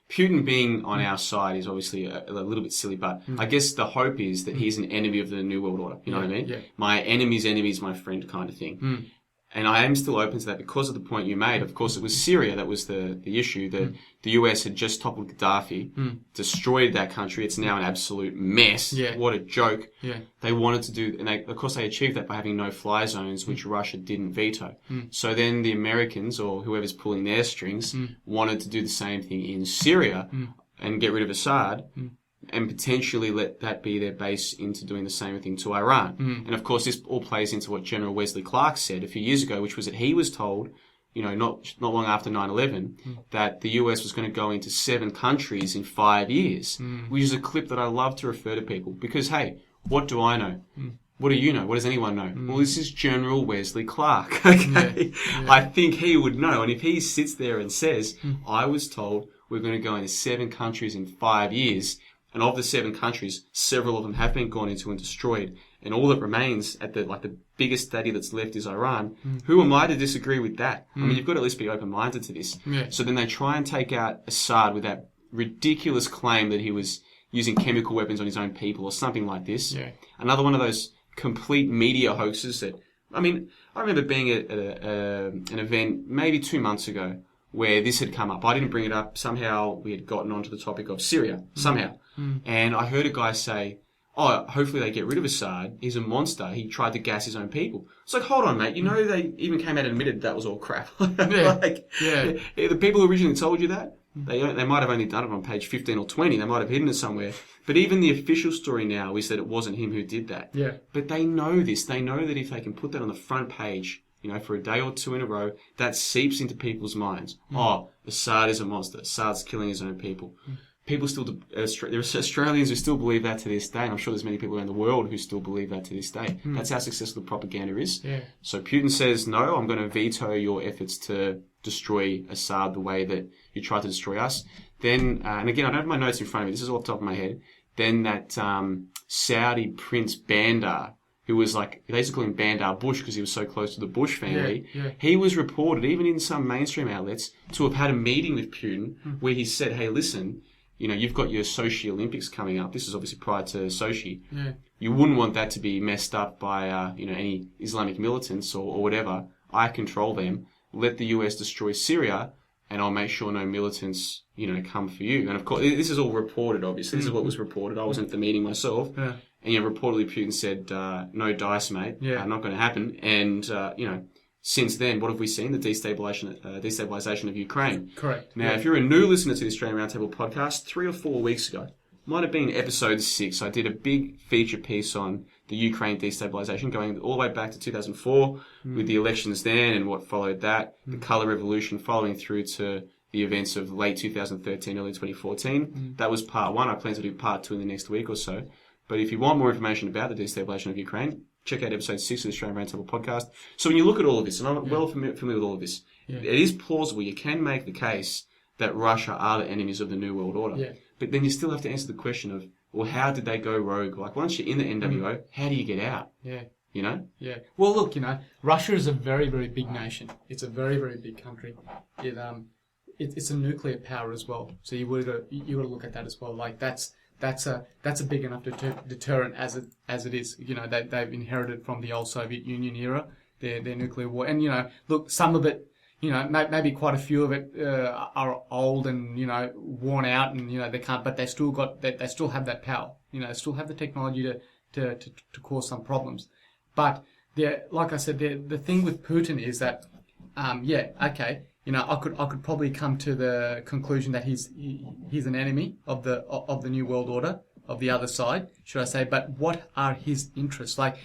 Putin being on our side is obviously a little bit silly, but I guess the hope is that he's an enemy of the New World Order. You know what I mean? Yeah. My enemy's enemy is my friend kind of thing. And I am still open to that because of the point you made. Of course, it was Syria that was the issue. That the US had just toppled Gaddafi, destroyed that country. It's now an absolute mess. Yeah. What a joke. Yeah. They wanted to do, and of course they achieved that by having no-fly zones, which Russia didn't veto. So then the Americans, or whoever's pulling their strings, wanted to do the same thing in Syria and get rid of Assad. And potentially let that be their base into doing the same thing to Iran. And of course, this all plays into what General Wesley Clark said a few years ago, which was that he was told, not long after 9/11, that the US was going to go into 7 countries in 5 years, which is a clip that I love to refer to people because, hey, what do I know? What do you know? What does anyone know? Well, this is General Wesley Clark. Okay, I think he would know. And if he sits there and says, "I was told we're going to go into 7 countries in 5 years." And of the 7 countries, several of them have been gone into and destroyed. And all that remains at the biggest study that's left is Iran. Who am I to disagree with that? I mean, you've got to at least be open-minded to this. Yeah. So then they try and take out Assad with that ridiculous claim that he was using chemical weapons on his own people or something like this. Yeah. Another one of those complete media hoaxes that, I mean, I remember being at an event maybe 2 months ago where this had come up. I didn't bring it up. Somehow we had gotten onto the topic of Syria, somehow. And I heard a guy say, oh, hopefully they get rid of Assad. He's a monster. He tried to gas his own people. It's like, hold on, mate. You know, they even came out and admitted that was all crap. The people who originally told you that, they might have only done it on page 15 or 20. They might have hidden it somewhere. But even the official story now is that it wasn't him who did that. Yeah. But they know this. They know that if they can put that on the front page, you know, for a day or two in a row, that seeps into people's minds. Oh, Assad is a monster. Assad's killing his own people. People still, there are Australians who still believe that to this day, and I'm sure there's many people around the world who still believe that to this day. That's how successful the propaganda is. Yeah. So Putin says, no, I'm going to veto your efforts to destroy Assad the way that you tried to destroy us. Then, and again, I don't have my notes in front of me, this is off the top of my head, then that Saudi Prince Bandar, who was like, they used to call him Bandar Bush because he was so close to the Bush family. He was reported, even in some mainstream outlets, to have had a meeting with Putin where he said, hey, listen, you know, you've got your Sochi Olympics coming up. This is obviously prior to Sochi. Yeah. You wouldn't want that to be messed up by, you know, any Islamic militants or whatever. I control them. Let the US destroy Syria, and I'll make sure no militants, you know, come for you. And of course, this is all reported, obviously. This is what was reported. I wasn't at the meeting myself. Yeah. And, you know, reportedly Putin said, no dice, mate. Yeah. Not going to happen. And, you know, since then, what have we seen? The destabilization of Ukraine. Correct. Now, if you're a new listener to the Australian Roundtable Podcast, 3 or 4 weeks ago, might have been episode 6, I did a big feature piece on the Ukraine destabilization, going all the way back to 2004 with the elections then and what followed that, the colour revolution following through to the events of late 2013, early 2014. That was part 1. I plan to do part 2 in the next week or so. But if you want more information about the destabilization of Ukraine, check out episode 6 of the Australian Roundtable Podcast. So when you look at all of this, and I'm well familiar with all of this, it is plausible. You can make the case that Russia are the enemies of the New World Order. Yeah. But then you still have to answer the question of, well, how did they go rogue? Like, once you're in the NWO, how do you get out? Yeah. You know? Yeah. Well, look, you know, Russia is a very, very big nation. It's a very, very big country. It's a nuclear power as well. So you got to look at that as well. Like, that's a big enough deterrent as it is. You know, they've inherited from the old Soviet Union era their nuclear war. And, you know, look, some of it, you know, maybe quite a few of it are old and, you know, worn out, and, you know, they can't, but they still have that power. You know, they still have the technology to cause some problems. But like I said, the thing with Putin is that, you know, I could probably come to the conclusion that he's an enemy of the New World Order, of the other side, should I say? But what are his interests? Like,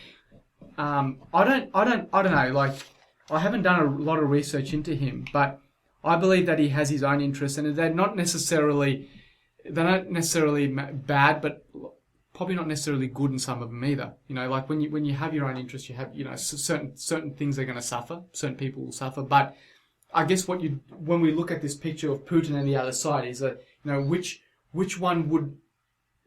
I don't know. Like, I haven't done a lot of research into him, but I believe that he has his own interests, and they're not necessarily bad, but probably not necessarily good in some of them either. You know, like when you have your own interests, you have, you know, certain things are going to suffer, certain people will suffer, but I guess when we look at this picture of Putin and the other side is that, you know, which one would,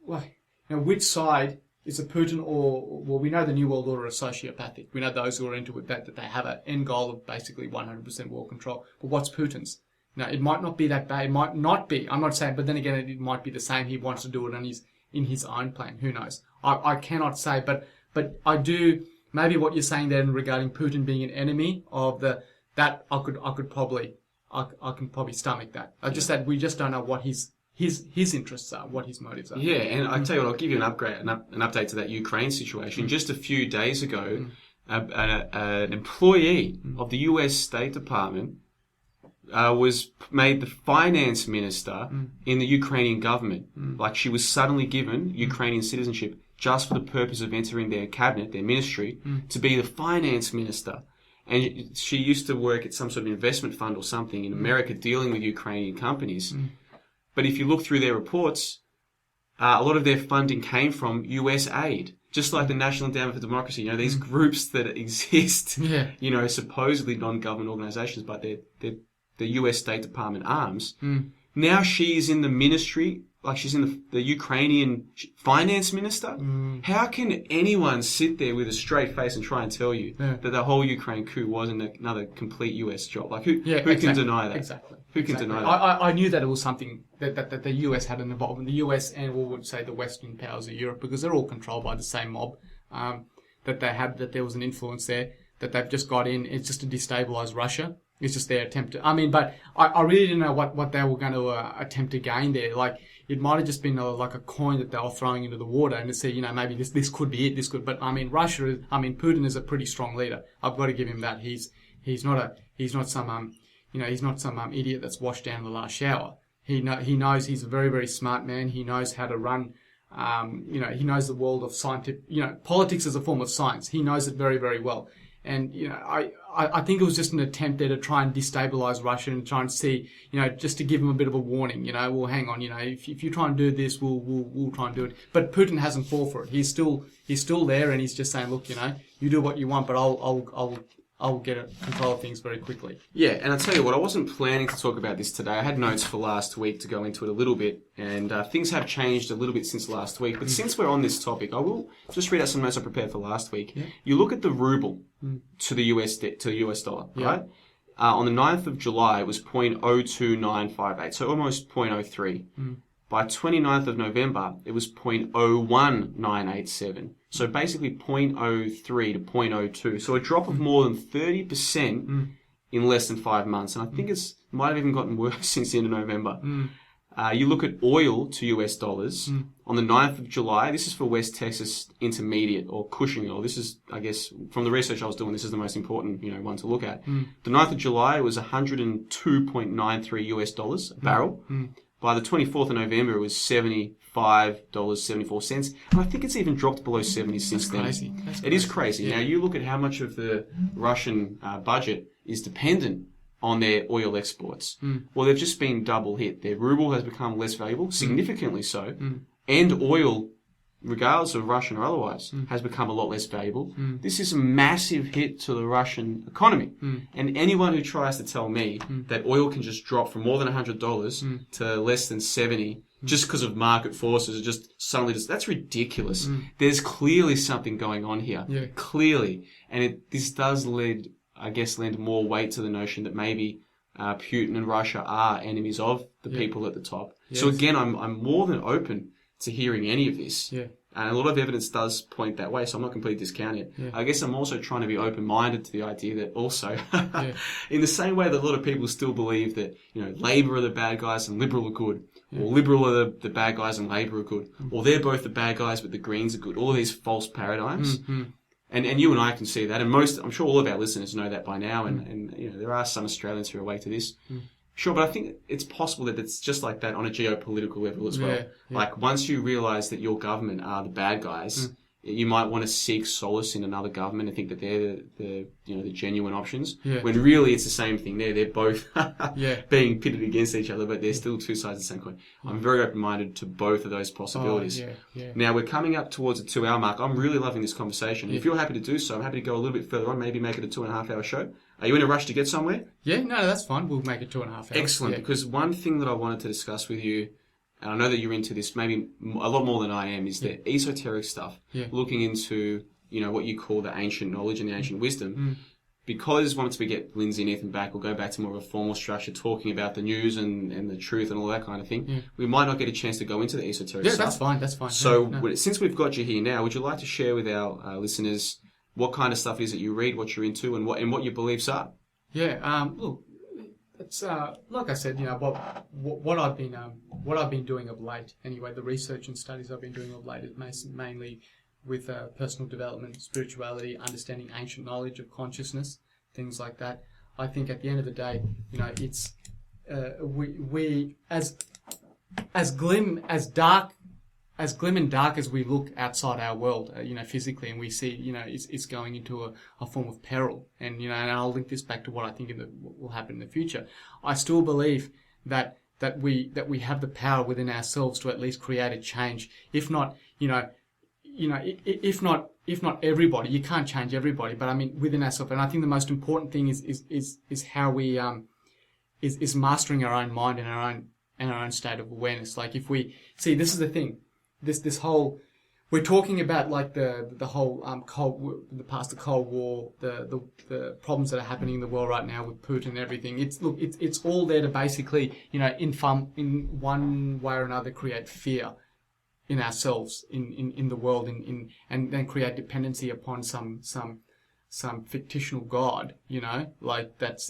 well, you know, which side is a Putin well, we know the New World Order is sociopathic. We know those who are into it, that they have an end goal of basically 100% world control. But what's Putin's? Now, it might not be that bad. It might not be. I'm not saying, but then again, it might be the same. He wants to do it in his own plan. Who knows? I cannot say, but I do. Maybe what you're saying then regarding Putin being an enemy of that I can probably stomach that. Just that we just don't know what his interests are, what his motives are. Yeah, and I tell you what, I'll give you an update to that Ukraine situation. Just a few days ago, an employee of the US State Department was made the finance minister in the Ukrainian government. Like, she was suddenly given Ukrainian citizenship just for the purpose of entering their cabinet, their ministry, to be the finance minister. And she used to work at some sort of investment fund or something in America dealing with Ukrainian companies. But if you look through their reports, a lot of their funding came from US aid, just like the National Endowment for Democracy. You know, these groups that exist, you know, supposedly non-government organizations, but they're the US State Department arms. Now she's in the ministry, like she's in the Ukrainian finance minister. How can anyone sit there with a straight face and try and tell you that the whole Ukraine coup wasn't another complete US job? Like, who can deny that? Exactly. Who can deny that? I knew that it was something that the US had an involvement. The US and we would say the Western powers of Europe, because they're all controlled by the same mob. that they had, that there was an influence there, that they've just got in. It's just to destabilize Russia. It's just their attempt to, but I really didn't know what they were going to attempt to gain there. Like, it might have just been like a coin that they were throwing into the water and to see, maybe this could be it, but Putin is a pretty strong leader. I've got to give him that. He's not some idiot that's washed down in the last shower. He knows, he's a very, very smart man. He knows how to run, he knows the world of scientific, politics is a form of science. He knows it very, very well. And, I think it was just an attempt there to try and destabilize Russia and try and see, just to give him a bit of a warning, well, hang on, if you try and do this, we'll try and do it. But Putin hasn't fallen for it. He's still there, and he's just saying, look, you do what you want, but I'll get control of things very quickly. Yeah, and I'll tell you what, I wasn't planning to talk about this today. I had notes for last week to go into it a little bit, and things have changed a little bit since last week. But since we're on this topic, I will just read out some notes I prepared for last week. Yeah. You look at the ruble to the US dollar, right? On the 9th of July, it was 0.02958, so almost 0.03. By 29th of November, it was 0.01987. So basically 0.03 to 0.02. So a drop of more than 30% in less than 5 months. And I think it might have even gotten worse since the end of November. You look at oil to US dollars on the 9th of July. This is for West Texas Intermediate or Cushing oil. This is, I guess, from the research I was doing, this is the most important, one to look at. The 9th of July, it was 102.93 US dollars a barrel. By the 24th of November, it was $75.74. And I think it's even dropped below 70 since then. That's crazy. It is crazy. Yeah. Now, you look at how much of the Russian budget is dependent on their oil exports. Well, they've just been double hit. Their ruble has become less valuable, significantly so, and oil, regardless of Russian or otherwise, has become a lot less valuable. This is a massive hit to the Russian economy. And anyone who tries to tell me that oil can just drop from more than $100 to less than 70 just because of market forces, just suddenly that's ridiculous. There's clearly something going on here. Yeah. Clearly. And this does lend more weight to the notion that maybe Putin and Russia are enemies of the people at the top. Yes. So again, I'm more than open to hearing any of this. Yeah. And a lot of evidence does point that way, so I'm not completely discounting it. Yeah. I guess I'm also trying to be open-minded to the idea that also, in the same way that a lot of people still believe that, Labour are the bad guys and Liberal are good, or Liberal are the bad guys and Labour are good, or they're both the bad guys but the Greens are good, all of these false paradigms. And you and I can see that, and I'm sure all of our listeners know that by now, and there are some Australians who are awake to this. Sure, but I think it's possible that it's just like that on a geopolitical level as well. Yeah. Like, once you realise that your government are the bad guys, you might want to seek solace in another government and think that they're the genuine options. Yeah. When really it's the same thing. They're both being pitted against each other, but they're still two sides of the same coin. I'm very open-minded to both of those possibilities. Now, we're coming up towards the 2-hour mark. I'm really loving this conversation. If you're happy to do so, I'm happy to go a little bit further on, maybe make it a 2.5-hour show. Are you in a rush to get somewhere? Yeah, no, that's fine. We'll make it 2.5 hours. Excellent, because one thing that I wanted to discuss with you, and I know that you're into this maybe a lot more than I am, is the esoteric stuff. Looking into, what you call the ancient knowledge and the ancient wisdom. Because once we get Lindsay and Ethan back, we'll go back to more of a formal structure, talking about the news and the truth and all that kind of thing. We might not get a chance to go into the esoteric stuff. Yeah, that's fine. So since we've got you here now, would you like to share with our listeners what kind of stuff is it you read, what you're into, and what your beliefs are? Yeah, look, it's like I said, what I've been doing of late. Anyway, the research and studies I've been doing of late is mainly with personal development, spirituality, understanding ancient knowledge of consciousness, things like that. I think at the end of the day, it's we as glim and dark as we look outside our world, physically, and we see, it's going into a form of peril. And, and I'll link this back to what I think will happen in the future. I still believe that we have the power within ourselves to at least create a change. If not, if not everybody, you can't change everybody, but I mean, within ourselves. And I think the most important thing is how we, is mastering our own mind and our own state of awareness. Like, if we see, this is the thing. This whole, we're talking about like the whole the Cold War, the problems that are happening in the world right now with Putin and everything. It's all there to basically, in one way or another, create fear in ourselves, in the world, and then create dependency upon some fictional god, like that's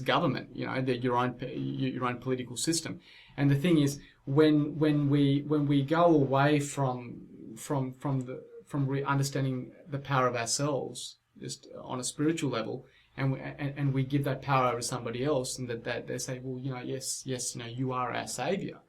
government, that your own political system. And the thing is, when we go away from understanding the power of ourselves, just on a spiritual level, and we give that power over to somebody else, and that they say, well, yes, you are our savior.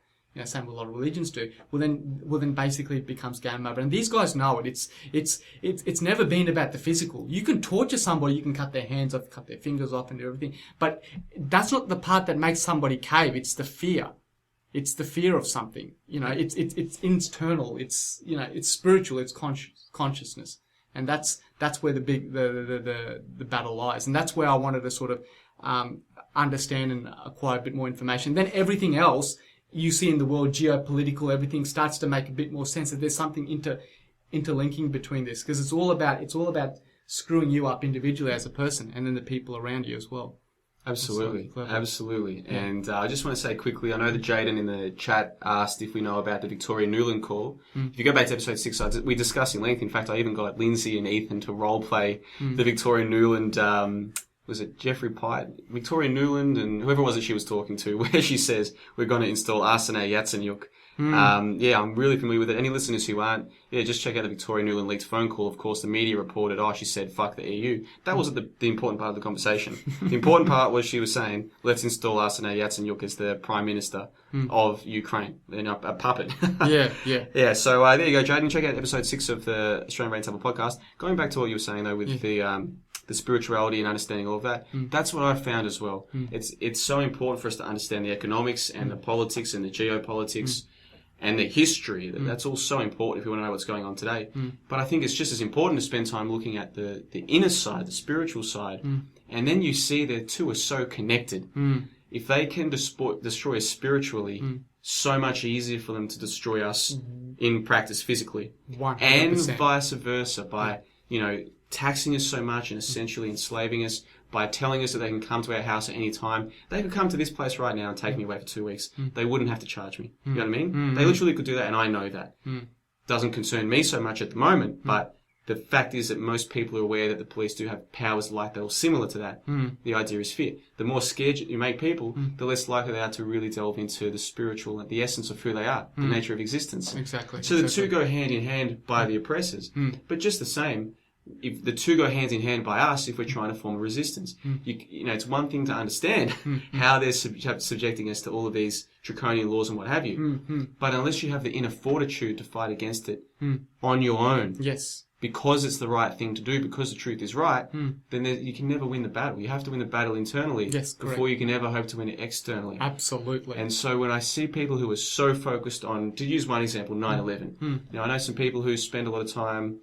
Same with a lot of religions do. Well, then basically it becomes game over. And these guys know it. It's never been about the physical. You can torture somebody, you can cut their hands off, cut their fingers off, and do everything. But that's not the part that makes somebody cave. It's the fear. It's the fear of something. It's internal. It's spiritual. It's consciousness, and that's where the battle lies. And that's where I wanted to sort of understand and acquire a bit more information. Then everything else you see in the world, geopolitical, everything starts to make a bit more sense that there's something interlinking between this, because it's all about screwing you up individually as a person, and then the people around you as well. Absolutely. Yeah. And I just want to say quickly, I know that Jaden in the chat asked if we know about the Victoria Newland call. If you go back to episode 6, we discussed in length. In fact, I even got Lindsay and Ethan to role play the Victoria Newland. Was it Jeffrey Pite, Victoria Newland, and whoever it was that she was talking to, where she says, we're going to install Arsene Yatsenyuk. I'm really familiar with it. Any listeners who aren't, just check out the Victoria Newland leaked phone call. Of course, the media reported, she said, fuck the EU. That wasn't the important part of the conversation. The important part was she was saying, let's install Arsene Yatsenyuk as the Prime Minister of Ukraine. A puppet. Yeah, so there you go, Jaden. Check out episode 6 of the Australian Roundtable Podcast. Going back to what you were saying, though, with the spirituality and understanding all of that, that's what I've found as well. It's so important for us to understand the economics and the politics and the geopolitics and the history. That's all so important if you want to know what's going on today. But I think it's just as important to spend time looking at the inner side, the spiritual side, and then you see the two are so connected. If they can destroy us spiritually, so much easier for them to destroy us in practice physically. 100%. And vice versa, by taxing us so much and essentially enslaving us, by telling us that they can come to our house at any time. They could come to this place right now and take me away for 2 weeks. They wouldn't have to charge me. You know what I mean? They literally could do that, and I know that. Doesn't concern me so much at the moment, but the fact is that most people are aware that the police do have powers like that or similar to that. The idea is fear. The more scared you make people, the less likely they are to really delve into the spiritual, the essence of who they are, the nature of existence. Exactly. So the two go hand in hand by the oppressors. But just the same, if the two go hand in hand by us, if we're trying to form a resistance, it's one thing to understand how they're subjecting us to all of these draconian laws and what have you. But unless you have the inner fortitude to fight against it on your own, because it's the right thing to do, because the truth is right, then you can never win the battle. You have to win the battle internally before you can ever hope to win it externally. Absolutely. And so when I see people who are so focused on, to use one example, 9/11. I know some people who spend a lot of time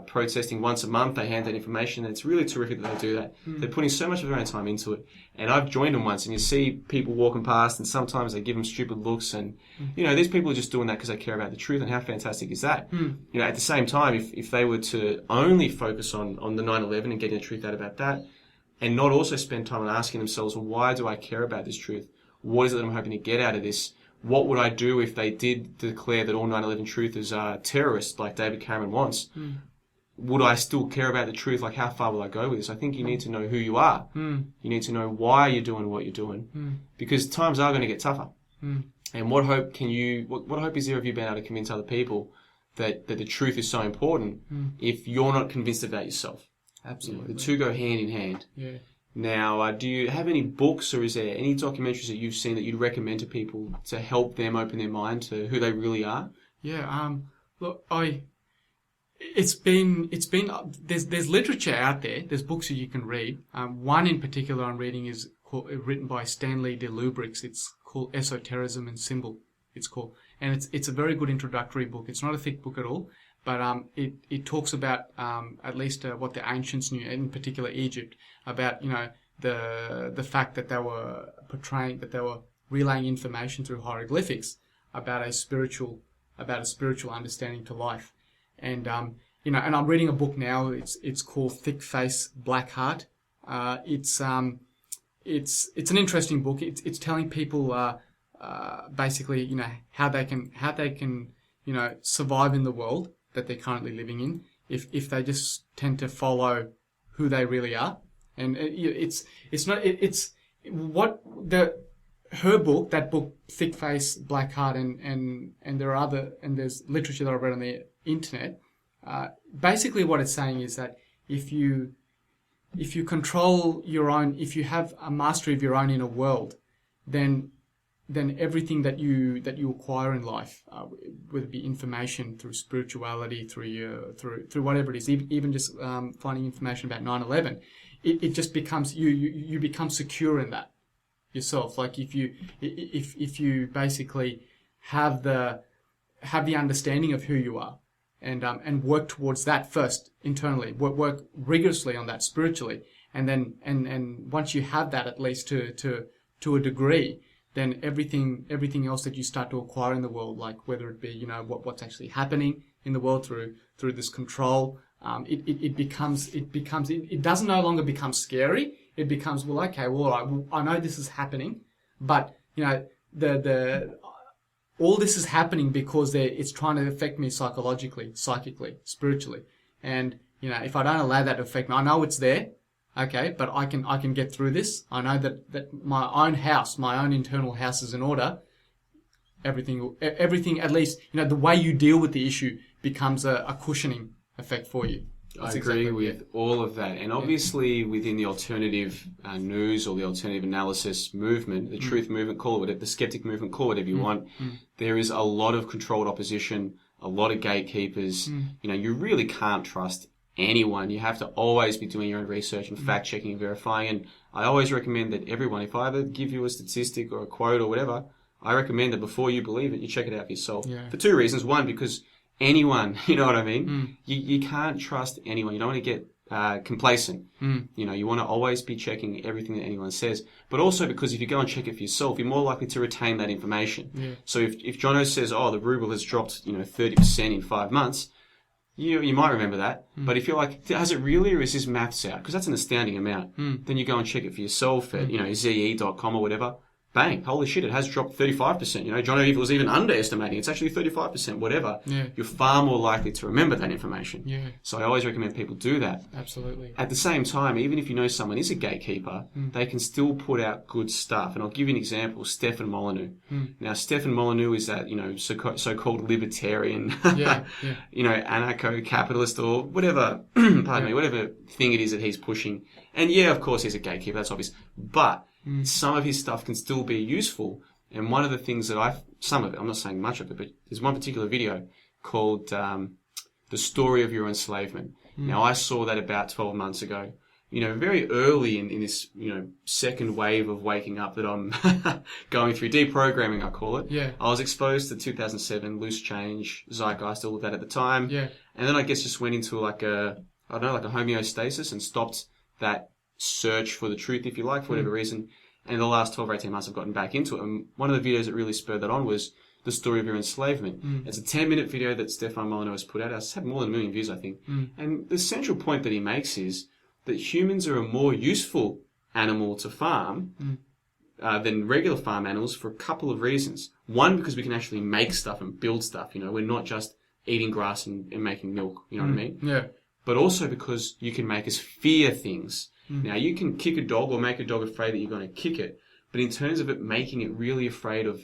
protesting once a month. They hand that information, and it's really terrific that they do that. They're putting so much of their own time into it. And I've joined them once, and you see people walking past, and sometimes they give them stupid looks, and these people are just doing that because they care about the truth. And how fantastic is that? At the same time, if they were to only focus on the 9/11 and getting the truth out about that, and not also spend time on asking themselves, well, why do I care about this truth? What is it that I'm hoping to get out of this? What would I do if they did declare that all 9/11 truthers are terrorists, like David Cameron wants? Would I still care about the truth? Like, how far will I go with this? I think you need to know who you are. You need to know why you're doing what you're doing, because times are going to get tougher. And what hope is there of you being able to convince other people that the truth is so important if you're not convinced of that yourself? Absolutely. The two go hand in hand. Now, do you have any books, or is there any documentaries that you've seen that you'd recommend to people to help them open their mind to who they really are? Look, there's literature out there. There's books that you can read. One in particular I'm reading is written by Stanley de Lubrix. It's called Esotericism and Symbol. It's called, and it's a very good introductory book. It's not a thick book at all, but it talks about at least what the ancients knew, in particular Egypt, about the fact that they were portraying, that they were relaying information through hieroglyphics about a spiritual understanding to life. And and I'm reading a book now. It's called Thick Face, Black Heart. It's an interesting book. It's telling people basically how they can survive in the world that they're currently living in if they just tend to follow who they really are. And her book, that book, Thick Face, Black Heart, and there's literature that I've read on the internet. Basically, what it's saying is that if you control your own, if you have a mastery of your own inner world, then everything that you acquire in life, whether it be information through spirituality, through whatever it is, even just finding information about 9/11, it just becomes you become secure in that yourself. Like if you basically have the understanding of who you are, and work towards that first internally, work rigorously on that spiritually, and then once you have that, at least to a degree, then everything else that you start to acquire in the world, like whether it be what's actually happening in the world through this control, it doesn't no longer become scary. It becomes, all right, I know this is happening, but all this is happening because it's trying to affect me psychologically, psychically, spiritually. And, if I don't allow that to affect me, I know it's there, okay, but I can get through this. I know that my own house, my own internal house is in order. Everything, at least, the way you deal with the issue becomes a cushioning effect for you. I agree with all of that. And obviously within the alternative news or the alternative analysis movement, the truth movement, call it, the skeptic movement, call it whatever you want, there is a lot of controlled opposition, a lot of gatekeepers. You really can't trust anyone. You have to always be doing your own research and fact-checking and verifying. And I always recommend that everyone, if I ever give you a statistic or a quote or whatever, I recommend that before you believe it, you check it out for yourself. Yeah. For two reasons. One, because anyone, you know what I mean? You can't trust anyone. You don't want to get complacent. You want to always be checking everything that anyone says. But also because if you go and check it for yourself, you're more likely to retain that information. Yeah. So if Johnno says, the ruble has dropped 30% in 5 months, you might remember that. But if you're like, has it really, or is this maths out? Because that's an astounding amount. Then you go and check it for yourself at ze.com or whatever. Bang, holy shit, it has dropped 35%. Johnno was even underestimating. It's actually 35%, whatever. Yeah. You're far more likely to remember that information. Yeah. So I always recommend people do that. Absolutely. At the same time, even if you know someone is a gatekeeper, they can still put out good stuff. And I'll give you an example, Stefan Molyneux. Now, Stefan Molyneux is that, so-called libertarian, anarcho-capitalist or whatever, whatever thing it is that he's pushing. And yeah, of course, he's a gatekeeper, that's obvious. But some of his stuff can still be useful. And one of the things that some of it, I'm not saying much of it, but there's one particular video called The Story of Your Enslavement. Now, I saw that about 12 months ago. Very early in this, second wave of waking up that I'm going through, deprogramming, I call it. Yeah. I was exposed to 2007, loose change, zeitgeist, all of that at the time. Yeah. And then I guess just went into like a homeostasis and stopped that search for the truth, if you like, for whatever reason. And in the last 12 or 18 months, I've gotten back into it. And one of the videos that really spurred that on was The Story of Your Enslavement. It's a 10-minute video that Stefan Molyneux has put out. It's had more than 1 million views, I think. And the central point that he makes is that humans are a more useful animal to farm than regular farm animals for a couple of reasons. One, because we can actually make stuff and build stuff. We're not just eating grass and making milk. You know what I mean? Yeah. But also because you can make us fear things. Now, you can kick a dog or make a dog afraid that you're going to kick it. But in terms of it making it really afraid of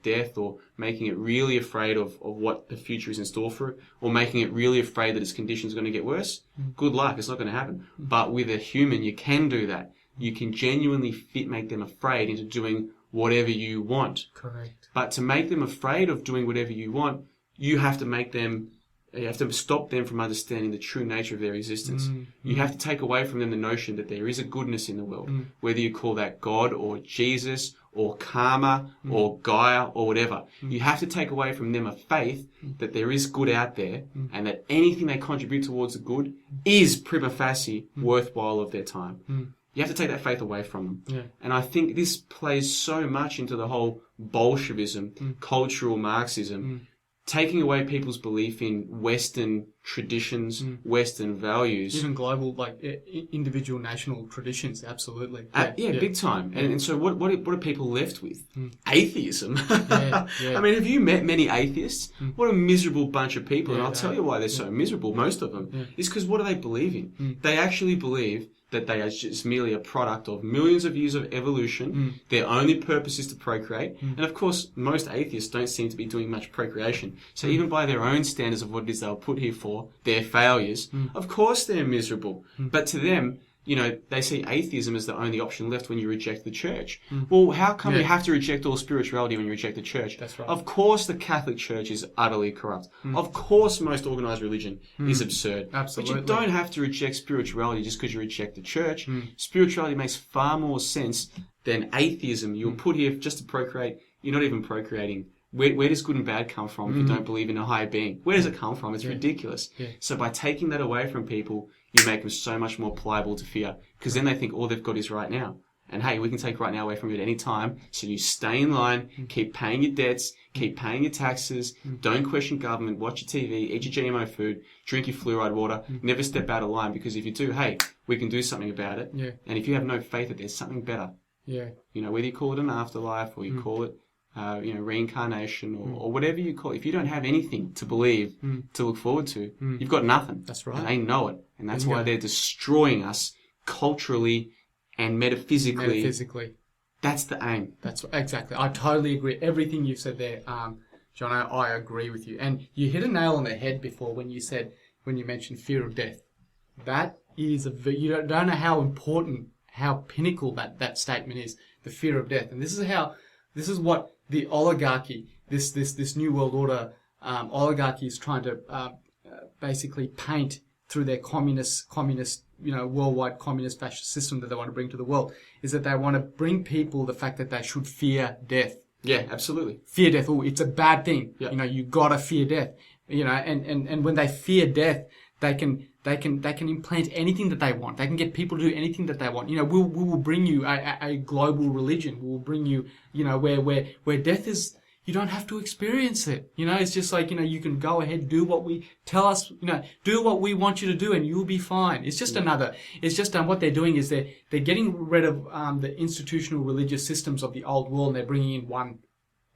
death, or making it really afraid of what the future is in store for it, or making it really afraid that its conditions are going to get worse, good luck, it's not going to happen. But with a human, you can do that. You can genuinely make them afraid into doing whatever you want. Correct. But to make them afraid of doing whatever you want, you have to stop them from understanding the true nature of their existence. You have to take away from them the notion that there is a goodness in the world, whether you call that God or Jesus or karma or Gaia or whatever. You have to take away from them a faith that there is good out there and that anything they contribute towards the good is prima facie worthwhile of their time. You have to take that faith away from them. Yeah. And I think this plays so much into the whole Bolshevism, cultural Marxism, taking away people's belief in Western traditions, Western values. Even global, like individual national traditions, absolutely. Big time. And so what are people left with? Atheism. Yeah. I mean, have you met many atheists? What a miserable bunch of people. And I'll tell you why they're so miserable, most of them, is because what do they believe in? They actually believe that they are just merely a product of millions of years of evolution. Their only purpose is to procreate. And of course, most atheists don't seem to be doing much procreation. So even by their own standards of what it is they were put here for, their failures, of course they're miserable. But to them, you know, they see atheism as the only option left when you reject the church. Well, how come you have to reject all spirituality when you reject the church? That's right. Of course the Catholic Church is utterly corrupt. Of course most organised religion is absurd. Absolutely. But you don't have to reject spirituality just because you reject the church. Spirituality makes far more sense than atheism. You're put here just to procreate. You're not even procreating. Where does good and bad come from if you don't believe in a higher being? Where does it come from? It's ridiculous. So by taking that away from people, you make them so much more pliable to fear, because then they think all they've got is right now. And hey, we can take right now away from you at any time. So you stay in line, keep paying your debts, keep paying your taxes, don't question government, watch your TV, eat your GMO food, drink your fluoride water, never step out of line, because if you do, hey, we can do something about it. And if you have no faith that there's something better, you know, whether you call it an afterlife or you call it reincarnation or whatever you call it. If you don't have anything to believe, to look forward to, you've got nothing. That's right. And they know it. And that's why they're destroying us culturally and metaphysically. That's the aim. That's exactly. I totally agree. Everything you said there, Johnno, I agree with you. And you hit a nail on the head before when you mentioned fear of death. That is you don't know how important, how pinnacle that statement is, the fear of death. And this is what the oligarchy, this new world order oligarchy is trying to basically paint through their communist, worldwide communist fascist system that they want to bring to the world, is that they want to bring people the fact that they should fear death. Yeah, absolutely. Fear death. Oh, it's a bad thing. Yeah. You know, you gotta fear death. You know, and when they fear death, they can implant anything that they want. They can get people to do anything that they want. You know, we will bring you a global religion. We will bring you, you know, where death is, you don't have to experience it. You know, it's just like, you know, you can go ahead, do what we tell us, you know, do what we want you to do and you'll be fine. It's just what they're doing is they're getting rid of, the institutional religious systems of the old world, and they're bringing in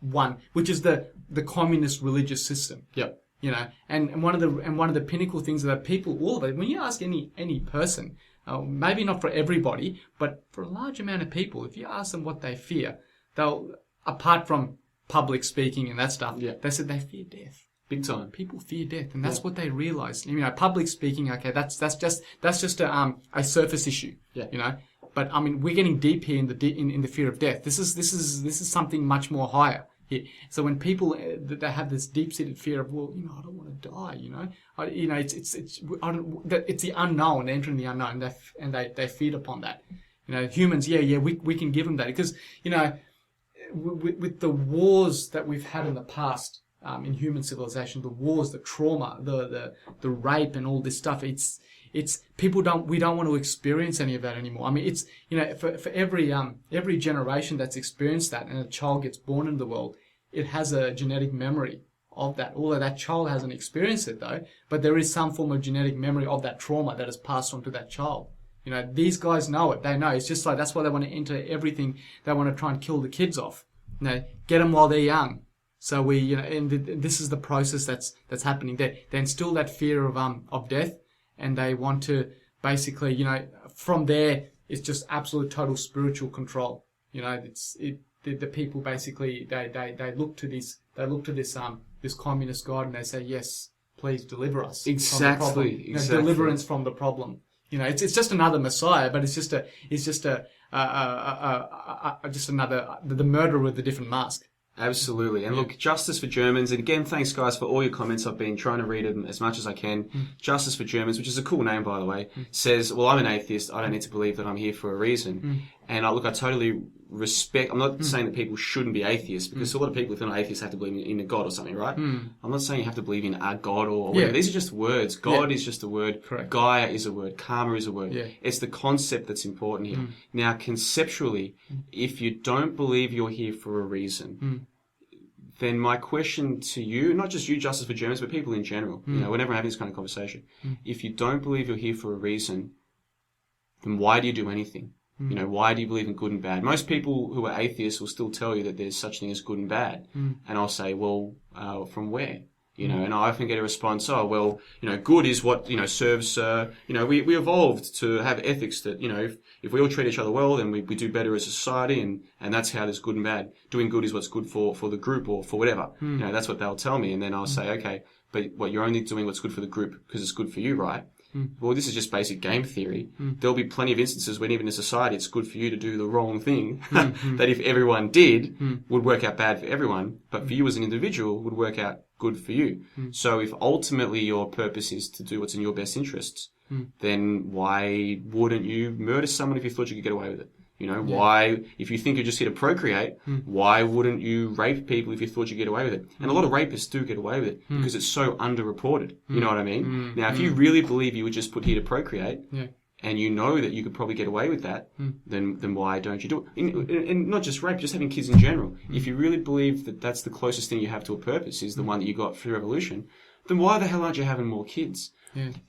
one, which is the communist religious system. Yep. You know, and one of the pinnacle things that people, all of it, when you ask any person, maybe not for everybody, but for a large amount of people, if you ask them what they fear, they'll, apart from public speaking and that stuff, they said they fear death. Big time. People fear death, and that's what they realise. You know, public speaking, okay, that's just a surface issue. Yeah. You know, but I mean, we're getting deep here in the fear of death. This is something much more higher. Yeah. So when people they have this deep-seated fear of, well, you know, I don't want to die. You know, it's the unknown. They're entering the unknown, and they feed upon that. You know, humans, we can give them that, because, you know, with the wars that we've had in the past in human civilization, the wars, the trauma, the rape, and all this stuff, it's we don't want to experience any of that anymore. I mean, it's, you know, for every generation that's experienced that, and a child gets born into the world, it has a genetic memory of that. Although that child hasn't experienced it though, but there is some form of genetic memory of that trauma that is passed on to that child. You know, these guys know it. They know. It's just like, that's why they want to enter everything. They want to try and kill the kids off. You know, get them while they're young. So we, you know, and this is the process that's happening. They instill that fear of death. And they want to basically, you know, from there, it's just absolute total spiritual control. You know, the people basically, they look to this communist God, and they say, yes, please deliver us. Exactly. From the problem. You know, deliverance from the problem. You know, it's just another Messiah, but it's just another, the murderer with a different mask. Absolutely. And look, Justice for Germans, and again, thanks guys for all your comments. I've been trying to read them as much as I can. Justice for Germans, which is a cool name, by the way, says, well, I'm an atheist. I don't need to believe that I'm here for a reason. And I totally respect, I'm not saying that people shouldn't be atheists, because a lot of people, if they're not atheists, have to believe in a God or something, right? I'm not saying you have to believe in a God or whatever. These are just words. God is just a word. Correct. Gaia is a word. Karma is a word. Yeah. It's the concept that's important here. Now, conceptually, if you don't believe you're here for a reason, then my question to you, not just you, Justice for Germans, but people in general, whenever I'm having this kind of conversation, if you don't believe you're here for a reason, then why do you do anything? Why do you believe in good and bad? Most people who are atheists will still tell you that there's such thing as good and bad. And I'll say, well, from where? And I often get a response, good is what, serves, we evolved to have ethics that, if we all treat each other well, then we do better as a society, and that's how there's good and bad. Doing good is what's good for the group or for whatever. That's what they'll tell me. And then I'll say, okay, but you're only doing what's good for the group because it's good for you, right? Well, this is just basic game theory. There'll be plenty of instances when even in society it's good for you to do the wrong thing that if everyone did would work out bad for everyone, but for you as an individual would work out good for you. So if ultimately your purpose is to do what's in your best interests, then why wouldn't you murder someone if you thought you could get away with it? Why, if you think you're just here to procreate, why wouldn't you rape people if you thought you'd get away with it? And a lot of rapists do get away with it because it's so underreported. You know what I mean? Now, if you really believe you were just put here to procreate, and you know that you could probably get away with that, then why don't you do it? And not just rape, just having kids in general. If you really believe that that's the closest thing you have to a purpose, is the one that you got through evolution, then why the hell aren't you having more kids?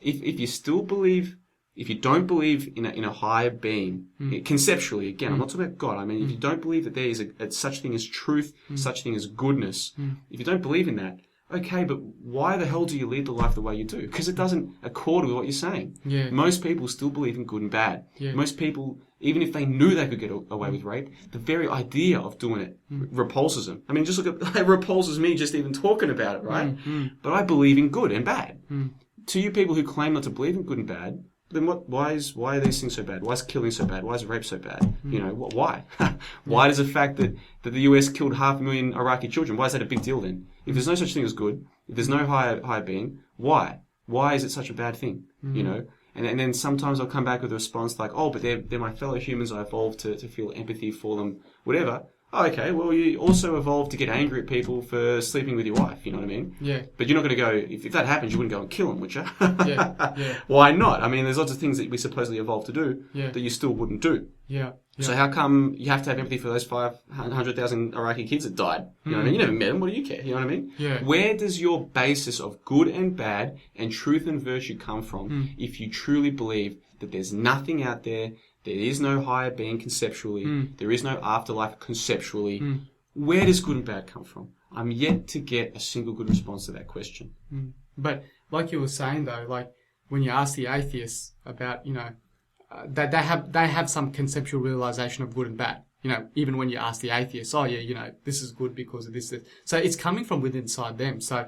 If you still believe... If you don't believe in a higher being, conceptually, again, I'm not talking about God. I mean, if you don't believe that there is a such thing as truth, such thing as goodness, if you don't believe in that, okay, but why the hell do you lead the life the way you do? Because it doesn't accord with what you're saying. Most people still believe in good and bad. Most people, even if they knew they could get away with rape, the very idea of doing it repulses them. I mean, just look at, it repulses me just even talking about it, right? But I believe in good and bad. To you people who claim not to believe in good and bad, then why are these things so bad? Why is killing so bad? Why is rape so bad? Why? Why does the fact that the US killed 500,000 Iraqi children, why is that a big deal then? If there's no such thing as good, if there's no higher being, why? Why is it such a bad thing? And then sometimes I'll come back with a response like, oh, but they're my fellow humans, I evolved to feel empathy for them, whatever. Oh, okay, well, you also evolved to get angry at people for sleeping with your wife, you know what I mean? But you're not going to go, if that happens, you wouldn't go and kill them, would you? Why not? I mean, there's lots of things that we supposedly evolved to do that you still wouldn't do. So how come you have to have empathy for those 500,000 Iraqi kids that died? You know what I mean? You never met them, what do you care? You know what I mean? Where does your basis of good and bad and truth and virtue come from if you truly believe that there's nothing out there, there is no higher being conceptually, there is no afterlife conceptually? Where does good and bad come from? I'm yet to get a single good response to that question. But like you were saying though, like when you ask the atheists about, that they have some conceptual realization of good and bad. Even when you ask the atheists, this is good because of this. So it's coming from within inside them. So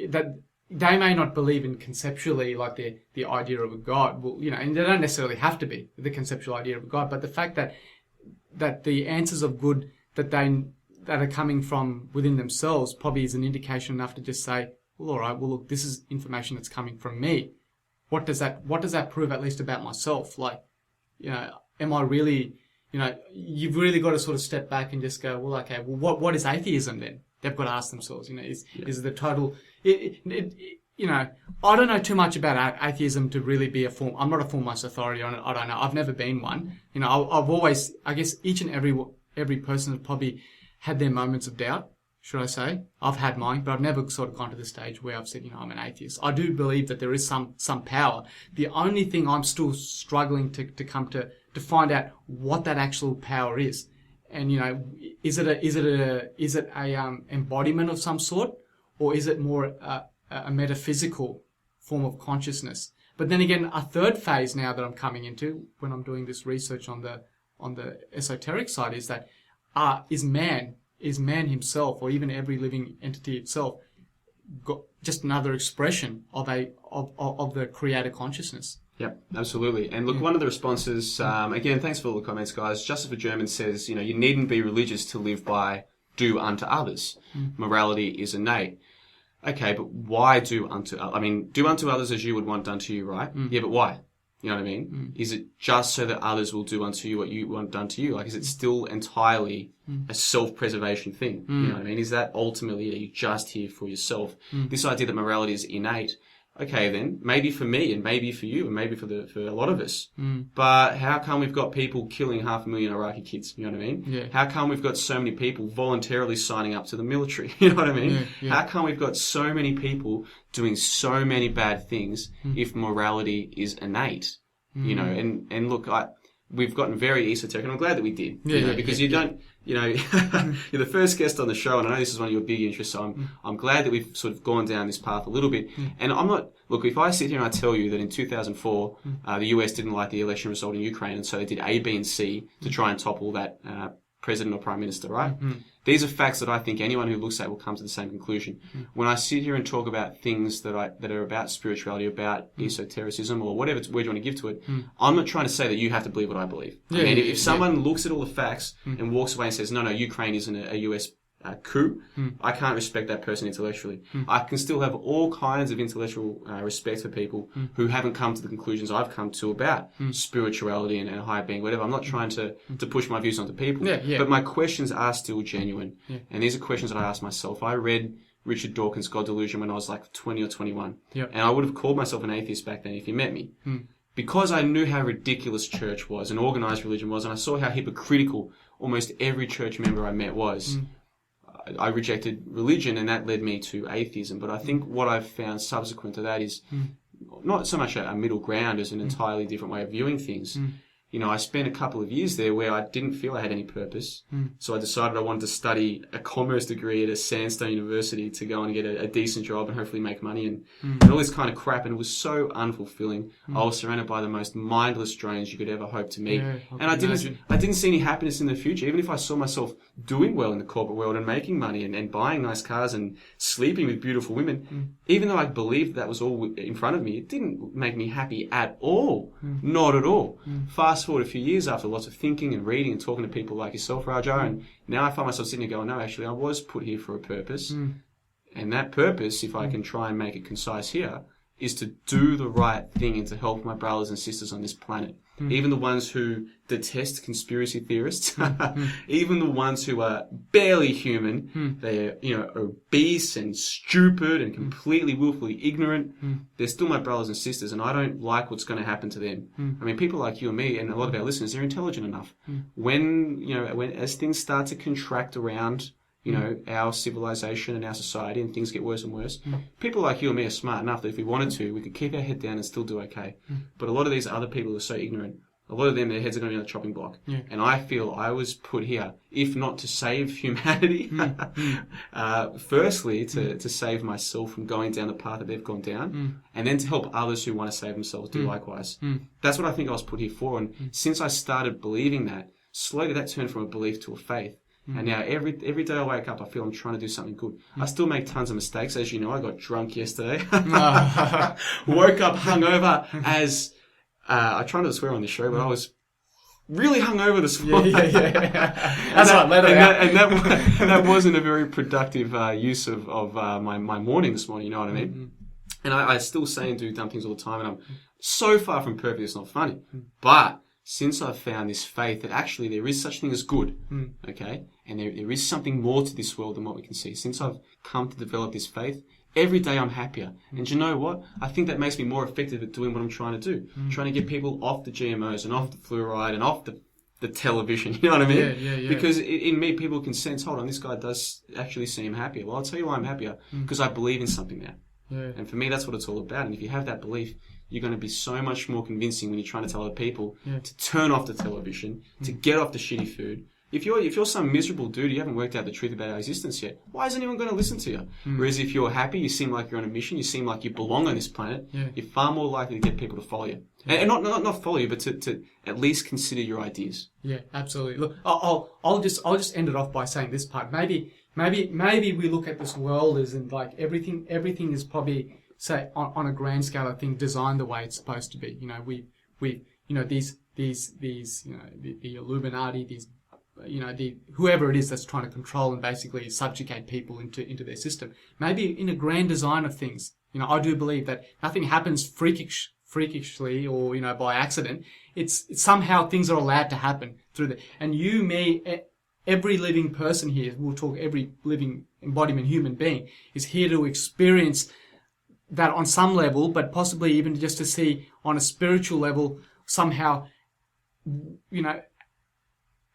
that they may not believe in conceptually like the idea of a God, and they don't necessarily have to be the conceptual idea of a God, but the fact that the answers of good that are coming from within themselves probably is an indication enough to just say, well, all right, well, look, this is information that's coming from me. What does that prove at least about myself? Like, am I really, you've really got to sort of step back and just go, well, okay, well, what is atheism then? They've got to ask themselves, is the total, I don't know too much about atheism to really be I'm not a foremost authority on it. I don't know. I've never been one. I've always, I guess each and every person has probably had their moments of doubt, should I say. I've had mine, but I've never sort of gone to the stage where I've said, I'm an atheist. I do believe that there is some power. The only thing I'm still struggling to come to find out what that actual power is. And, is it a embodiment of some sort, or is it more a metaphysical form of consciousness? But then again, a third phase now that I'm coming into when I'm doing this research on the esoteric side is that is man himself, or even every living entity itself, just another expression of the creator consciousness? Yep, absolutely. And look, one of the responses, again, thanks for all the comments, guys. Justice for Germans says, you needn't be religious to live by do unto others. Morality is innate. Okay, but why do unto others as you would want done to you, right? Yeah, but why? You know what I mean? Is it just so that others will do unto you what you want done to you? Like, is it still entirely a self-preservation thing? You know what I mean? Is that ultimately, are you just here for yourself? This idea that morality is innate, okay then, maybe for me and maybe for you and maybe for a lot of us. But how come we've got people killing 500,000 Iraqi kids? You know what I mean? Yeah. How come we've got so many people voluntarily signing up to the military? You know what I mean? Yeah. How come we've got so many people doing so many bad things if morality is innate? You know, and look, we've gotten very esoteric, and I'm glad that we did. Because you don't, you know, you're the first guest on the show, and I know this is one of your big interests, so I'm glad that we've sort of gone down this path a little bit. And I'm not, look, if I sit here and I tell you that in 2004, the US didn't like the election result in Ukraine, and so they did A, B, and C to try and topple that president or prime minister, right? These are facts that I think anyone who looks at will come to the same conclusion. When I sit here and talk about things that are about spirituality, about esotericism, or whatever word you want to give to it, I'm not trying to say that you have to believe what I believe. If someone looks at all the facts and walks away and says, no, Ukraine isn't a US coup, I can't respect that person intellectually. I can still have all kinds of intellectual respect for people who haven't come to the conclusions I've come to about spirituality and higher being, whatever. I'm not trying to push my views onto people, but my questions are still genuine. And these are questions that I ask myself. I read Richard Dawkins' God Delusion when I was like 20 or 21, and I would have called myself an atheist back then if you met me. Because I knew how ridiculous church was and organized religion was, and I saw how hypocritical almost every church member I met was. I rejected religion, and that led me to atheism. But I think what I've found subsequent to that is not so much a middle ground as an entirely different way of viewing things. You know, I spent a couple of years there where I didn't feel I had any purpose. So I decided I wanted to study a commerce degree at a sandstone university to go and get a decent job and hopefully make money and all this kind of crap. And it was so unfulfilling. I was surrounded by the most mindless drones you could ever hope to meet. And I didn't see any happiness in the future. Even if I saw myself doing well in the corporate world and making money and buying nice cars and sleeping with beautiful women, even though I believed that was all in front of me, it didn't make me happy at all. Not at all. Fast forward a few years after lots of thinking and reading and talking to people like yourself, Raja, and now I find myself sitting here going, no, actually, I was put here for a purpose. And that purpose, if I can try and make it concise here, is to do the right thing and to help my brothers and sisters on this planet. Even the ones who detest conspiracy theorists, even the ones who are barely human, they're, you know, obese and stupid and completely willfully ignorant. They're still my brothers and sisters, and I don't like what's going to happen to them. I mean, people like you and me and a lot of our listeners, they're intelligent enough. As things start to contract around, you know, our civilization and our society and things get worse and worse, people like you and me are smart enough that if we wanted to, we could keep our head down and still do okay. But a lot of these other people are so ignorant. A lot of them, their heads are going to be on the chopping block. And I feel I was put here, if not to save humanity, firstly, to save myself from going down the path that they've gone down, and then to help others who want to save themselves do likewise. That's what I think I was put here for. And since I started believing that, slowly that turned from a belief to a faith. And now every day I wake up, I feel I'm trying to do something good. I still make tons of mistakes. As you know, I got drunk yesterday. Woke up hungover as... I try not to swear on this show, but I was really hungover this morning. That's right, let it out. And that wasn't a very productive use of my morning this morning, you know what I mean? And I still say and do dumb things all the time, and I'm so far from perfect, it's not funny. But since I've found this faith that actually there is such thing as good, okay, and there is something more to this world than what we can see, since I've come to develop this faith, every day I'm happier. And you know what? I think that makes me more effective at doing what I'm trying to do. Trying to get people off the GMOs and off the fluoride and off the television, you know what I mean? Because in me, people can sense, hold on, this guy does actually seem happier. Well, I'll tell you why I'm happier, because I believe in something now. And for me, that's what it's all about. And if you have that belief, you're going to be so much more convincing when you're trying to tell other people to turn off the television, to get off the shitty food. If you're some miserable dude, you haven't worked out the truth about our existence yet, why is anyone going to listen to you? Whereas if you're happy, you seem like you're on a mission, you seem like you belong on this planet, you're far more likely to get people to follow you. And not follow you, but to at least consider your ideas. Yeah, absolutely. Look, I'll just end it off by saying this part. Maybe we look at this world as in like everything is probably, say, on a grand scale of thing, designed the way it's supposed to be. You know, we you know, these you know, the Illuminati, these, you know, whoever it is that's trying to control and basically subjugate people into their system. Maybe in a grand design of things, you know, I do believe that nothing happens freakishly or, you know, by accident. It's somehow things are allowed to happen through and you, me, every living person here, we'll talk every living embodiment human being is here to experience that on some level, but possibly even just to see on a spiritual level somehow, you know,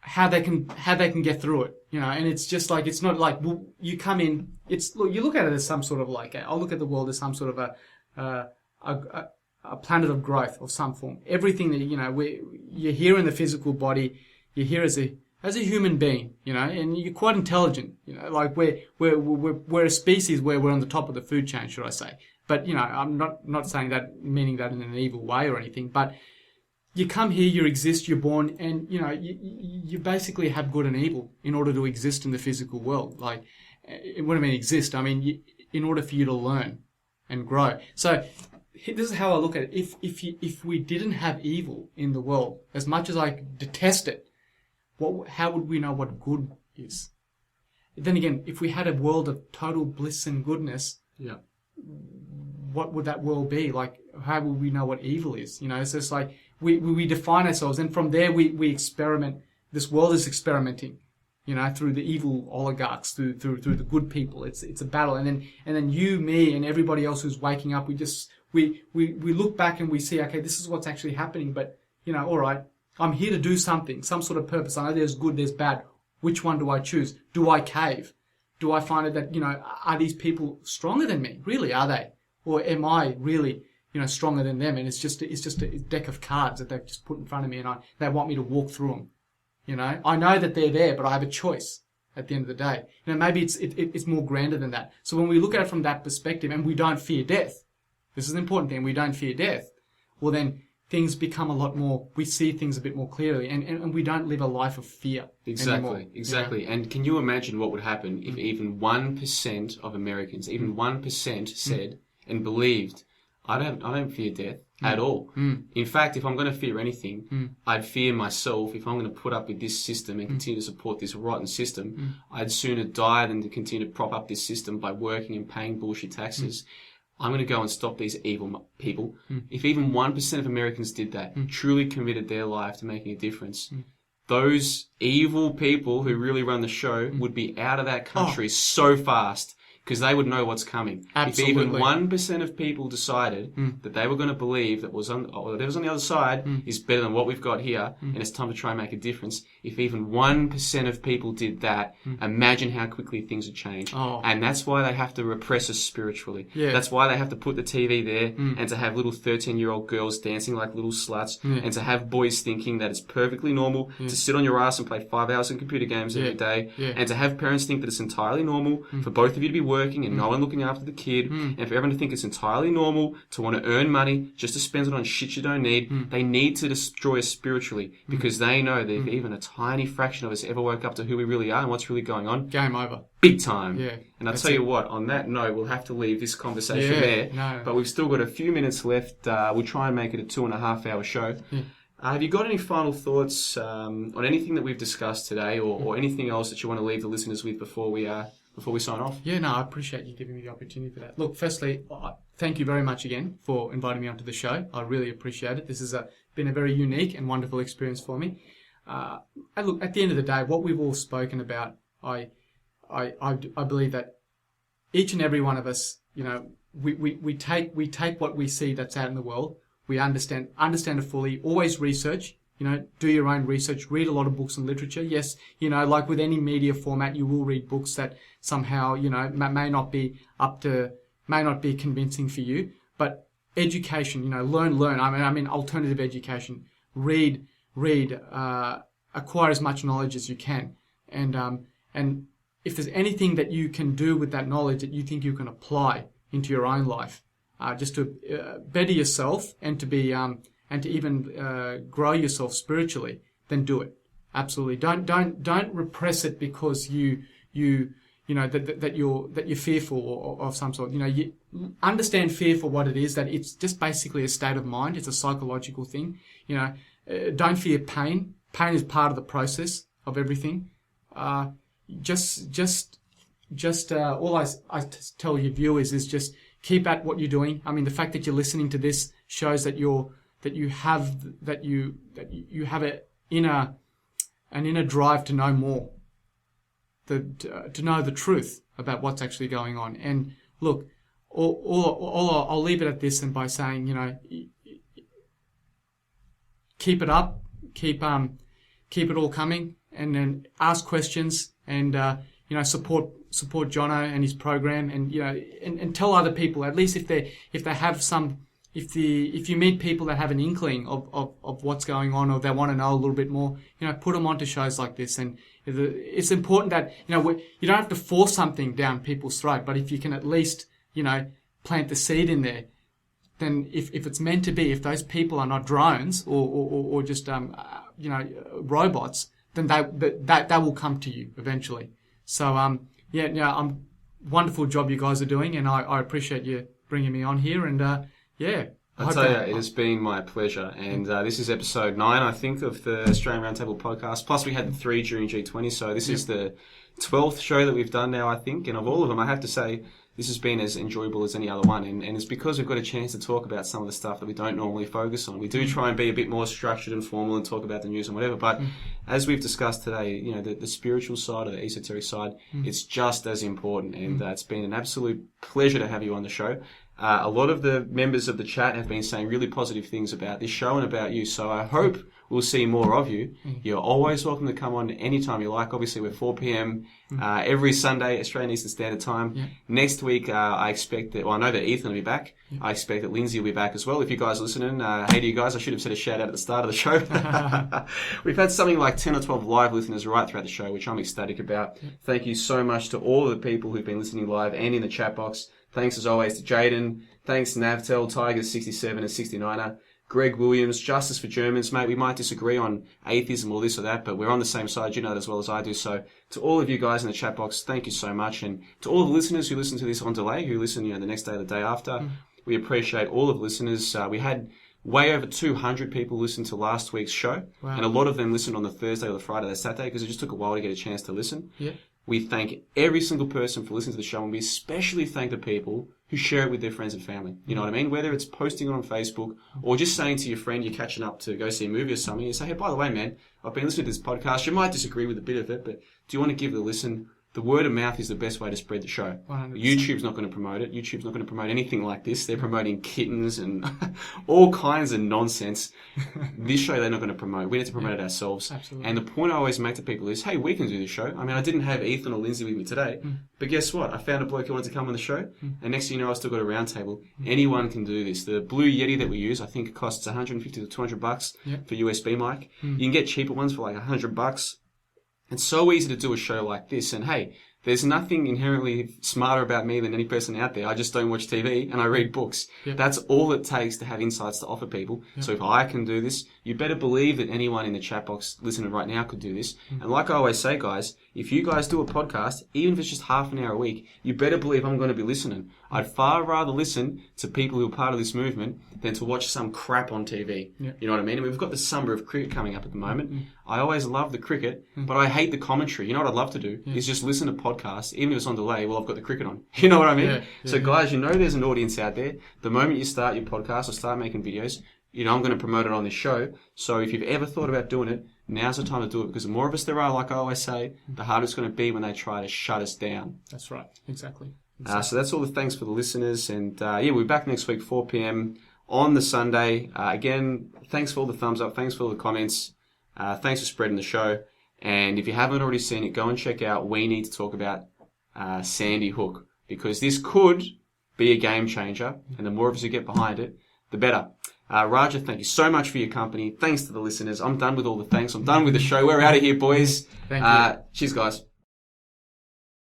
how they can get through it, you know. And it's just like, it's not like, well, you come in, you look at it as some sort of like, I'll look at the world as some sort of a planet of growth of some form. Everything that, you know, you're here in the physical body, you're here as a human being, you know, and you're quite intelligent, you know, like we're a species where we're on the top of the food chain, should I say. But, you know, I'm not saying that, meaning that in an evil way or anything, but you come here, you exist, you're born, and, you know, you basically have good and evil in order to exist in the physical world. Like, what I mean exist, I mean, in order for you to learn and grow. So this is how I look at it. If we didn't have evil in the world, as much as I detest it, how would we know what good is? Then again, if we had a world of total bliss and goodness, yeah, what would that world be? Like, how would we know what evil is? You know, it's just like we define ourselves, and from there we experiment. This world is experimenting, you know, through the evil oligarchs, through the good people. It's a battle, and then you, me, and everybody else who's waking up. We look back and we see, okay, this is what's actually happening. But, you know, all right, I'm here to do something, some sort of purpose. I know there's good, there's bad. Which one do I choose? Do I cave? Do I find it that, you know, are these people stronger than me? Really, are they? Or am I really, you know, stronger than them? And it's just a deck of cards that they've just put in front of me, and they want me to walk through them. You know, I know that they're there, but I have a choice at the end of the day. You know, maybe it's more grander than that. So when we look at it from that perspective, and we don't fear death, this is an important thing, we don't fear death, well then things become a lot more, we see things a bit more clearly, and we don't live a life of fear anymore. Exactly. And can you imagine what would happen if even 1% of Americans, even 1% said and believed, I don't fear death at all. In fact, if I'm going to fear anything, I'd fear myself. If I'm going to put up with this system and continue to support this rotten system, I'd sooner die than to continue to prop up this system by working and paying bullshit taxes. I'm going to go and stop these evil people. If even 1% of Americans did that, truly committed their life to making a difference, those evil people who really run the show would be out of that country so fast, because they would know what's coming. Absolutely. If even 1% of people decided that they were going to believe that whatever's on the other side is better than what we've got here, and it's time to try and make a difference, if even 1% of people did that, imagine how quickly things would change. And that's why they have to repress us spiritually. Yeah. That's why they have to put the TV there and to have little 13-year-old girls dancing like little sluts, and to have boys thinking that it's perfectly normal to sit on your ass and play 5 hours in computer games every day, and to have parents think that it's entirely normal for both of you to be working and no one looking after the kid, and for everyone to think it's entirely normal to want to earn money just to spend it on shit you don't need. They need to destroy us spiritually, because they know that if even a tiny fraction of us ever woke up to who we really are and what's really going on, game over. Big time. Yeah, and I'll tell you what, on that note, we'll have to leave this conversation there. But we've still got a few minutes left. We'll try and make it a 2.5 hour show. Have you got any final thoughts on anything that we've discussed today, or anything else that you want to leave the listeners with before we sign off? Yeah, no, I appreciate you giving me the opportunity for that. Look, firstly, thank you very much again for inviting me onto the show. I really appreciate it. This has been a very unique and wonderful experience for me. And look, at the end of the day, what we've all spoken about, I believe that each and every one of us, you know, we take what we see that's out in the world. We understand it fully. Always research. You know, do your own research. Read a lot of books and literature. Yes, you know, like with any media format, you will read books that somehow, you know, may not be convincing for you. But education, you know, learn. I mean, alternative education. Read. Acquire as much knowledge as you can. And if there's anything that you can do with that knowledge that you think you can apply into your own life, just to better yourself and to be and to even grow yourself spiritually, then do it. Absolutely. Don't repress it because you know that you're fearful of some sort. You know, you understand fear for what it is. That it's just basically a state of mind. It's a psychological thing. You know, don't fear pain. Pain is part of the process of everything. Just all I tell your viewers is just keep at what you're doing. I mean, the fact that you're listening to this shows that you have an inner drive to know more, to know the truth about what's actually going on. And look, I'll leave it at this, and by saying, keep it up, keep it all coming, and then ask questions, and support Johnno and his program, and and tell other people, at least if they have some. If you meet people that have an inkling of what's going on, or they want to know a little bit more, put them onto shows like this. And it's important that, you don't have to force something down people's throat, but if you can at least, plant the seed in there, then if it's meant to be, if those people are not drones or just, robots, then that will come to you eventually. So, wonderful job you guys are doing, and I appreciate you bringing me on here, and, I'll tell you, it has been my pleasure. And this is episode 9, I think, of the Australian Roundtable Podcast. Plus, we had the 3 during G20, so this is the 12th show that we've done now, I think. And of all of them, I have to say, this has been as enjoyable as any other one. And it's because we've got a chance to talk about some of the stuff that we don't normally focus on. We do try and be a bit more structured and formal and talk about the news and whatever. But as we've discussed today, the spiritual side or the esoteric side, it's just as important. And it's been an absolute pleasure to have you on the show. A lot of the members of the chat have been saying really positive things about this show and about you, so I hope we'll see more of you. You're always welcome to come on anytime you like. Obviously, we're 4 p.m. Every Sunday, Australian Eastern Standard Time. Next week, I expect that, I know that Ethan will be back. I expect that Lindsay will be back as well. If you guys are listening, hey to you guys, I should have said a shout out at the start of the show. We've had something like 10 or 12 live listeners right throughout the show, which I'm ecstatic about. Thank you so much to all of the people who've been listening live and in the chat box. Thanks as always to Jaden. Thanks to Navtel, Tigers67 and 69er. Greg Williams, Justice for Germans. Mate, we might disagree on atheism or this or that, but we're on the same side. You know that as well as I do. So to all of you guys in the chat box, thank you so much. And to all the listeners who listen to this on delay, who listen the next day or the day after, we appreciate all of the listeners. We had way over 200 people listen to last week's show. Wow. And a lot of them listened on the Thursday or the Friday or the Saturday because it just took a while to get a chance to listen. Yeah. We thank every single person for listening to the show, and we especially thank the people who share it with their friends and family. You know what I mean? Whether it's posting it on Facebook or just saying to your friend you're catching up to go see a movie or something, you say, hey, by the way, man, I've been listening to this podcast. You might disagree with a bit of it, but do you want to give it a listen? The word of mouth is the best way to spread the show. 100%. YouTube's not going to promote it. YouTube's not going to promote anything like this. They're promoting kittens and all kinds of nonsense. This show they're not going to promote. We need to promote it ourselves. Absolutely. And the point I always make to people is, hey, we can do this show. I mean, I didn't have Ethan or Lindsay with me today, but guess what? I found a bloke who wanted to come on the show, and next thing you know, I've still got a roundtable. Anyone can do this. The Blue Yeti that we use, I think it costs $150 to $200 for USB mic. You can get cheaper ones for like $100. It's so easy to do a show like this, and hey, there's nothing inherently smarter about me than any person out there. I just don't watch TV and I read books. Yep. That's all it takes to have insights to offer people. Yep. So if I can do this, you better believe that anyone in the chat box listening right now could do this. And like I always say, guys, if you guys do a podcast, even if it's just half an hour a week, you better believe I'm going to be listening. I'd far rather listen to people who are part of this movement than to watch some crap on TV. Yep. You know what I mean? And we've got the summer of cricket coming up at the moment. I always love the cricket, but I hate the commentary. You know what I'd love to do is just listen to podcasts, even if it's on delay. Well, I've got the cricket on. You know what I mean? So guys, you know there's an audience out there. The moment you start your podcast or start making videos, you know I'm going to promote it on this show. So if you've ever thought about doing it, now's the time to do it, because the more of us there are, like I always say, the harder it's going to be when they try to shut us down. That's right. Exactly. So that's all the thanks for the listeners. And we'll be back next week, 4 p.m. on the Sunday. Again, thanks for all the thumbs up. Thanks for all the comments. Thanks for spreading the show. And if you haven't already seen it, go and check out We Need to Talk About Sandy Hook, because this could be a game changer. And the more of us who get behind it, the better. Raja, thank you so much for your company. Thanks to the listeners. I'm done with all the thanks. I'm done with the show. We're out of here, boys. Thank you. Cheers, guys.